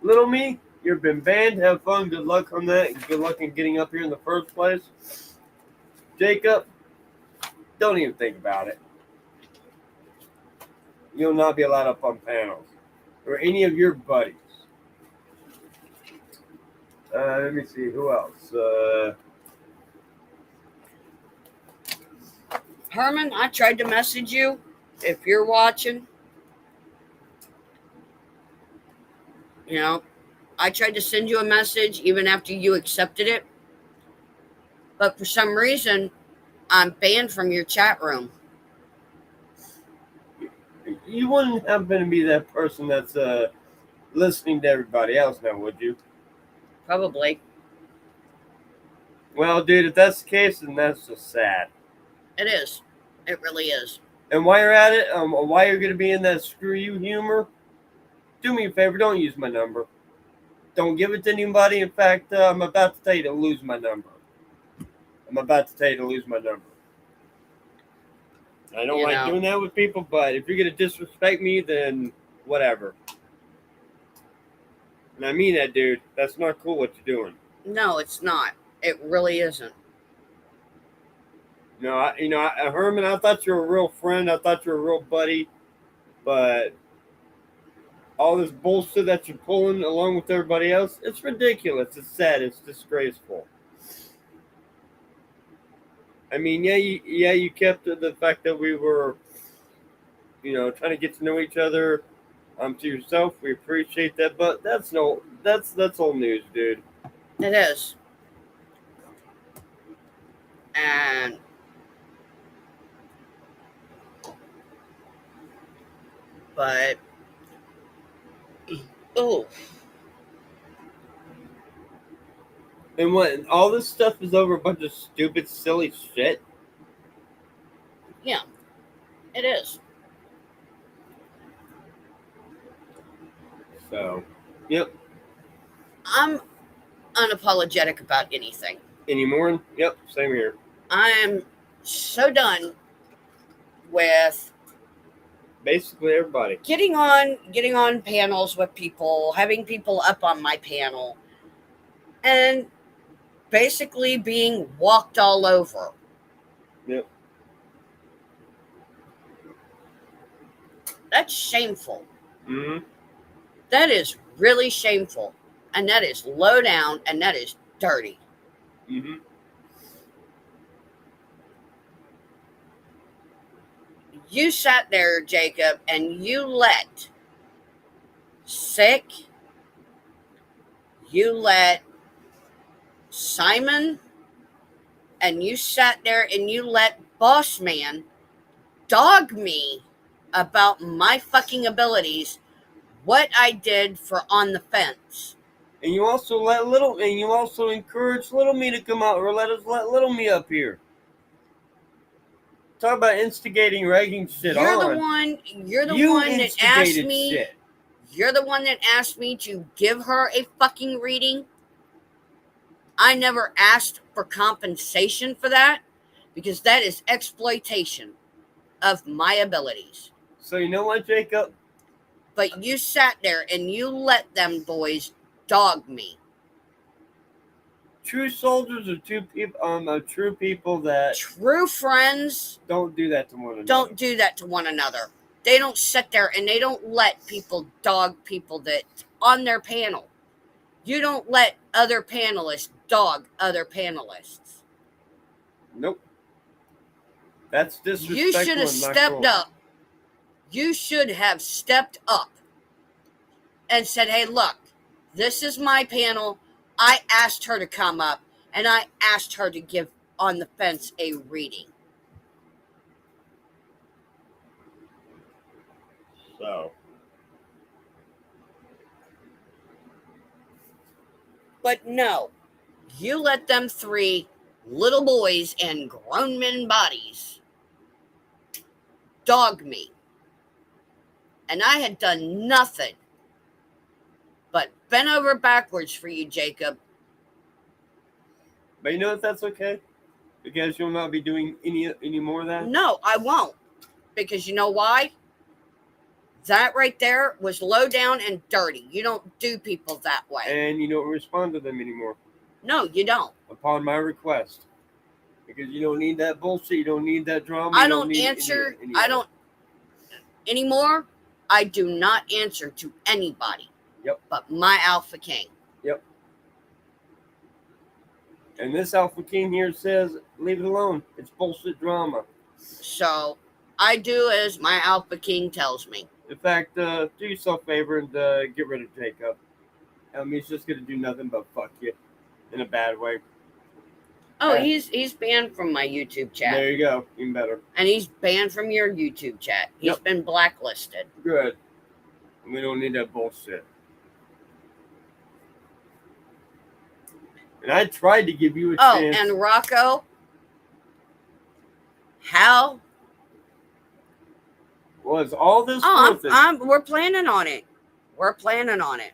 Little me, you've been banned. Have fun. Good luck on that. Good luck in getting up here in the first place. Jacob, don't even think about it. You'll not be allowed up on panels. Or any of your buddies. Let me see. Who else? Herman, I tried to message you. If you're watching, you know, I tried to send you a message even after you accepted it. But for some reason, I'm banned from your chat room. You wouldn't happen to be that person that's listening to everybody else now, would you? Probably. Well, dude, if that's the case, then that's just sad. It is. It really is. And while you're at it, while you're going to be in that screw you humor, do me a favor, don't use my number. Don't give it to anybody. In fact, I'm about to tell you to lose my number. I don't like doing that with people, but if you're going to disrespect me, then whatever. And I mean that, dude. That's not cool what you're doing. No, it's not. It really isn't. No, Herman, I thought you were a real friend. I thought you were a real buddy. But all this bullshit that you're pulling along with everybody else, it's ridiculous. It's sad. It's disgraceful. I mean, you kept the fact that we were, trying to get to know each other, to yourself. We appreciate that, but that's old news, dude. It is. And but oh, And what? All this stuff is over a bunch of stupid, silly shit. yeah, it is. So, yep. I'm unapologetic about anything. Anymore? Yep. Same here. I'm so done with Basically, everybody getting on panels with people, having people up on my panel, and basically being walked all over. Yep. That's shameful. Mm-hmm. That is really shameful, and that is low down, and that is dirty. Mm-hmm. You sat there, Jacob, and you let Sick, you let Simon, and you sat there and you let Boss Man dog me about my fucking abilities, what I did for On the Fence. And you also encouraged little me to come out, or let little me up here. Talk about instigating, ragging shit You're on. You're the one that asked me. Shit. You're the one that asked me to give her a fucking reading. I never asked for compensation for that because that is exploitation of my abilities. So you know what, Jacob? But you sat there and you let them boys dog me. True soldiers are true people that True friends don't do that to one another. don't do that to one another. They don't sit there and they don't let people dog people that on their panel. You don't let other panelists dog other panelists. Nope. That's disrespectful. You should have stepped up. You should have stepped up and said, hey, look, this is my panel. I asked her to come up and I asked her to give On the Fence a reading. So. But no, you let them three little boys and grown men bodies dog me. And I had done nothing but bent over backwards for you, Jacob. But you know if that's okay? Because you'll not be doing any more of that? No, I won't. Because you know why? That right there was low down and dirty. You don't do people that way. And you don't respond to them anymore. No, you don't. Upon my request. Because you don't need that bullshit. You don't need that drama. I don't answer. I don't anymore. I do not answer to anybody. Yep. But my Alpha King. Yep. And this Alpha King here says, leave it alone. It's bullshit drama. So I do as my Alpha King tells me. In fact, do yourself a favor and get rid of Jacob. He's just gonna do nothing but fuck you in a bad way. Oh, he's banned from my YouTube chat. There you go. Even better. And he's banned from your YouTube chat. He's been blacklisted. Good. We don't need that bullshit. And I tried to give you a chance. Oh, and Rocco, how was all this worth it? We're planning on it. We're planning on it.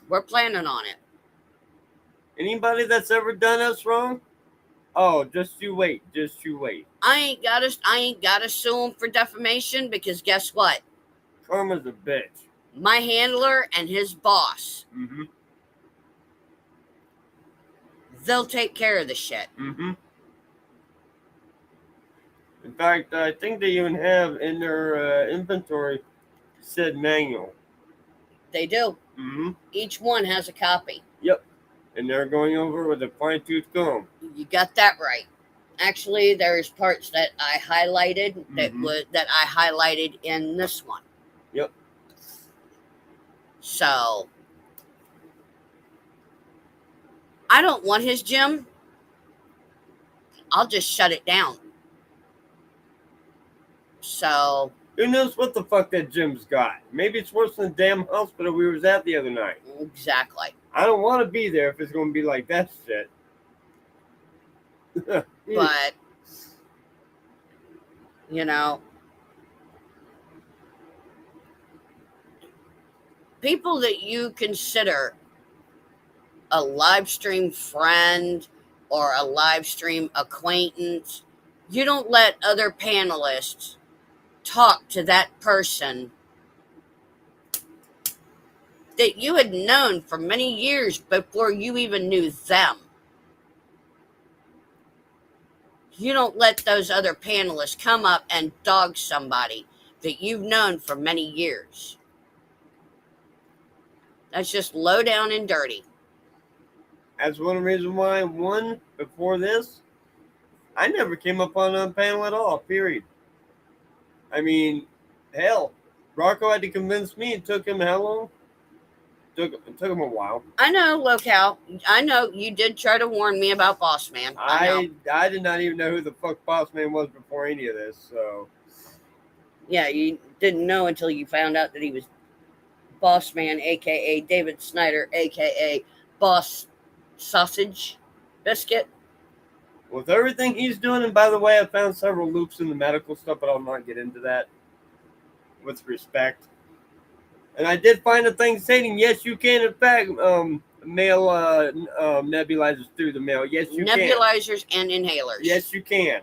We're planning on it. Anybody that's ever done us wrong? Oh, just you wait. Just you wait. I ain't gotta sue him for defamation because guess what? Karma's a bitch. My handler and his boss. Mm-hmm. They'll take care of the shit. Mm-hmm. fact, I think they even have in their inventory said manual. They do. Mm-hmm. Each one has a copy. Yep. And they're going over with a fine-tooth comb. You got that right. Actually, there's parts that I highlighted that I highlighted in this one. Yep. So I don't want his gym. I'll just shut it down. So who knows what the fuck that gym's got? Maybe it's worse than the damn hospital we was at the other night. Exactly. I don't want to be there if it's going to be like that shit. But you know, people that you consider a live stream friend or a live stream acquaintance, you don't let other panelists talk to that person that you had known for many years before you even knew them. You don't let those other panelists come up and dog somebody that you've known for many years. That's just low down and dirty. That's one reason why, before this, I never came up on a panel at all, period. I mean, hell, Rocco had to convince me. It took him how long? It took him a while. I know, Locale. I know you did try to warn me about Boss Man. I did not even know who the fuck Boss Man was before any of this, so. Yeah, you didn't know until you found out that he was Boss Man, a.k.a. David Snyder, a.k.a. Boss Sausage Biscuit. With everything he's doing, and by the way, I found several loops in the medical stuff, but I'll not get into that with respect. And I did find a thing stating, yes, you can, in fact, mail nebulizers through the mail. Yes, you can. Nebulizers and inhalers. Yes, you can.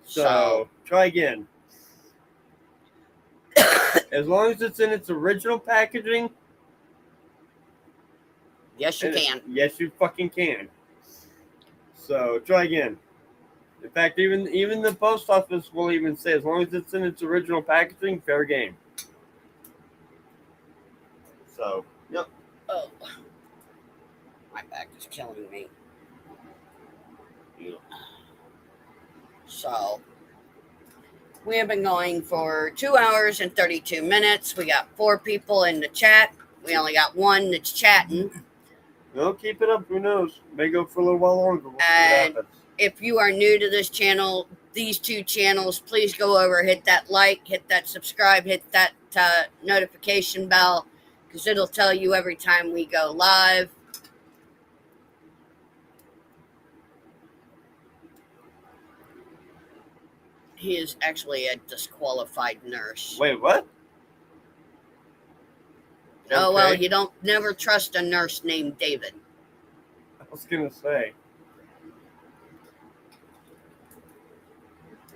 So try again. As long as it's in its original packaging. Yes, you can. Yes, you fucking can. So try again. In fact, even the post office will even say, as long as it's in its original packaging, fair game. So, yep. Oh, my back is killing me. Yeah. So, we have been going for 2 hours and 32 minutes. We got 4 people in the chat. We only got 1 that's chatting. No, keep it up. Who knows? May go for a little while longer. We'll see what happens. If you are new to this channel, these 2 channels, please go over, hit that like, hit that subscribe, hit that notification bell, because it'll tell you every time we go live. He is actually a disqualified nurse. Wait, what? Oh, well, you don't never trust a nurse named David. I was going to say.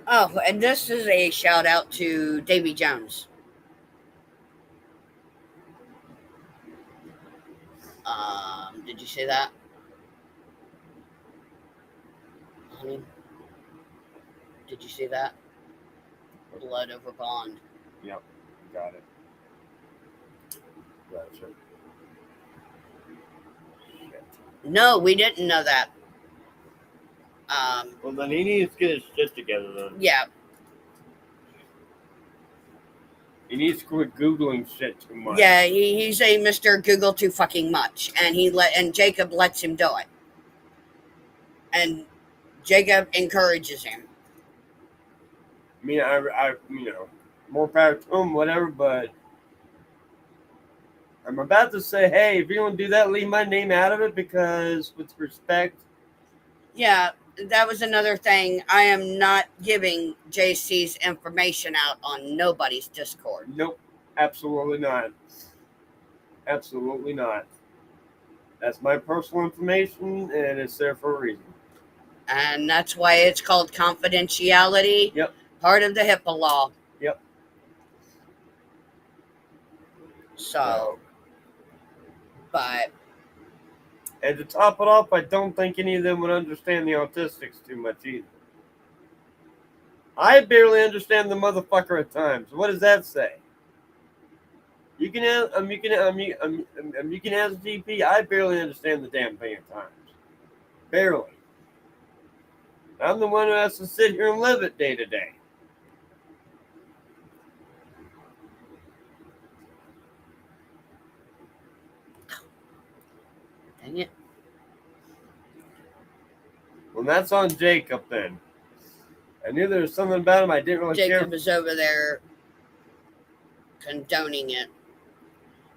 Oh, and this is a shout out to Davy Jones. Did you see that? Honey? Did you see that? Blood over bond. Yep, got it. Gotcha. Shit. No, we didn't know that. Well, then he needs to get his shit together, then. Yeah. He needs to quit Googling shit too much. Yeah, he's a Mr. Google too fucking much, and Jacob lets him do it. And Jacob encourages him. I mean, I more power to him, whatever, but I'm about to say, hey, if you don't do that, leave my name out of it, because with respect. Yeah, that was another thing. I am not giving JC's information out on nobody's Discord. Nope, absolutely not. Absolutely not. That's my personal information, and it's there for a reason. And that's why it's called confidentiality. Yep. Part of the HIPAA law. Yep. So, but. And to top it off, I don't think any of them would understand the autistics too much either. I barely understand the motherfucker at times. What does that say? You can ask GP. I barely understand the damn thing at times. Barely. I'm the one who has to sit here and live it day to day. Dang it. Well, that's on Jacob then. I knew there was something about him I didn't really care. Jacob is over there condoning it.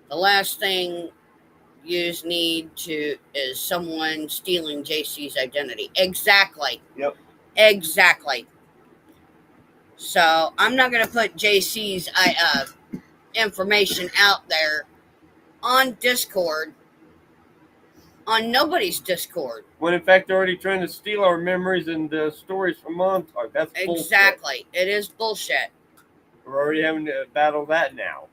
The last thing you need to is someone stealing JC's identity. Exactly. Yep. Exactly. So I'm not going to put JC's information out there on Discord, on nobody's Discord. When in fact they're already trying to steal our memories and stories from Montauk. That's bullshit. Exactly. It is bullshit. We're already having to battle that now.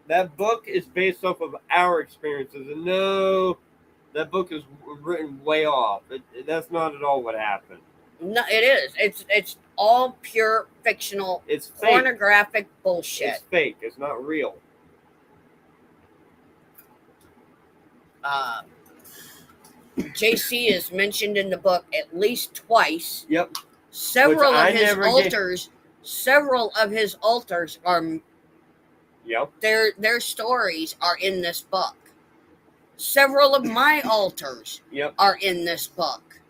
That book is based off of our experiences, and no, that book is written way off. That's not at all what happened. No, it is. It's all pure fictional. It's fake. Pornographic bullshit. It's fake. It's not real. JC is mentioned in the book at least twice. Yep. Several of his altars are. Yep. Their stories are in this book. Several of my altars are in this book.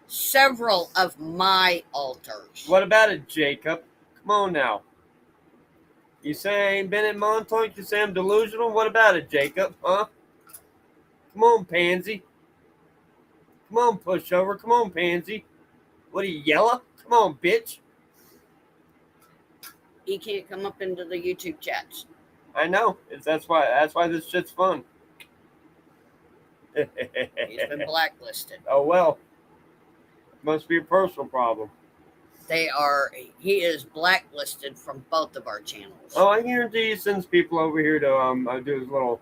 Several of my altars. What about it, Jacob? Come on now. You say I ain't been in Montauk? You say I'm delusional? What about it, Jacob? Huh? Come on, pansy. Come on, pushover. Come on, pansy. What are you, yellow? Come on, bitch. He can't come up into the YouTube chats. I know. That's why this shit's fun. He's been blacklisted. Oh well. Must be a personal problem. He is blacklisted from both of our channels. Oh, I guarantee he sends people over here to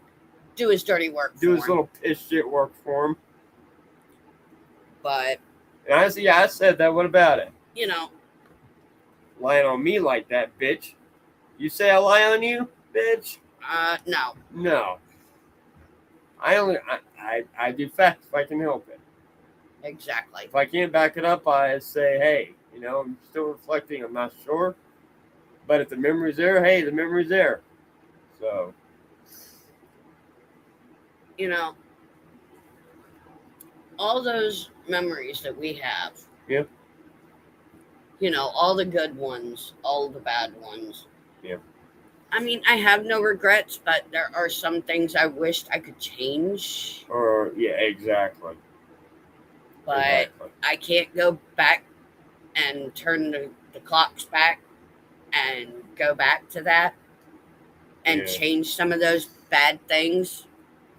do his dirty work. Little piss shit work for him. But and I said that. What about it? You know. Lying on me like that, bitch. You say I lie on you, bitch? No. No. I do facts if I can help it. Exactly. If I can't back it up, I say, hey, I'm still reflecting. I'm not sure. But if the memory's there, hey, the memory's there. So. All those memories that we have. Yeah. All the good ones, all the bad ones. Yeah. I mean, I have no regrets, but there are some things I wished I could change. Yeah, exactly. But exactly. I can't go back and turn the clocks back and go back to that and change some of those bad things.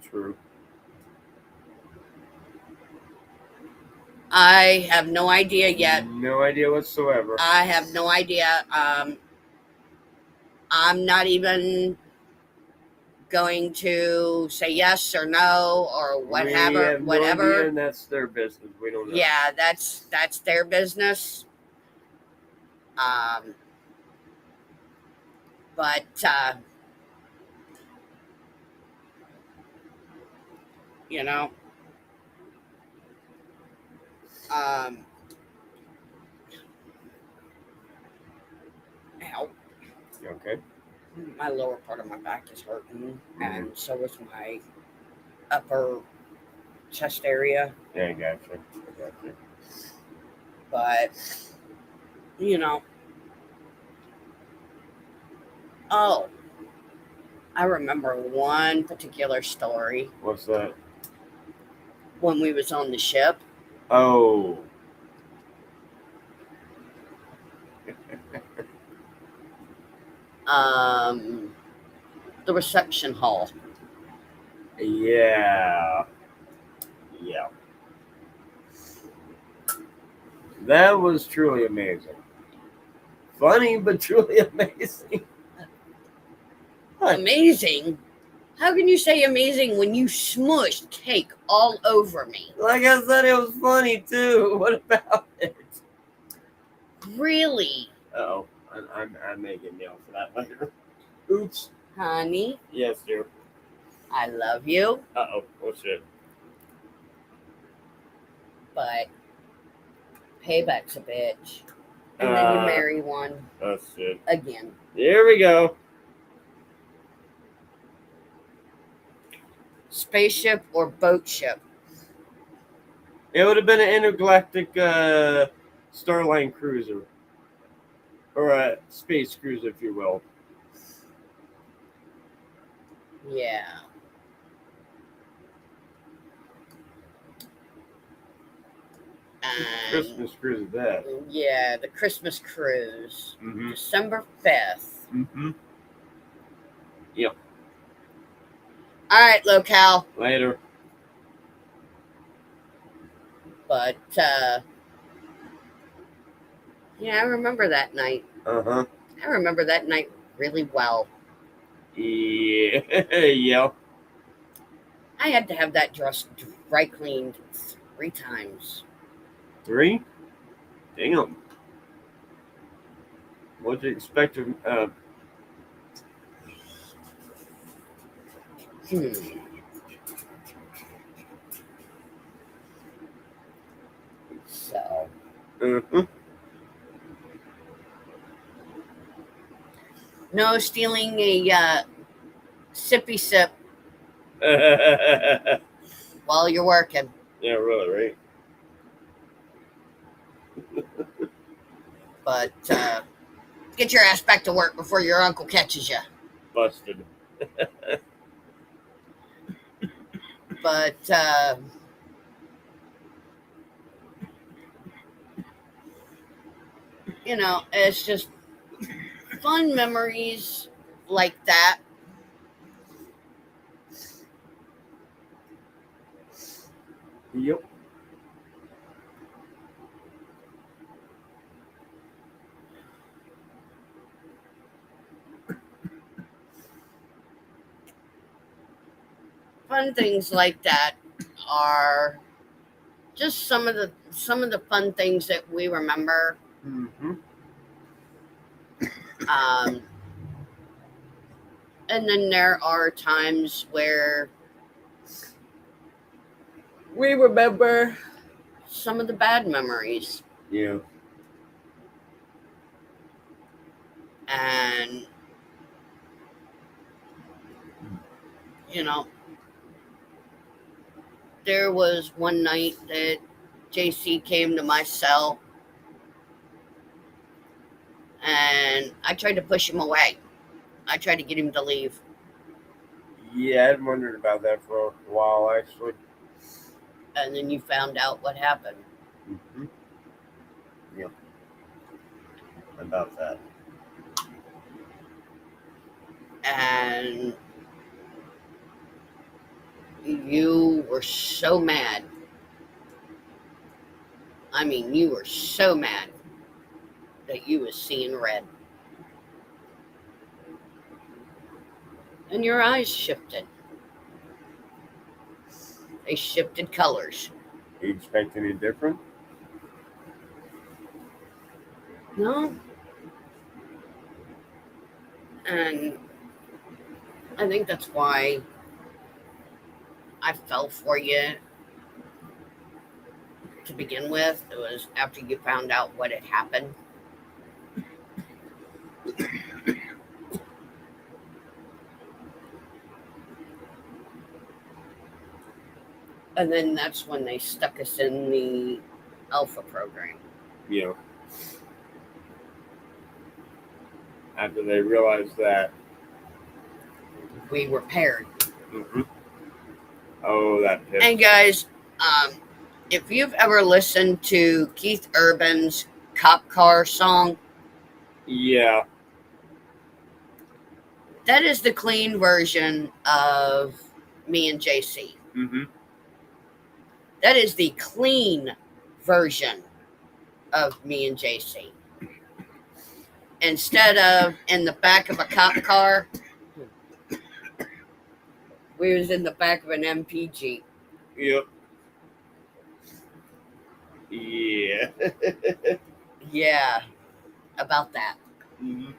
True. I have no idea yet. No idea whatsoever. I have no idea. I'm not even going to say yes or no or whatever. No idea, and that's their business. We don't know. Yeah, that's their business. But ow. You okay? My lower part of my back is hurting, and so is my upper chest area. Yeah, I got you. But, oh, I remember one particular story. What's that? When we was on the ship. Oh. The reception hall. Yeah. That was truly amazing. Funny, but truly amazing. Amazing? How can you say amazing when you smushed cake all over me? Like I said, it was funny too. What about it? Really? Uh-oh. I may get nailed for that later. Oops. Honey, Yes, dear. I love you, Uh-oh. Oh, shit. but payback's a bitch. And then you marry one Oh, shit. again. Here we go. Spaceship or boat ship? It would have been an intergalactic Starline cruiser. Or a space cruiser, if you will. Yeah. And Christmas cruise that. yeah, the Christmas cruise. Mm-hmm. December 5th. Mm-hmm. Yep. All right, locale. Later. But yeah, I remember that night. Uh-huh. I remember that night really well. Yeah. Yeah. I had to have that dress dry cleaned 3 times. 3? Damn. What'd you expect of So, uh-huh. no stealing a sippy sip while you're working. Yeah, really, right? But get your ass back to work before your uncle catches you. Busted. But you know, it's just fun memories like that. Yep. Fun things like that are just some of the fun things that we remember. Mm-hmm. And then there are times where we remember some of the bad memories. Yeah. And, you know, there was one night that JC came to my cell and I tried to push him away. I tried to get him to leave. Yeah, I'd wondered about that for a while, actually. And then you found out what happened. Mm-hmm. Yep. About that. And you were so mad. I mean, you were so mad that you was seeing red. And your eyes shifted. They shifted colors. You expect any different? No. And I think that's why I fell for you to begin with. It was after you found out what had happened. And then that's when they stuck us in the Alpha program. Yeah. After they realized that. We were paired. Mm-hmm. Oh, that pissed. And guys, if you've ever listened to Keith Urban's Cop Car song, yeah. that is the clean version of me and JC. Mm-hmm. That is the clean version of me and JC. Instead of in the back of a cop car, we was in the back of an MPG. Yep. Yeah. Yeah. about that. Mm-hmm.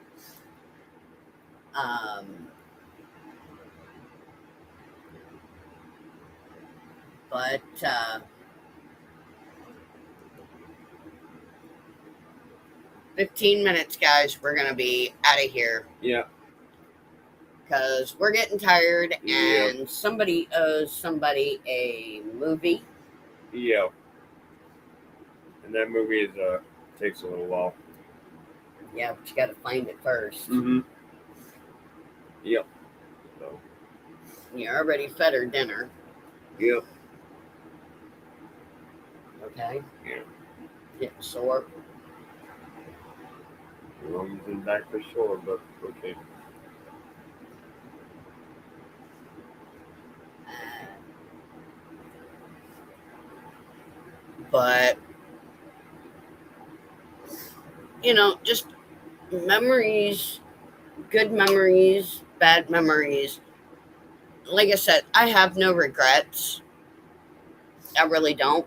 But 15 minutes, guys. We're going to be out of here. Yeah. Because we're getting tired Yep. and somebody owes somebody a movie. Yeah. And that movie is takes a little while. Yeah, but you got to find it first. Mm-hmm. Yep. So. You already fed her dinner. Yep. Okay. Yeah. Getting sore. Lungs and back for sure, but okay. But just memories, good memories, bad memories. Like I said, I have no regrets. I really don't.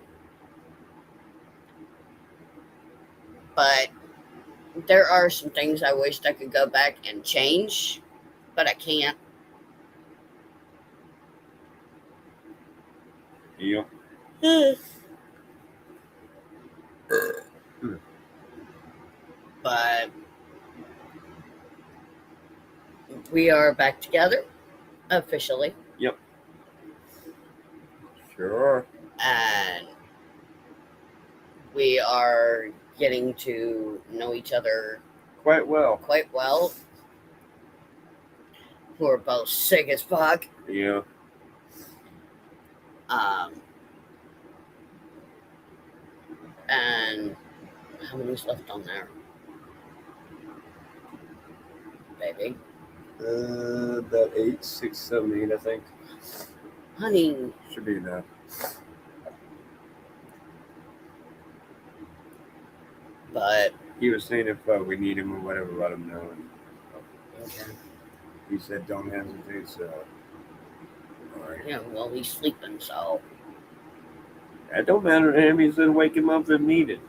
But there are some things I wished I could go back and change, but I can't. Yep. But we are back together officially. Yep. Sure. And we are getting to know each other Quite well. We're both sick as fuck. Yeah. And how many's left on there, baby? About 8, 6, 7, 8, I think. Honey. Should be enough. But he was saying if we need him or whatever, let him know. And, okay. He said don't hesitate, so. All right. Yeah, well, he's sleeping, so. That don't matter to him. He said wake him up if needed.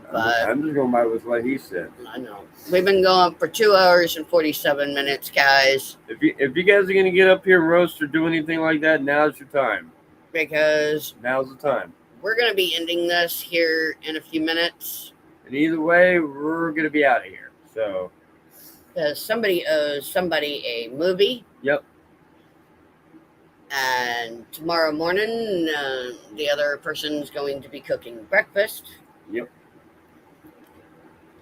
But I'm just going by with what he said. I know. We've been going for 2 hours and 47 minutes, guys. If you guys are going to get up here and roast or do anything like that, now's your time. Because now's the time. We're going to be ending this here in a few minutes. And either way, we're going to be out of here. So. Because somebody owes somebody a movie. Yep. And tomorrow morning, the other person's going to be cooking breakfast. Yep.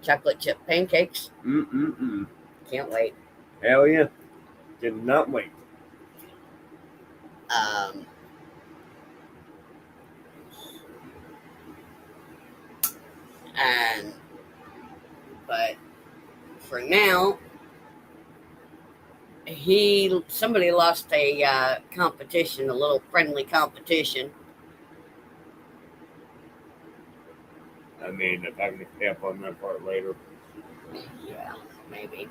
Chocolate chip pancakes. Mm-mm-mm. Can't wait. Hell yeah. Cannot wait. But for now, somebody lost a competition, a little friendly competition. I mean, if I can pay up on that part later. Yeah, maybe.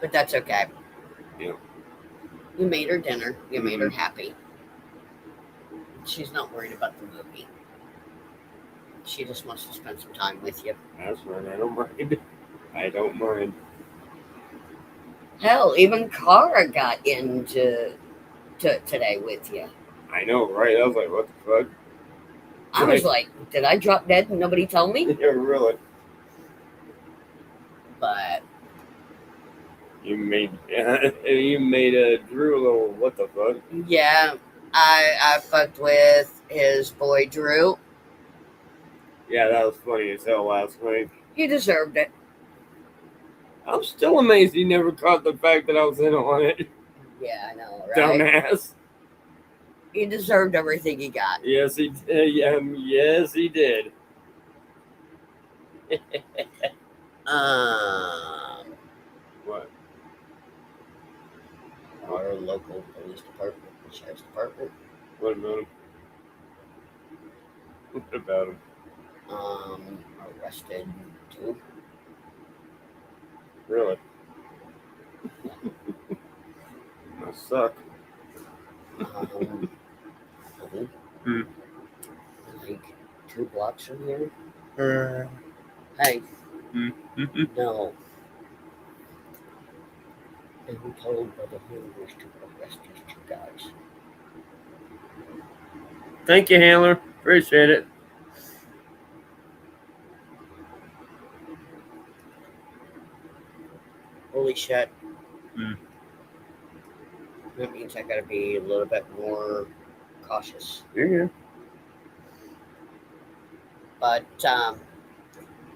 But that's okay. Yeah. You made her dinner. You made her happy. She's not worried about the movie. She just wants to spend some time with you. That's right. I don't mind. I don't mind. Hell, even Cara got into today with you. I know, right? I was like, what the fuck? I was like, did I drop dead and nobody told me? Yeah, really. But you made Drew a little what the fuck? Yeah, I fucked with his boy Drew. Yeah, that was funny as hell last night. He deserved it. I'm still amazed he never caught the fact that I was in on it. Yeah, I know, right? Dumbass. He deserved everything he got. Yes, he did. Yes, he did. What? Our local police department, sheriff's department. What about him? What about him? Arrested 2. Really? Must suck. Hmm. Like 2 blocks from here. Hey, no. And we told by the homeowners to arrest these 2 guys. Thank you, Handler. Appreciate it. Holy shit. Hmm. That means I gotta be a little bit more cautious. Yeah. But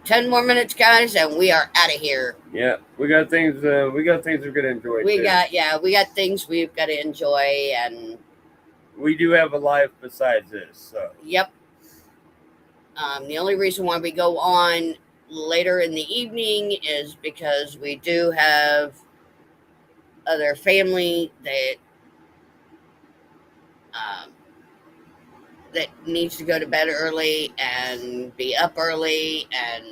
10 more minutes, guys, and we are out of here. Yeah, we got things. We got things we're gonna enjoy. We too. got things we've got to enjoy, and we do have a life besides this. So yep. The only reason why we go on later in the evening is because we do have other family um, that needs to go to bed early and be up early, and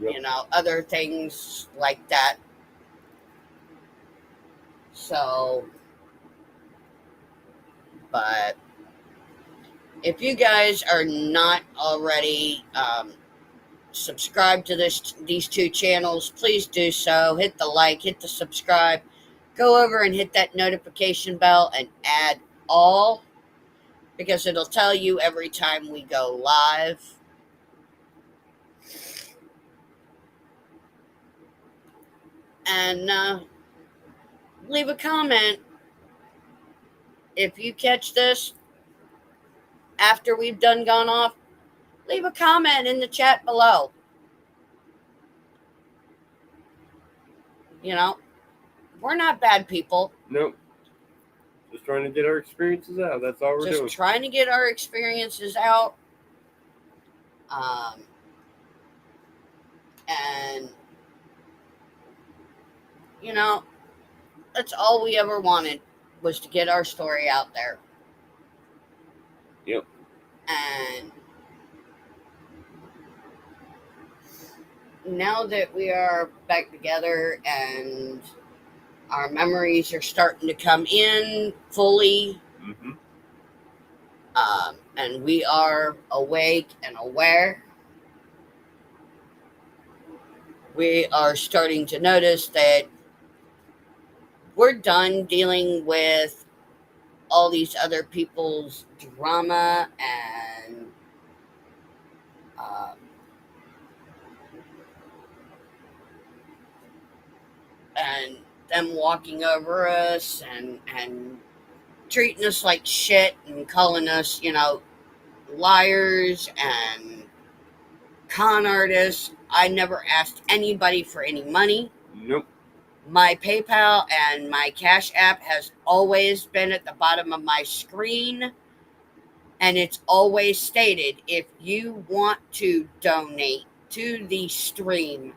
Yep. other things like that. So, but if you guys are not already subscribed to these 2 channels, please do so. Hit the like, hit the subscribe, go over and hit that notification bell and add all, because it'll tell you every time we go live. And leave a comment if you catch this after we've gone off. Leave a comment in the chat below. We're not bad people. Nope. Just trying to get our experiences out. That's all we're doing. Just trying to get our experiences out. And that's all we ever wanted, was to get our story out there. Yep. And now that we are back together and our memories are starting to come in fully, and we are awake and aware, we are starting to notice that we're done dealing with all these other people's drama and them walking over us and treating us like shit and calling us, liars and con artists. I never asked anybody for any money. Nope. My PayPal and my Cash App has always been at the bottom of my screen, and it's always stated, if you want to donate to the stream,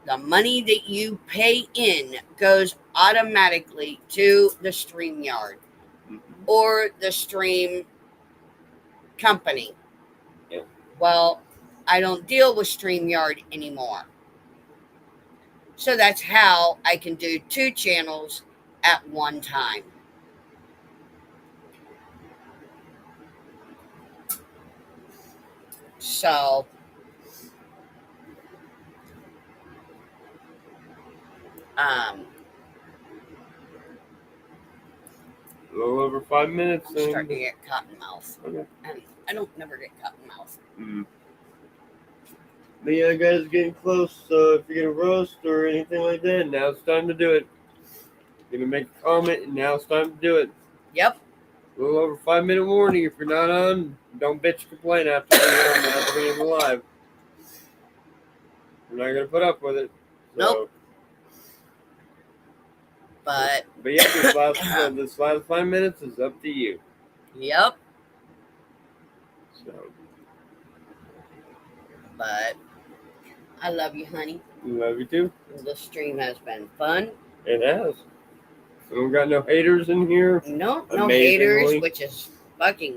the money that you pay in goes automatically to the StreamYard or the stream company. Yep. Well, I don't deal with StreamYard anymore. So that's how I can do 2 channels at one time. So, a little over 5 minutes. I'm starting to get cotton mouth. Okay. And I don't never get cotton mouth. But yeah, guys, getting close. So if you're gonna roast or anything like that, now it's time to do it. You're gonna make a comment, and now it's time to do it. Yep. A little over 5 minute warning. If you're not on, don't bitch or complain after being on the live. We're not gonna put up with it. So. Nope. But yeah, this last 5 minutes is up to you. Yep. So. But I love you, honey. Love you too. The stream has been fun. It has. We don't got no haters in here. No haters, which is fucking,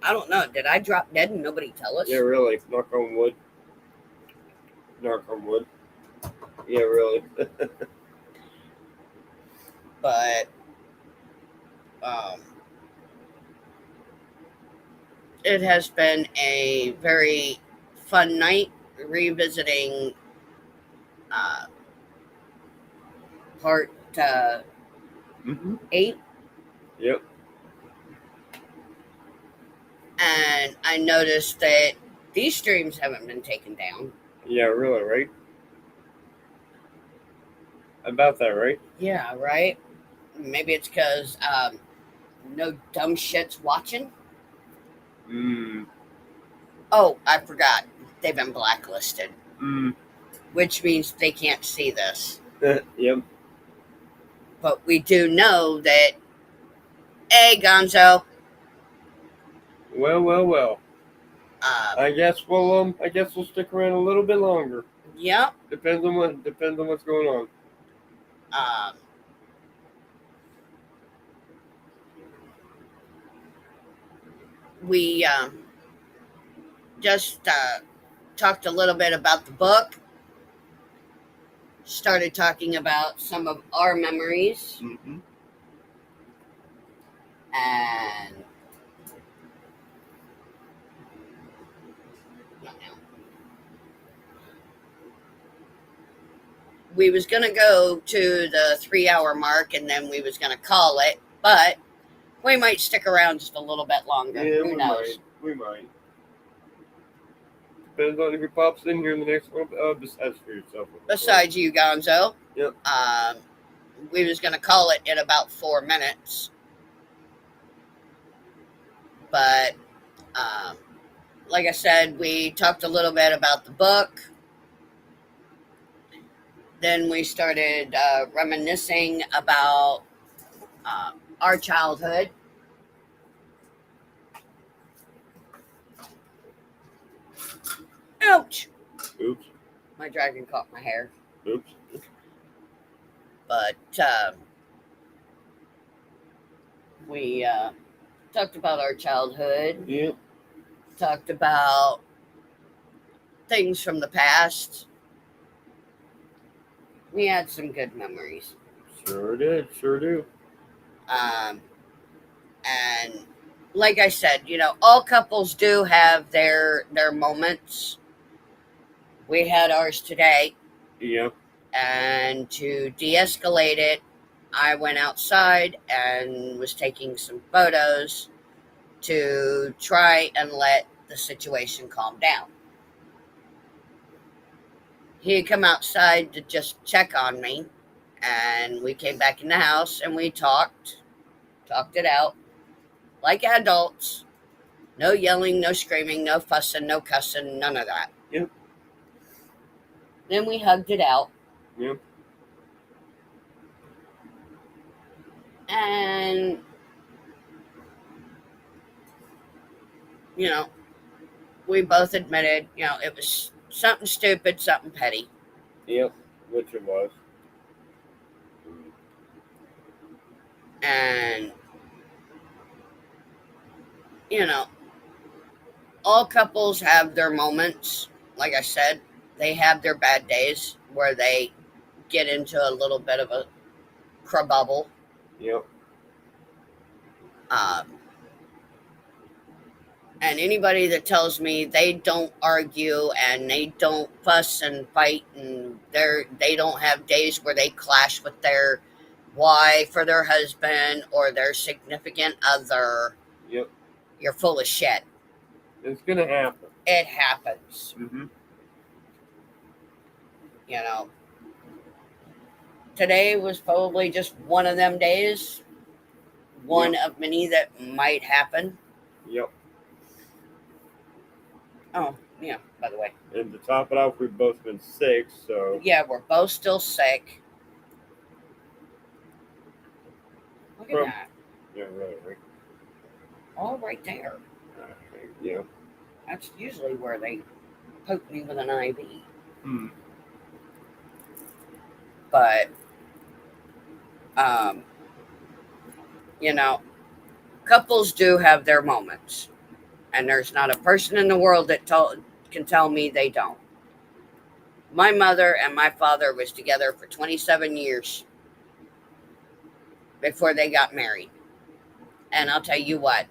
I don't know. Did I drop dead and nobody tell us? Yeah, really. Knock on wood. Knock on wood. Yeah, really. But It has been a very fun night revisiting uh, part Mm-hmm. 8. Yep. And I noticed that these streams haven't been taken down. Yeah, really, right? About that, right? Yeah, right? Maybe it's because no dumb shit's watching. Mm. Oh, I forgot. They've been blacklisted, Mm. which means they can't see this. Yep. But we do know that, hey, Gonzo, Well. um, I guess we'll stick around a little bit longer. yep, Depends on what's going on. um, we just talked a little bit about the book, started talking about some of our memories, Mm-hmm. and we was gonna go to the 3 hour mark and then we was gonna call it, but we might stick around just a little bit longer. Yeah, Who knows? We might. Depends on if he pops in here in the next one. Besides for yourself. Besides you, Gonzo. Yep. We was gonna call it in about 4 minutes, but like I said, we talked a little bit about the book. Then we started reminiscing about our childhood. Ouch! Oops. My dragon caught my hair. Oops. But we talked about our childhood. Yep. Talked about things from the past. We had some good memories. Sure did. Sure do. And like I said, all couples do have their moments. We had ours today. Yep. And to de-escalate it, I went outside and was taking some photos to try and let the situation calm down. He had come outside to just check on me, and we came back in the house and we talked it out like adults. No yelling, no screaming, no fussing, no cussing, none of that. Yep. Then we hugged it out. Yep. And, we both admitted, it was something stupid, something petty. Yep. Which it was. And, all couples have their moments. Like I said, they have their bad days where they get into a little bit of a crabubble. Yep. And anybody that tells me they don't argue and they don't fuss and fight and they don't have days where they clash with their wife or their husband or their significant other, Yep. you're full of shit. It's gonna happen. It happens. Mm-hmm. Today was probably just one of them days. One of many that might happen. Yep. Oh, yeah, by the way. And to top it off, we've both been sick, so. Yeah, we're both still sick. Look at that. Yeah, really, right? All right there. Yeah. That's usually where they poke me with an IV. But, couples do have their moments. And there's not a person in the world that can tell me they don't. My mother and my father was together for 27 years before they got married. And I'll tell you what,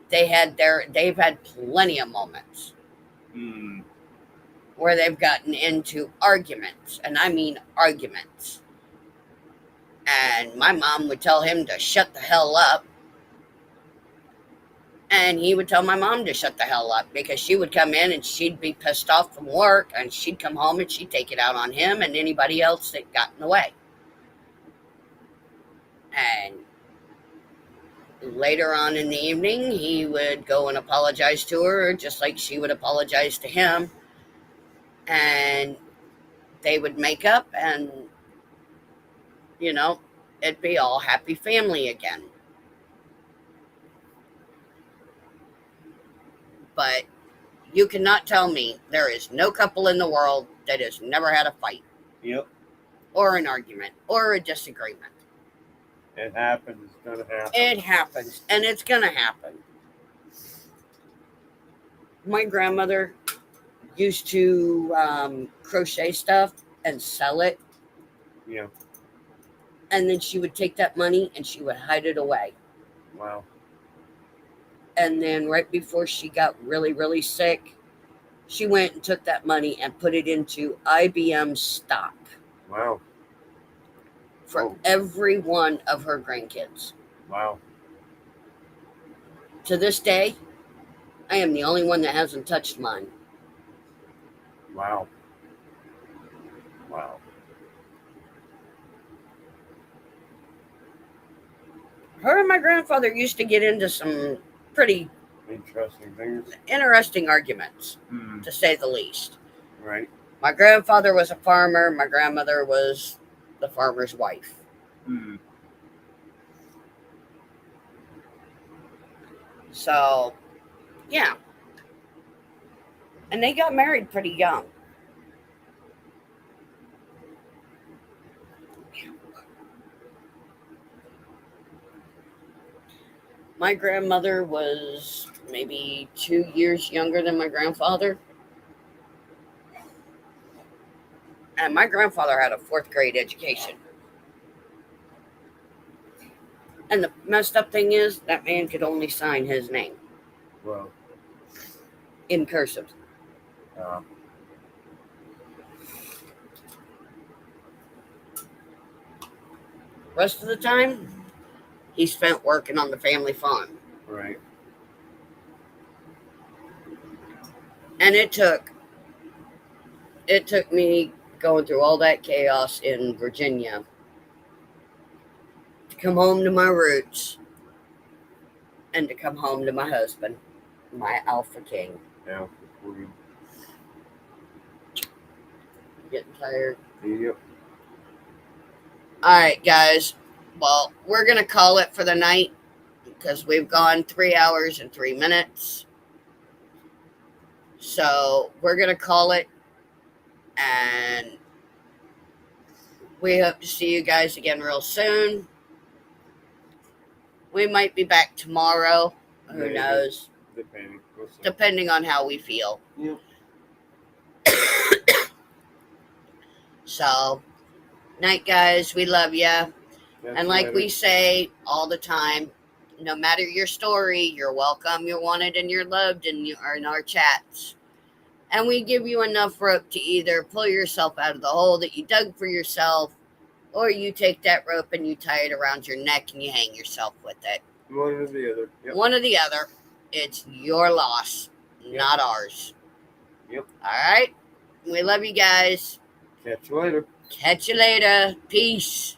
they've had plenty of moments Mm. where they've gotten into arguments, and I mean arguments. And my mom would tell him to shut the hell up, and he would tell my mom to shut the hell up, because she would come in and she'd be pissed off from work, and she'd come home and she'd take it out on him and anybody else that got in the way. And later on in the evening, he would go and apologize to her, just like she would apologize to him. And they would make up, and, it'd be all happy family again. But you cannot tell me there is no couple in the world that has never had a fight. Yep. Or an argument or a disagreement. It happens. It's going to happen. It happens, and it's going to happen. My grandmother used to crochet stuff and sell it. Yeah. And then she would take that money and she would hide it away. Wow. And then right before she got really, really sick, she went and took that money and put it into IBM stock. Wow. For every one of her grandkids. Wow. To this day, I am the only one that hasn't touched mine. Wow. Wow. Her and my grandfather used to get into some pretty interesting arguments, to say the least. Right. My grandfather was a farmer. My grandmother was the farmer's wife. So, yeah. And they got married pretty young. My grandmother was maybe 2 years younger than my grandfather. And my grandfather had a 4th grade education. And the messed up thing is, that man could only sign his name. Well. In cursive. Rest of the time, he spent working on the family farm. Right. And it took me going through all that chaos in Virginia to come home to my roots and to come home to my husband, my Alpha King. Alpha Queen. Getting tired? Yep. All right, guys. Well, we're going to call it for the night because we've gone 3 hours and 3 minutes. So we're going to call it, and we hope to see you guys again real soon. We might be back tomorrow. Who knows? Depending on how we feel. Yep. So, night, guys. We love ya. And like we say all the time, no matter your story, you're welcome, you're wanted, and you're loved in our chats. And we give you enough rope to either pull yourself out of the hole that you dug for yourself, or you take that rope and you tie it around your neck and you hang yourself with it. One or the other. Yep. One or the other. It's your loss, not ours. Yep. All right? We love you guys. Catch you later. Catch you later. Peace.